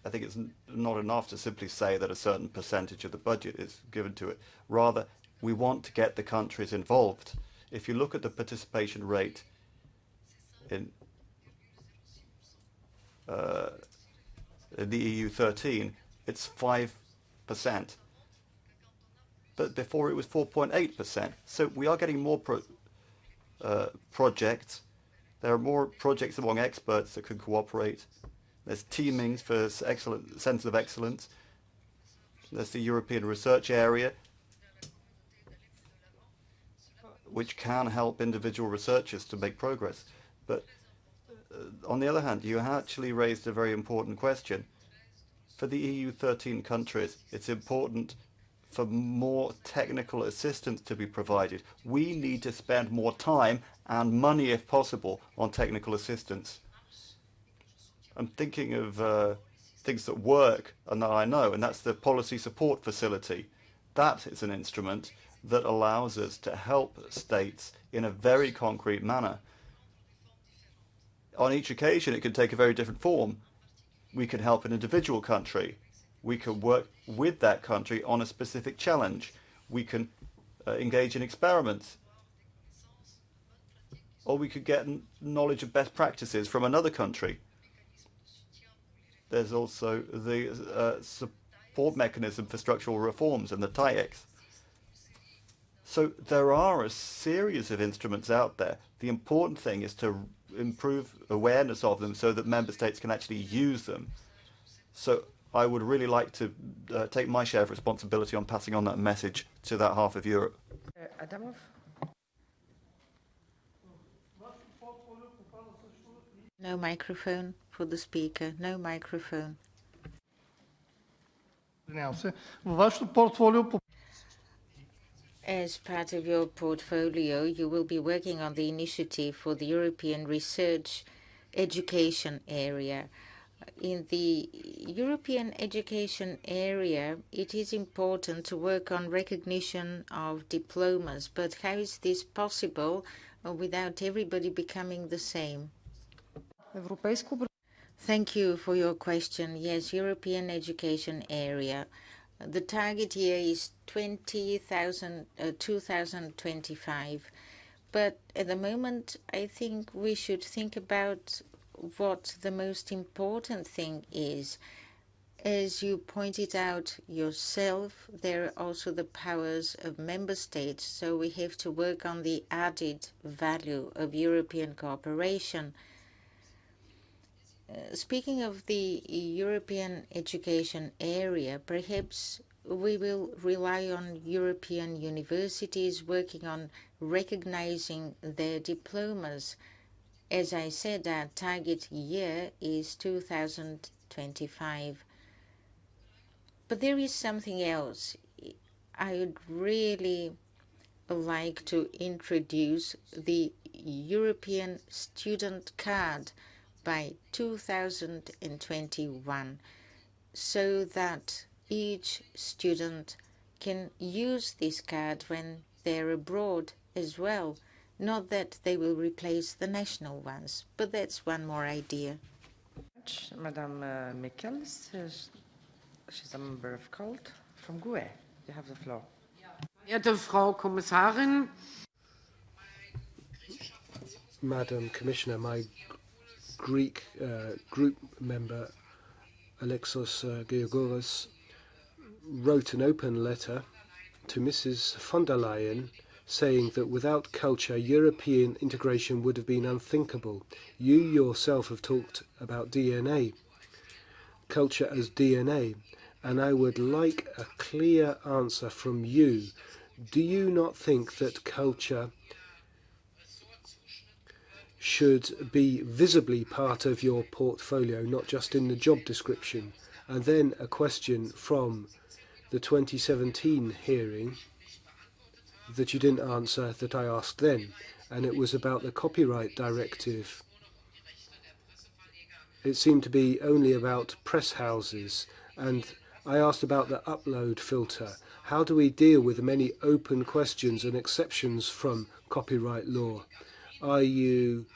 I think it's not enough to simply say that a certain percentage of the budget is given to it. Rather, we want to get the countries involved. If you look at the participation rate in the EU 13, it's 5%. But before it was 4.8%. So we are getting more projects. There are more projects among experts that can cooperate. There's teamings for centres of excellence. There's the European research area, which can help individual researchers to make progress. But on the other hand, you actually raised a very important question. For the EU 13 countries, it's important for more technical assistance to be provided. We need to spend more time and money, if possible, on technical assistance. I'm thinking of things that work and that I know, and that's the policy support facility. That is an instrument that allows us to help states in a very concrete manner. On each occasion, it can take a very different form. We can help an individual country. We can work with that country on a specific challenge. We can engage in experiments. Or we could get knowledge of best practices from another country. There's also the support mechanism for structural reforms and the TAIEX. So there are a series of instruments out there. The important thing is to improve awareness of them so that member states can actually use them. So I would really like to take my share of responsibility on passing on that message to that half of Europe. Adamov? No microphone for the speaker. No microphone. As part of your portfolio, you will be working on the initiative for the European research education area. In the European education area, it is important to work on recognition of diplomas, but how is this possible without everybody becoming the same? Thank you for your question. Yes, European education area. The target year is 2025. But at the moment, I think we should think about what the most important thing is. As you pointed out yourself, there are also the powers of member states, so we have to work on the added value of European cooperation. Speaking of the European education area, perhaps we will rely on European universities working on recognizing their diplomas. As I said, our target year is 2025. But there is something else. I would really like to introduce the European student card by 2021, so that each student can use this card when they're abroad as well. Not that they will replace the national ones, but that's one more idea. Madame Mikkels, she's a member of CULT from GUE. You have the floor. Verehrte Frau Kommissarin, Madam Commissioner, my Greek group member, Alexos Georgouras, wrote an open letter to Mrs. von der Leyen saying that without culture, European integration would have been unthinkable. You yourself have talked about DNA, culture as DNA, and I would like a clear answer from you. Do you not think that culture should be visibly part of your portfolio, not just in the job description? And then a question from the 2017 hearing that you didn't answer that I asked then, and it was about the copyright directive. It seemed to be only about press houses, and I asked about the upload filter. How do we deal with the many open questions and exceptions from copyright law? Are you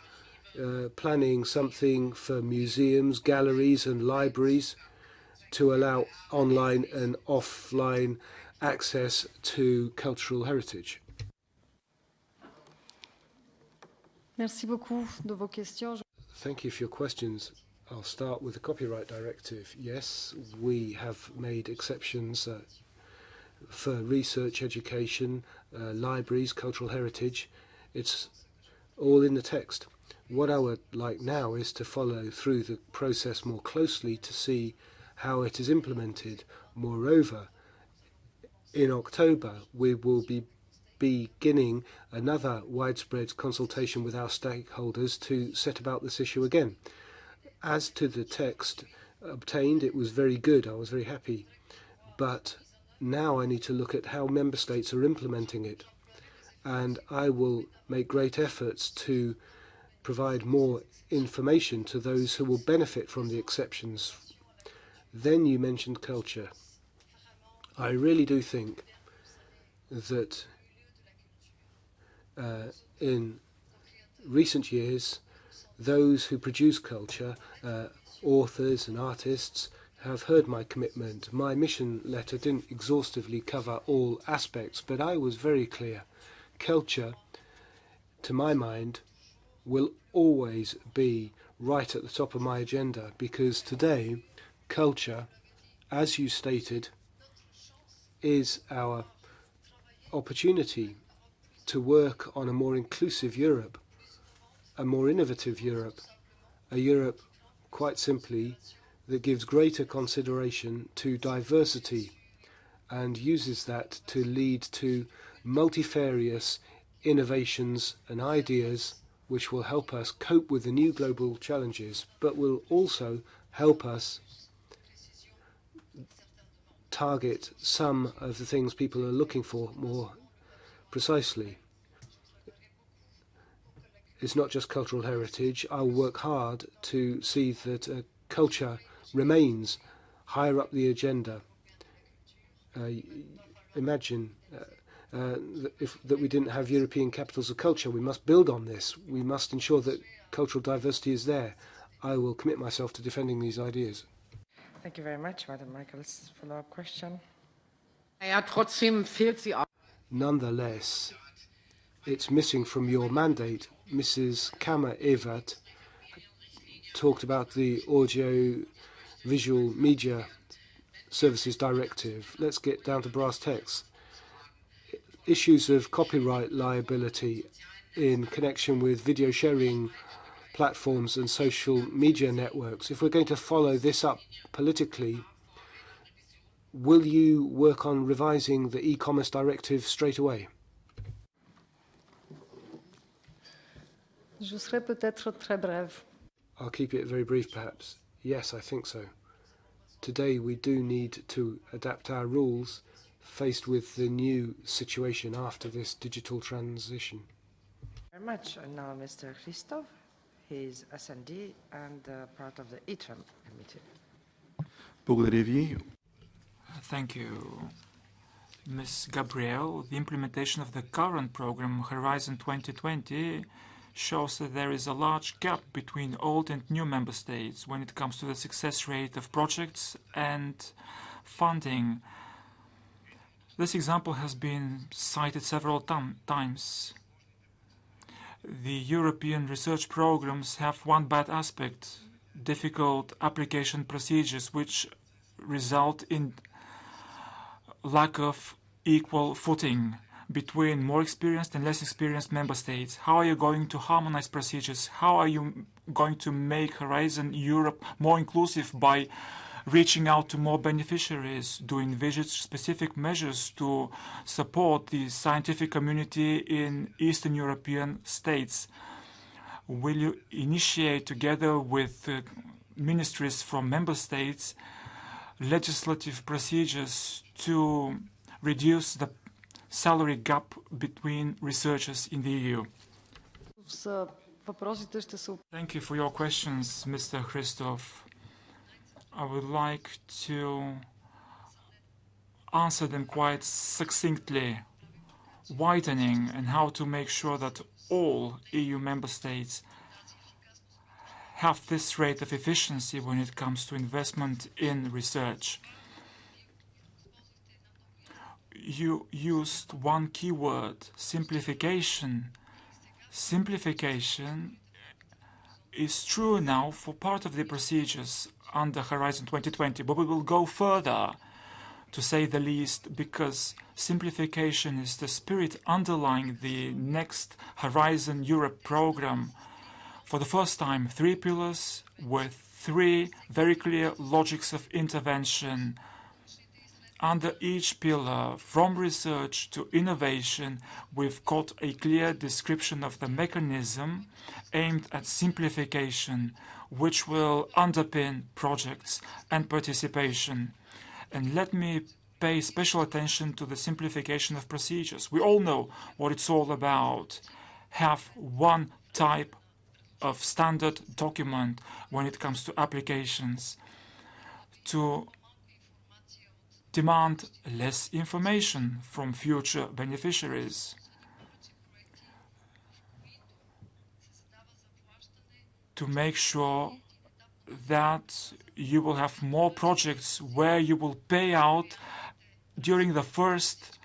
planning something for museums, galleries and libraries to allow online and offline access to cultural heritage? Merci beaucoup de vos questions. Thank you for your questions. I'll start with the copyright directive. Yes, we have made exceptions for research, education, libraries, cultural heritage. It's all in the text. What I would like now is to follow through the process more closely to see how it is implemented. Moreover, in October, we will be beginning another widespread consultation with our stakeholders to set about this issue again. As to the text obtained, it was very good. I was very happy. But now I need to look at how member states are implementing it. And I will make great efforts to provide more information to those who will benefit from the exceptions. Then you mentioned culture. I really do think that in recent years, those who produce culture, authors and artists, have heard my commitment. My mission letter didn't exhaustively cover all aspects, but I was very clear. Culture, to my mind, will always be right at the top of my agenda, because today, culture, as you stated, is our opportunity to work on a more inclusive Europe, a more innovative Europe, a Europe, quite simply, that gives greater consideration to diversity and uses that to lead to multifarious innovations and ideas which will help us cope with the new global challenges, but will also help us target some of the things people are looking for more precisely. It's not just cultural heritage. I'll work hard to see that culture remains higher up the agenda. Imagine that we didn't have European capitals of culture. We must build on this. We must ensure that cultural diversity is there. I will commit myself to defending these ideas. Thank you very much, Madam Michaels. Follow-up question. ja, trotzdem fehlt sie auch. Nonetheless, it's missing from your mandate. Mrs. Kammer-Evert talked about the Audio-Visual Media Services Directive. Let's get down to brass tacks. Issues of copyright liability in connection with video sharing platforms and social media networks. If we're going to follow this up politically, will you work on revising the e-commerce directive straight away? Je serai peut-être très brève. I'll keep it very brief, perhaps. Yes, I think so. Today we do need to adapt our rules faced with the new situation after this digital transition. Very much. And now Mr. Christoph, he's SND and part of the ITREM committee. Thank you. Ms. Gabriel, the implementation of the current program, Horizon 2020, shows that there is a large gap between old and new member states when it comes to the success rate of projects and funding. This example has been cited several times. The European research programs have one bad aspect: difficult application procedures, which result in lack of equal footing between more experienced and less experienced member states. How are you going to harmonize procedures? How are you going to make Horizon Europe more inclusive by reaching out to more beneficiaries? Do you envisage specific measures to support the scientific community in Eastern European states? Will you initiate, together with ministries from member states, legislative procedures to reduce the salary gap between researchers in the EU? Thank you for your questions, Mr. Christoph. I would like to answer them quite succinctly, widening and how to make sure that all EU member states have this rate of efficiency when it comes to investment in research. You used one keyword: simplification. Simplification is true now for part of the procedures under Horizon 2020, but we will go further, to say the least, because simplification is the spirit underlying the next Horizon Europe program. For the first time, 3 pillars with 3 very clear logics of intervention. Under each pillar, from research to innovation, we've got a clear description of the mechanism aimed at simplification, which will underpin projects and participation. And let me pay special attention to the simplification of procedures. We all know what it's all about. Have one type of standard document when it comes to applications, to demand less information from future beneficiaries, to make sure that you will have more projects where you will pay out during the first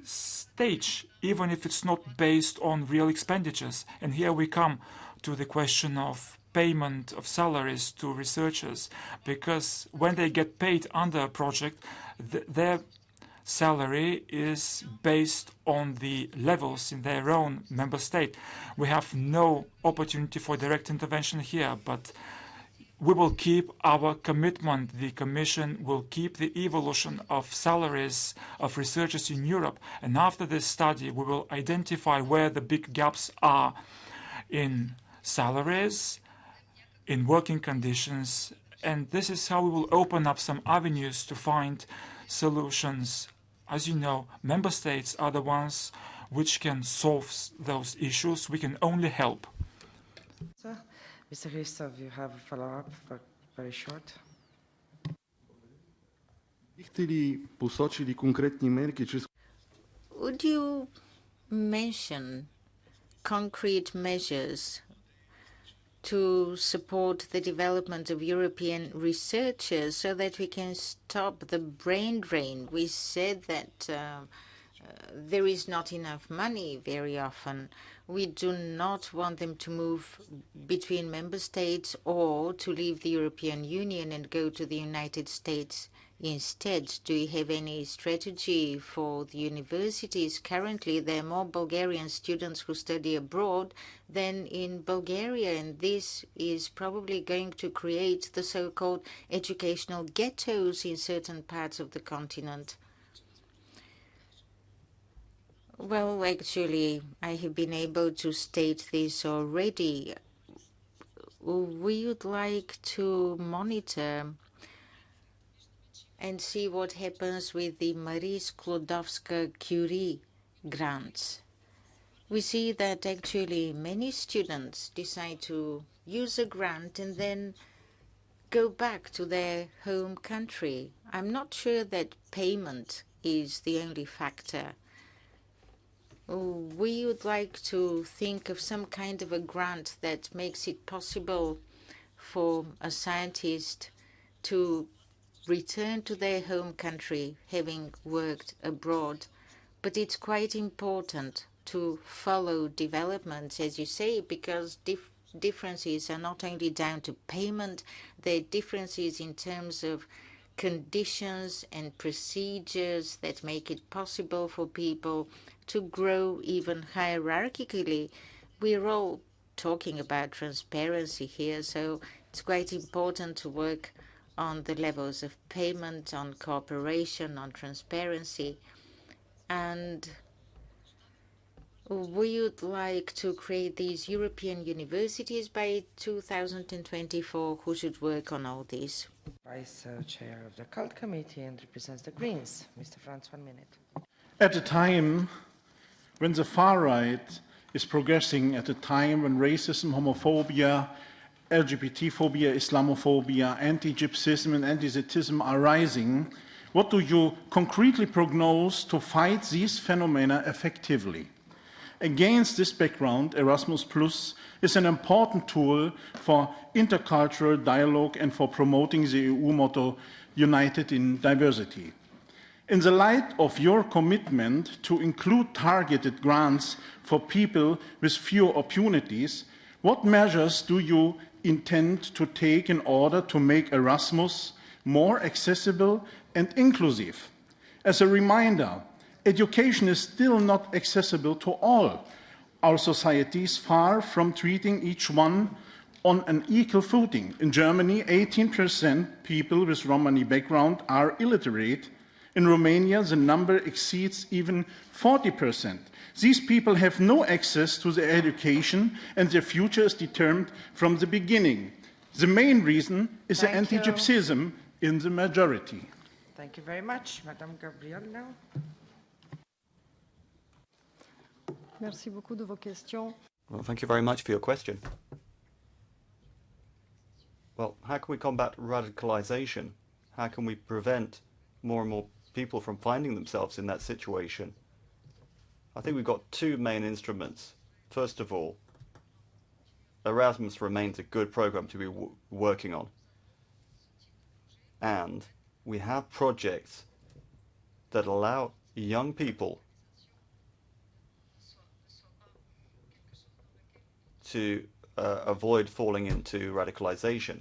stage, even if it's not based on real expenditures. And here we come to the question of payment of salaries to researchers, because when they get paid under a project, their salary is based on the levels in their own member state. We have no opportunity for direct intervention here, but we will keep our commitment. The Commission will keep the evolution of salaries of researchers in Europe, and after this study we will identify where the big gaps are in salaries, in working conditions, and this is how we will open up some avenues to find solutions. As you know, member states are the ones which can solve those issues. We can only help. Mr. Christoph, you have a follow-up, but very short. Would you mention concrete measures to support the development of European researchers so that we can stop the brain drain? We said that there is not enough money very often. We do not want them to move between member states or to leave the European Union and go to the United States instead. Do you have any strategy for the universities? Currently, there are more Bulgarian students who study abroad than in Bulgaria, and this is probably going to create the so-called educational ghettos in certain parts of the continent. Well, actually, I have been able to state this already. We would like to monitor and see what happens with the Marie Sklodowska-Curie grants. we see that actually many students decide to use a grant and then go back to their home country. I'm not sure that payment is the only factor. We would like to think of some kind of a grant that makes it possible for a scientist to return to their home country, having worked abroad. But it's quite important to follow developments, as you say, because differences are not only down to payment, there are differences in terms of conditions and procedures that make it possible for people to grow even hierarchically. We're all talking about transparency here, so it's quite important to work on the levels of payment, on cooperation, on transparency. And we would like to create these European universities by 2024. Who should work on all this? Vice Chair of the Cult Committee and represents the Greens. Mr. Franz, 1 minute. At a time when the far right is progressing, at a time when racism, homophobia, LGBT phobia, Islamophobia, anti-Gypsyism and anti-Semitism are rising, what do you concretely prognose to fight these phenomena effectively? Against this background, Erasmus Plus is an important tool for intercultural dialogue and for promoting the EU motto, United in Diversity. In the light of your commitment to include targeted grants for people with fewer opportunities, what measures do you intend to take in order to make Erasmus more accessible and inclusive? As a reminder, education is still not accessible to all. Our society is far from treating each one on an equal footing. In Germany, 18% people with Romani background are illiterate. In Romania, the number exceeds even 40%. These people have no access to their education, and their future is determined from the beginning. The main reason is the anti-Gypsyism in the majority. Thank you very much. Madame Gabriel now. Merci beaucoup de vos questions. Well, thank you very much for your question. Well, how can we combat radicalization? How can we prevent more and more people from finding themselves in that situation? I think we've got two main instruments. First of all, Erasmus remains a good program to be working on. And we have projects that allow young people to avoid falling into radicalization.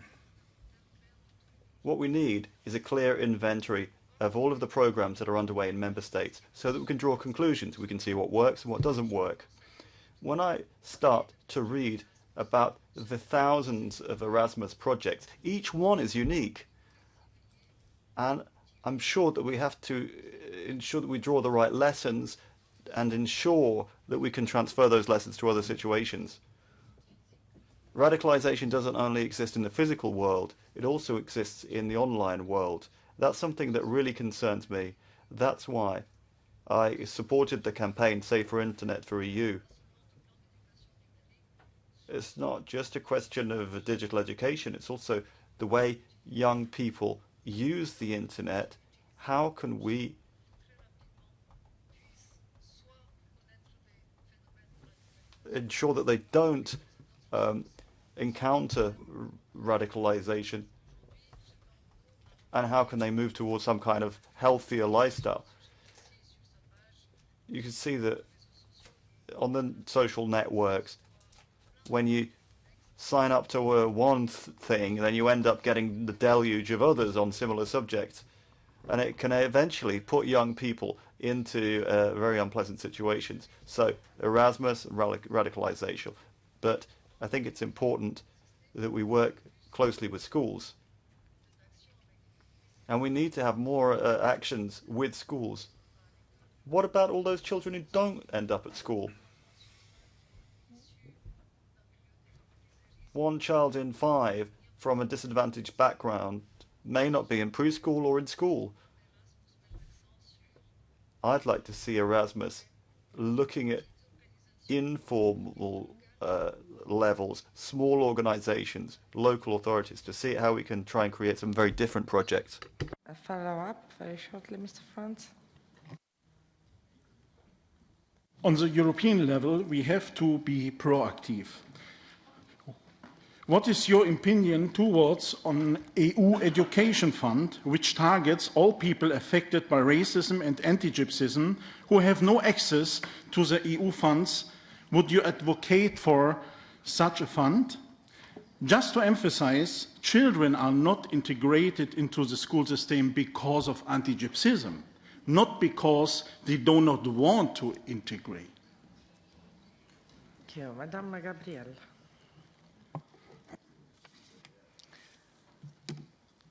What we need is a clear inventory of all of the programs that are underway in member states so that we can draw conclusions. We can see what works and what doesn't work. When I start to read about the thousands of Erasmus projects, each one is unique. And I'm sure that we have to ensure that we draw the right lessons and ensure that we can transfer those lessons to other situations. Radicalization doesn't only exist in the physical world, it also exists in the online world. That's something that really concerns me. That's why I supported the campaign Safer Internet for EU. It's not just a question of digital education, it's also the way young people use the internet. How can we ensure that they don't encounter radicalization, and how can they move towards some kind of healthier lifestyle? You can see that on the social networks, when you sign up to one thing, then you end up getting the deluge of others on similar subjects, and it can eventually put young people into very unpleasant situations. So Erasmus, radicalization. But I think it's important that we work closely with schools. And we need to have more actions with schools. What about all those children who don't end up at school? 1 child in 5 from a disadvantaged background may not be in preschool or in school. I'd like to see Erasmus looking at informal levels, small organizations, local authorities, to see how we can try and create some very different projects. A follow-up, very shortly, Mr. Franz. On the European level, we have to be proactive. What is your opinion towards an EU education fund which targets all people affected by racism and anti-Gypsyism who have no access to the EU funds? Would you advocate for such a fund? Just to emphasize, children are not integrated into the school system because of anti-Gypsyism, not because they do not want to integrate. Thank you. Madame Gabriel.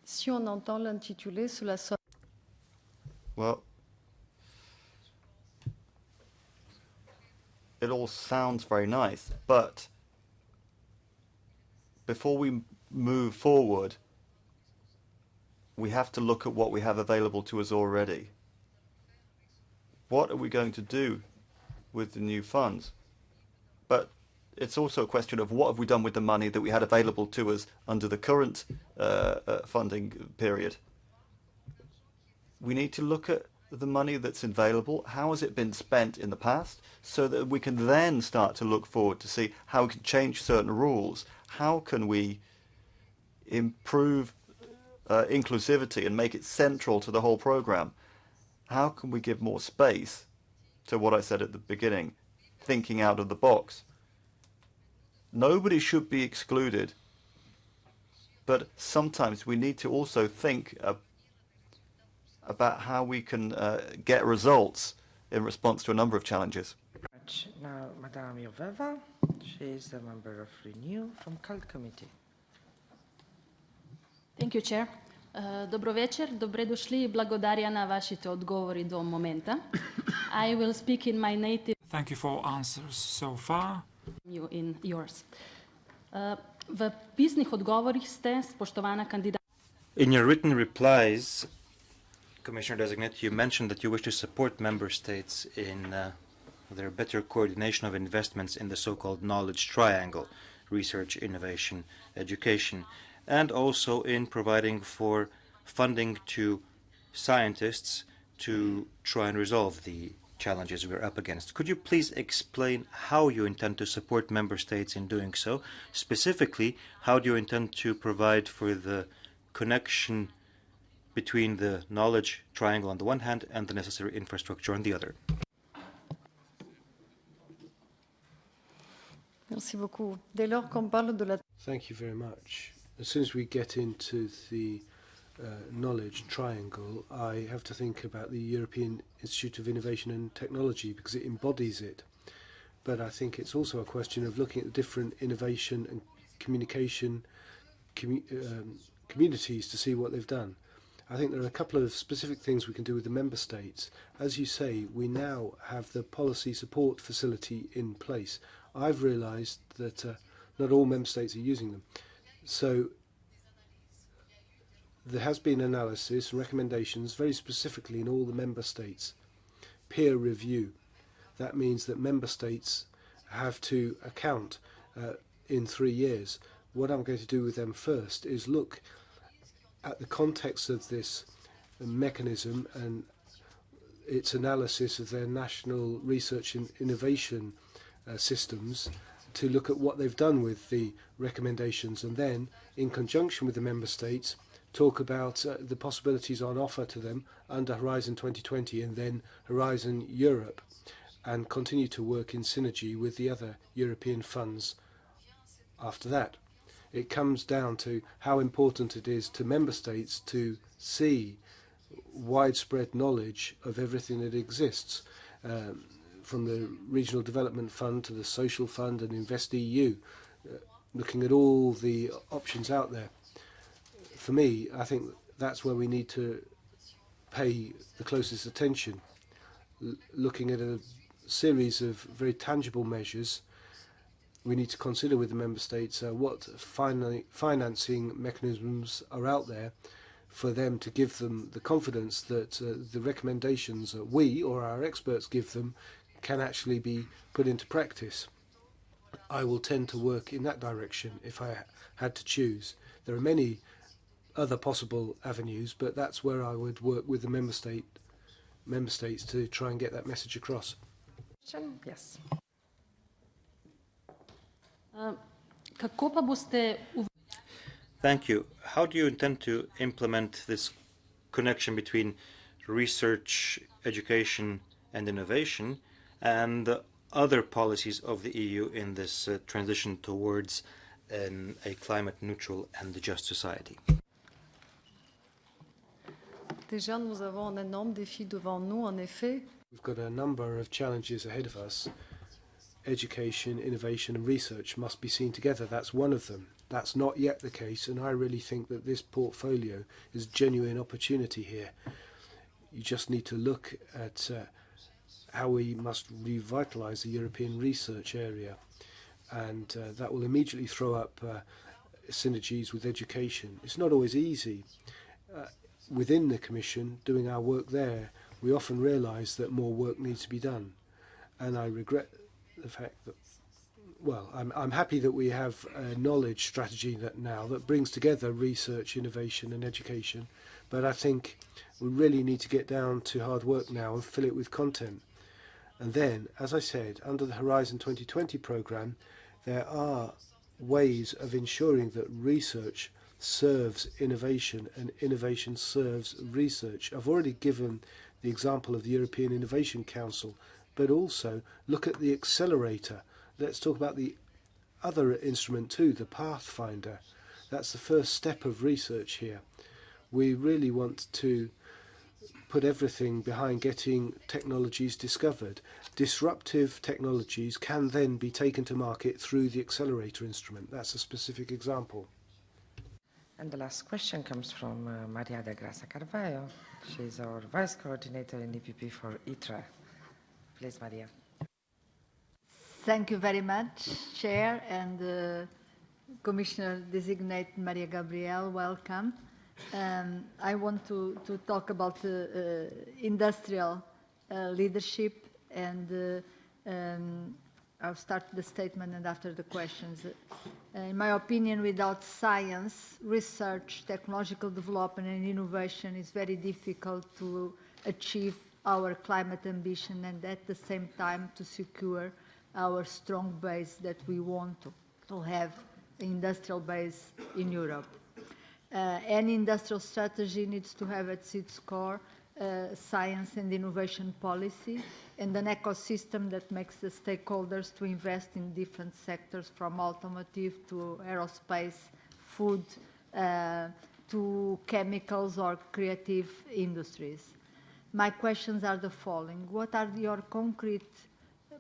Si on entend l'intitulé sous la sorte. Well, it all sounds very nice, but before we move forward, we have to look at what we have available to us already. What are we going to do with the new funds? But it's also a question of what have we done with the money that we had available to us under the current funding period. We need to look at the money that's available, how has it been spent in the past, so that we can then start to look forward to see how we can change certain rules, how can we improve inclusivity and make it central to the whole program, how can we give more space to what I said at the beginning, thinking out of the box. Nobody should be excluded, but sometimes we need to also think about how we can get results in response to a number of challenges. Now, Madame Joveva, she is a member of Renew from Cult Committee. Thank you, Chair. Dobro večer, dobrodošli i благодаря на вашите odgovori do momenta. I will speak in my native. Thank you for answers so far. You in yours. V pisnih odgovorih ste, spoštovana kandidata. In your written replies, Commissioner-designate, you mentioned that you wish to support member states in their better coordination of investments in the so-called knowledge triangle, research, innovation, education, and also in providing for funding to scientists to try and resolve the challenges we're up against. Could you please explain how you intend to support member states in doing so? Specifically, how do you intend to provide for the connection between the knowledge triangle on the one hand and the necessary infrastructure on the other? Merci beaucoup. Dès lors qu'on parle de la... Thank you very much. As soon as we get into the knowledge triangle, I have to think about the European Institute of Innovation and Technology because it embodies it. But I think it's also a question of looking at the different innovation and communication communities to see what they've done. I think there are a couple of specific things we can do with the member states. As you say, we now have the policy support facility in place. I've realised that not all member states are using them. So there has been analysis and recommendations very specifically in all the member states. Peer review. That means that member states have to account in 3 years. What I'm going to do with them first is look at the context of this mechanism and its analysis of their national research and innovation systems to look at what they've done with the recommendations, and then in conjunction with the member states talk about the possibilities on offer to them under Horizon 2020 and then Horizon Europe, and continue to work in synergy with the other European funds after that. It comes down to how important it is to member states to see widespread knowledge of everything that exists, from the Regional Development Fund to the Social Fund and InvestEU, looking at all the options out there. For me, I think that's where we need to pay the closest attention, looking at a series of very tangible measures. We need to consider with the member states what financing mechanisms are out there for them to give them the confidence that the recommendations that we or our experts give them can actually be put into practice. I will tend to work in that direction if I had to choose. There are many other possible avenues, but that's where I would work with the member states to try and get that message across. Yes. Thank you. How do you intend to implement this connection between research, education and innovation and other policies of the EU in this transition towards a climate neutral and just society? Déjà, nous avons un énorme défi devant nous, en effet. We've got a number of challenges ahead of us. Education, innovation and research must be seen together. That's one of them. That's not yet the case, and I really think that this portfolio is a genuine opportunity here. You just need to look at how we must revitalise the European research area, and that will immediately throw up synergies with education. It's not always easy. Within the Commission, doing our work there, we often realise that more work needs to be done, and I regret the fact that, well, I'm happy that we have a knowledge strategy now that brings together research, innovation and education, but I think we really need to get down to hard work now and fill it with content. And then, as I said, under the Horizon 2020 programme, there are ways of ensuring that research serves innovation and innovation serves research. I've already given the example of the European Innovation Council, but also look at the accelerator. Let's talk about the other instrument too, the Pathfinder. That's the first step of research here. We really want to put everything behind getting technologies discovered. Disruptive technologies can then be taken to market through the accelerator instrument. That's a specific example. And the last question comes from Mariya de Grasa Carvalho. She's our Vice Coordinator in EPP for ITRE. Please, Mariya. Thank you very much, Chair, and Commissioner-designate Mariya Gabriel, welcome. I want to talk about industrial leadership, and I'll start the statement and after the questions. In my opinion, without science, research, technological development and innovation, it's very difficult to achieve our climate ambition and at the same time to secure our strong base that we want to have an industrial base in Europe. Any industrial strategy needs to have at its core science and innovation policy and an ecosystem that makes the stakeholders to invest in different sectors, from automotive to aerospace, food, to chemicals or creative industries. My questions are the following. What are your concrete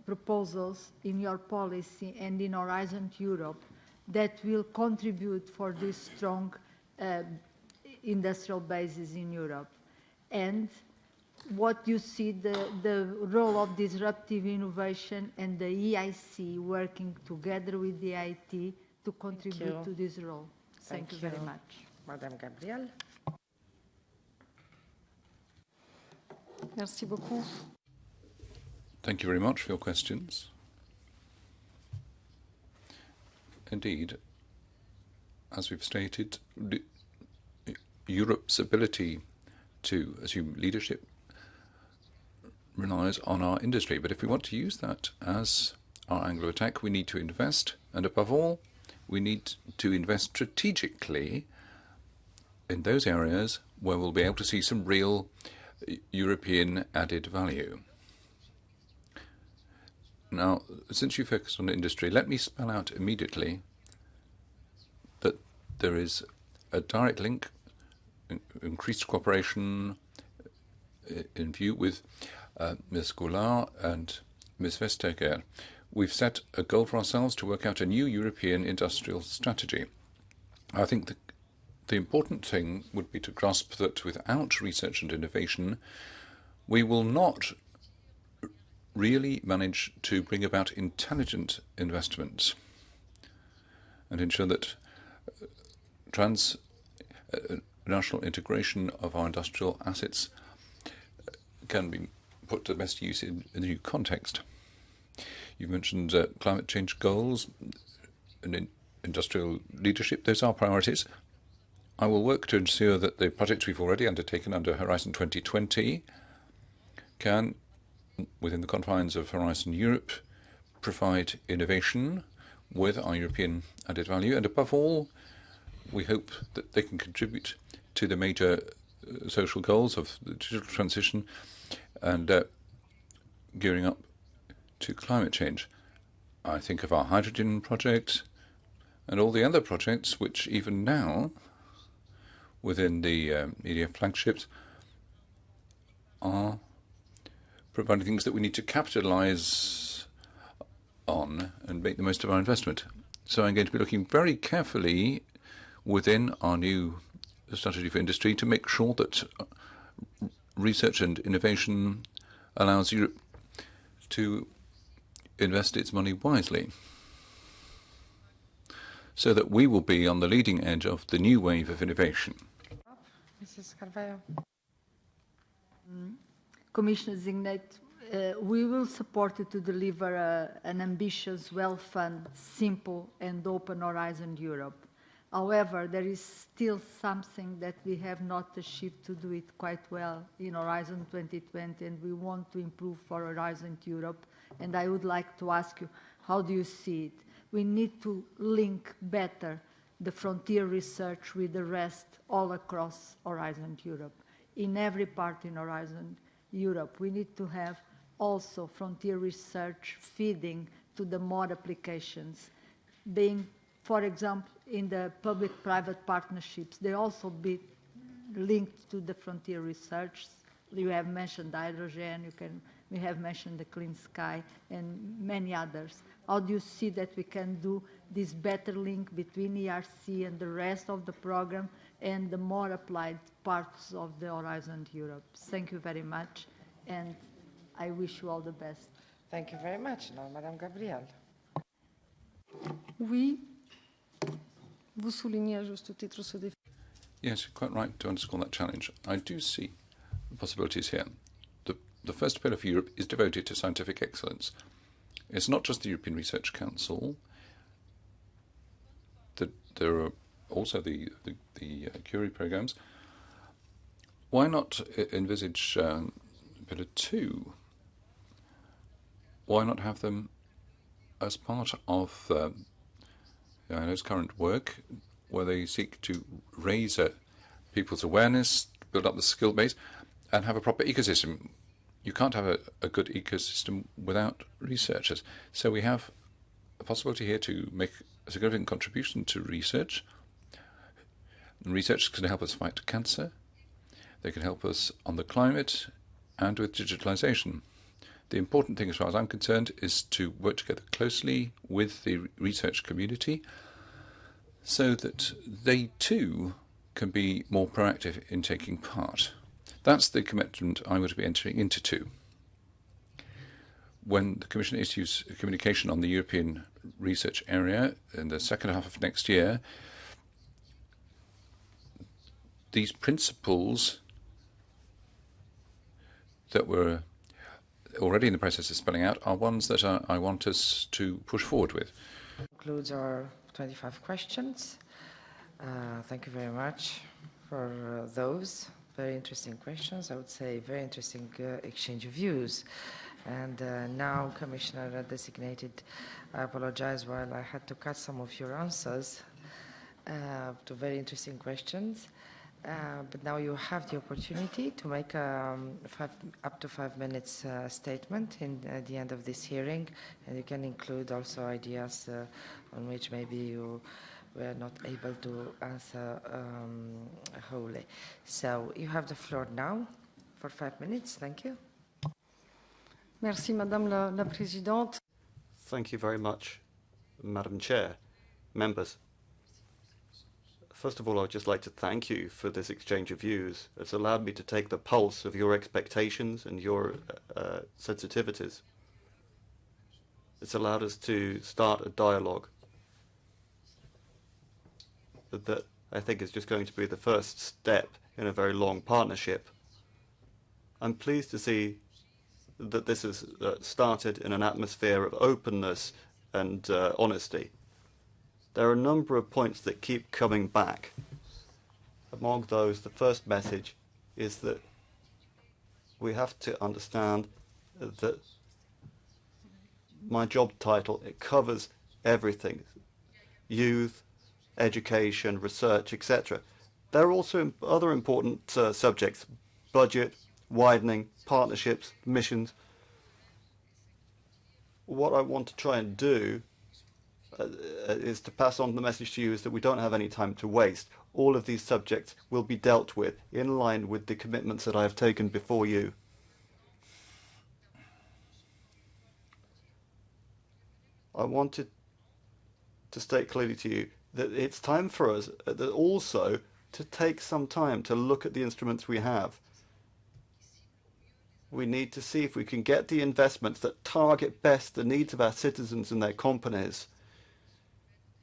proposals in your policy and in Horizon Europe that will contribute for this strong industrial bases in Europe? And what you see the role of disruptive innovation and the EIC working together with the IT to contribute to this role? Thank you very much. Madame Gabriel. Merci beaucoup. Thank you very much for your questions. Indeed, as we've stated, Europe's ability to assume leadership relies on our industry. But if we want to use that as our angle of attack, we need to invest, and above all, we need to invest strategically in those areas where we'll be able to see some real European added value. Now, since you focused on industry, let me spell out immediately that there is a direct link, increased cooperation in view with Ms. Goulart and Ms. Vestager. We've set a goal for ourselves to work out a new European industrial strategy. I think the important thing would be to grasp that without research and innovation, we will not really manage to bring about intelligent investments and ensure that transnational integration of our industrial assets can be put to best use in a new context. You mentioned climate change goals and industrial leadership. Those are priorities. I will work to ensure that the projects we've already undertaken under Horizon 2020 can, within the confines of Horizon Europe, provide innovation with our European added value. And above all, we hope that they can contribute to the major social goals of the digital transition and gearing up to climate change. I think of our hydrogen project and all the other projects which even now, within the EDF flagships, are providing things that we need to capitalize on and make the most of our investment. So I'm going to be looking very carefully within our new strategy for industry to make sure that research and innovation allows Europe to invest its money wisely, so that we will be on the leading edge of the new wave of innovation. Mrs. Carvalho. Commissioner-designate, we will support you to deliver an ambitious, well-funded, simple and open Horizon Europe. However, there is still something that we have not achieved to do it quite well in Horizon 2020, and we want to improve for Horizon Europe. And I would like to ask you, how do you see it? We need to link better the frontier research with the rest all across Horizon Europe. In every part in Horizon Europe, we need to have also frontier research feeding to the more applications, being, for example, in the public-private partnerships, they also be linked to the frontier research. You have mentioned hydrogen, we have mentioned the clean sky, and many others. How do you see that we can do this better link between ERC and the rest of the program and the more applied parts of the Horizon Europe? Thank you very much, and I wish you all the best. Thank you very much. Now, Madame Gabriel. Oui. Vous soulignez à juste titre ce défi. Yes, you're quite right to underscore that challenge. I do see possibilities here. The first pillar for Europe is devoted to scientific excellence. It's not just the European Research Council. There are also the Curie programs. Why not envisage pillar 2? Why not have them as part of ILO's current work, where they seek to raise people's awareness, build up the skill base, and have a proper ecosystem? You can't have a good ecosystem without researchers. So we have a possibility here to make a significant contribution to research. And research can help us fight cancer. They can help us on the climate and with digitalization. The important thing, as far as I'm concerned, is to work together closely with the research community so that they too can be more proactive in taking part. That's the commitment I would be entering into too. When the Commission issues a communication on the European research area in the second half of next year, these principles that were already in the process of spelling out are ones that I want us to push forward with. Concludes our 25 questions. Thank you very much for those very interesting questions. I would say very interesting exchange of views. And now, Commissioner-designated, I apologize while I had to cut some of your answers to very interesting questions. But now you have the opportunity to make up to 5 minutes statement at the end of this hearing, and you can include also ideas on which maybe you were not able to answer wholly. So you have the floor now for 5 minutes. Thank you. Merci, Madame la Présidente. Thank you very much, Madam Chair, members. First of all, I would just like to thank you for this exchange of views. It's allowed me to take the pulse of your expectations and your sensitivities. It's allowed us to start a dialogue that I think is just going to be the first step in a very long partnership. I'm pleased to see that this has started in an atmosphere of openness and honesty. There are a number of points that keep coming back. Among those, the first message is that we have to understand that my job title, it covers everything: youth, education, research, etc. There are also other important subjects: budget, widening, partnerships, missions. What I want to try and do is to pass on the message to you is that we don't have any time to waste. All of these subjects will be dealt with in line with the commitments that I have taken before you. I wanted to state clearly to you that it's time for us also to take some time to look at the instruments we have. We need to see if we can get the investments that target best the needs of our citizens and their companies,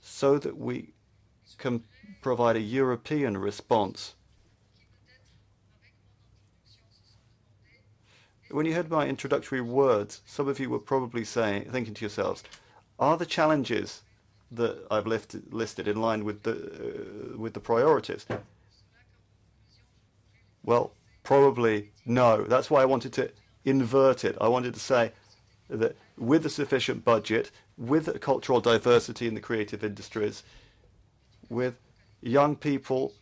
so that we can provide a European response. When you heard my introductory words, some of you were probably thinking to yourselves, are the challenges that I've listed in line with the priorities? Well, probably no. That's why I wanted to invert it. I wanted to say that with a sufficient budget, with cultural diversity in the creative industries, with young people,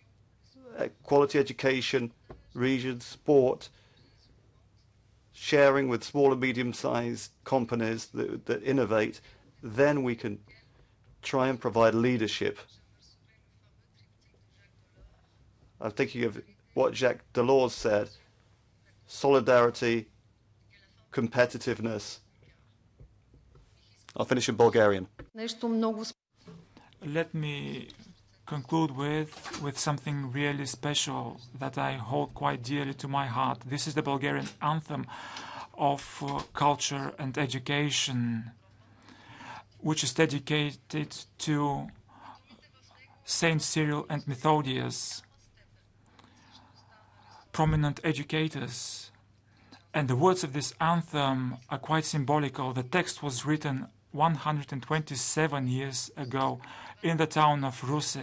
quality education, regions, sport, sharing with small and medium-sized companies that innovate, then we can try and provide leadership. I'm thinking of what Jacques Delors said: solidarity, competitiveness. I'll finish in Bulgarian. Let me conclude with something really special that I hold quite dearly to my heart. This is the Bulgarian anthem of culture and education, which is dedicated to Saint Cyril and Methodius, prominent educators. And the words of this anthem are quite symbolical. The text was written 127 years ago in the town of Ruse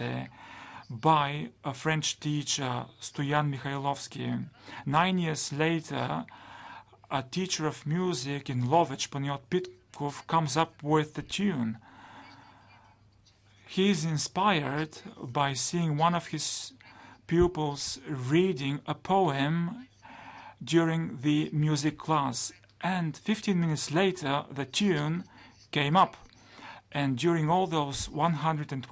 by a French teacher, Stoyan Mikhailovsky. 9 years later, a teacher of music in Lovech, Paniot Pitkov, comes up with the tune. He is inspired by seeing one of his pupils reading a poem during the music class, and 15 minutes later the tune came up. And during all those 120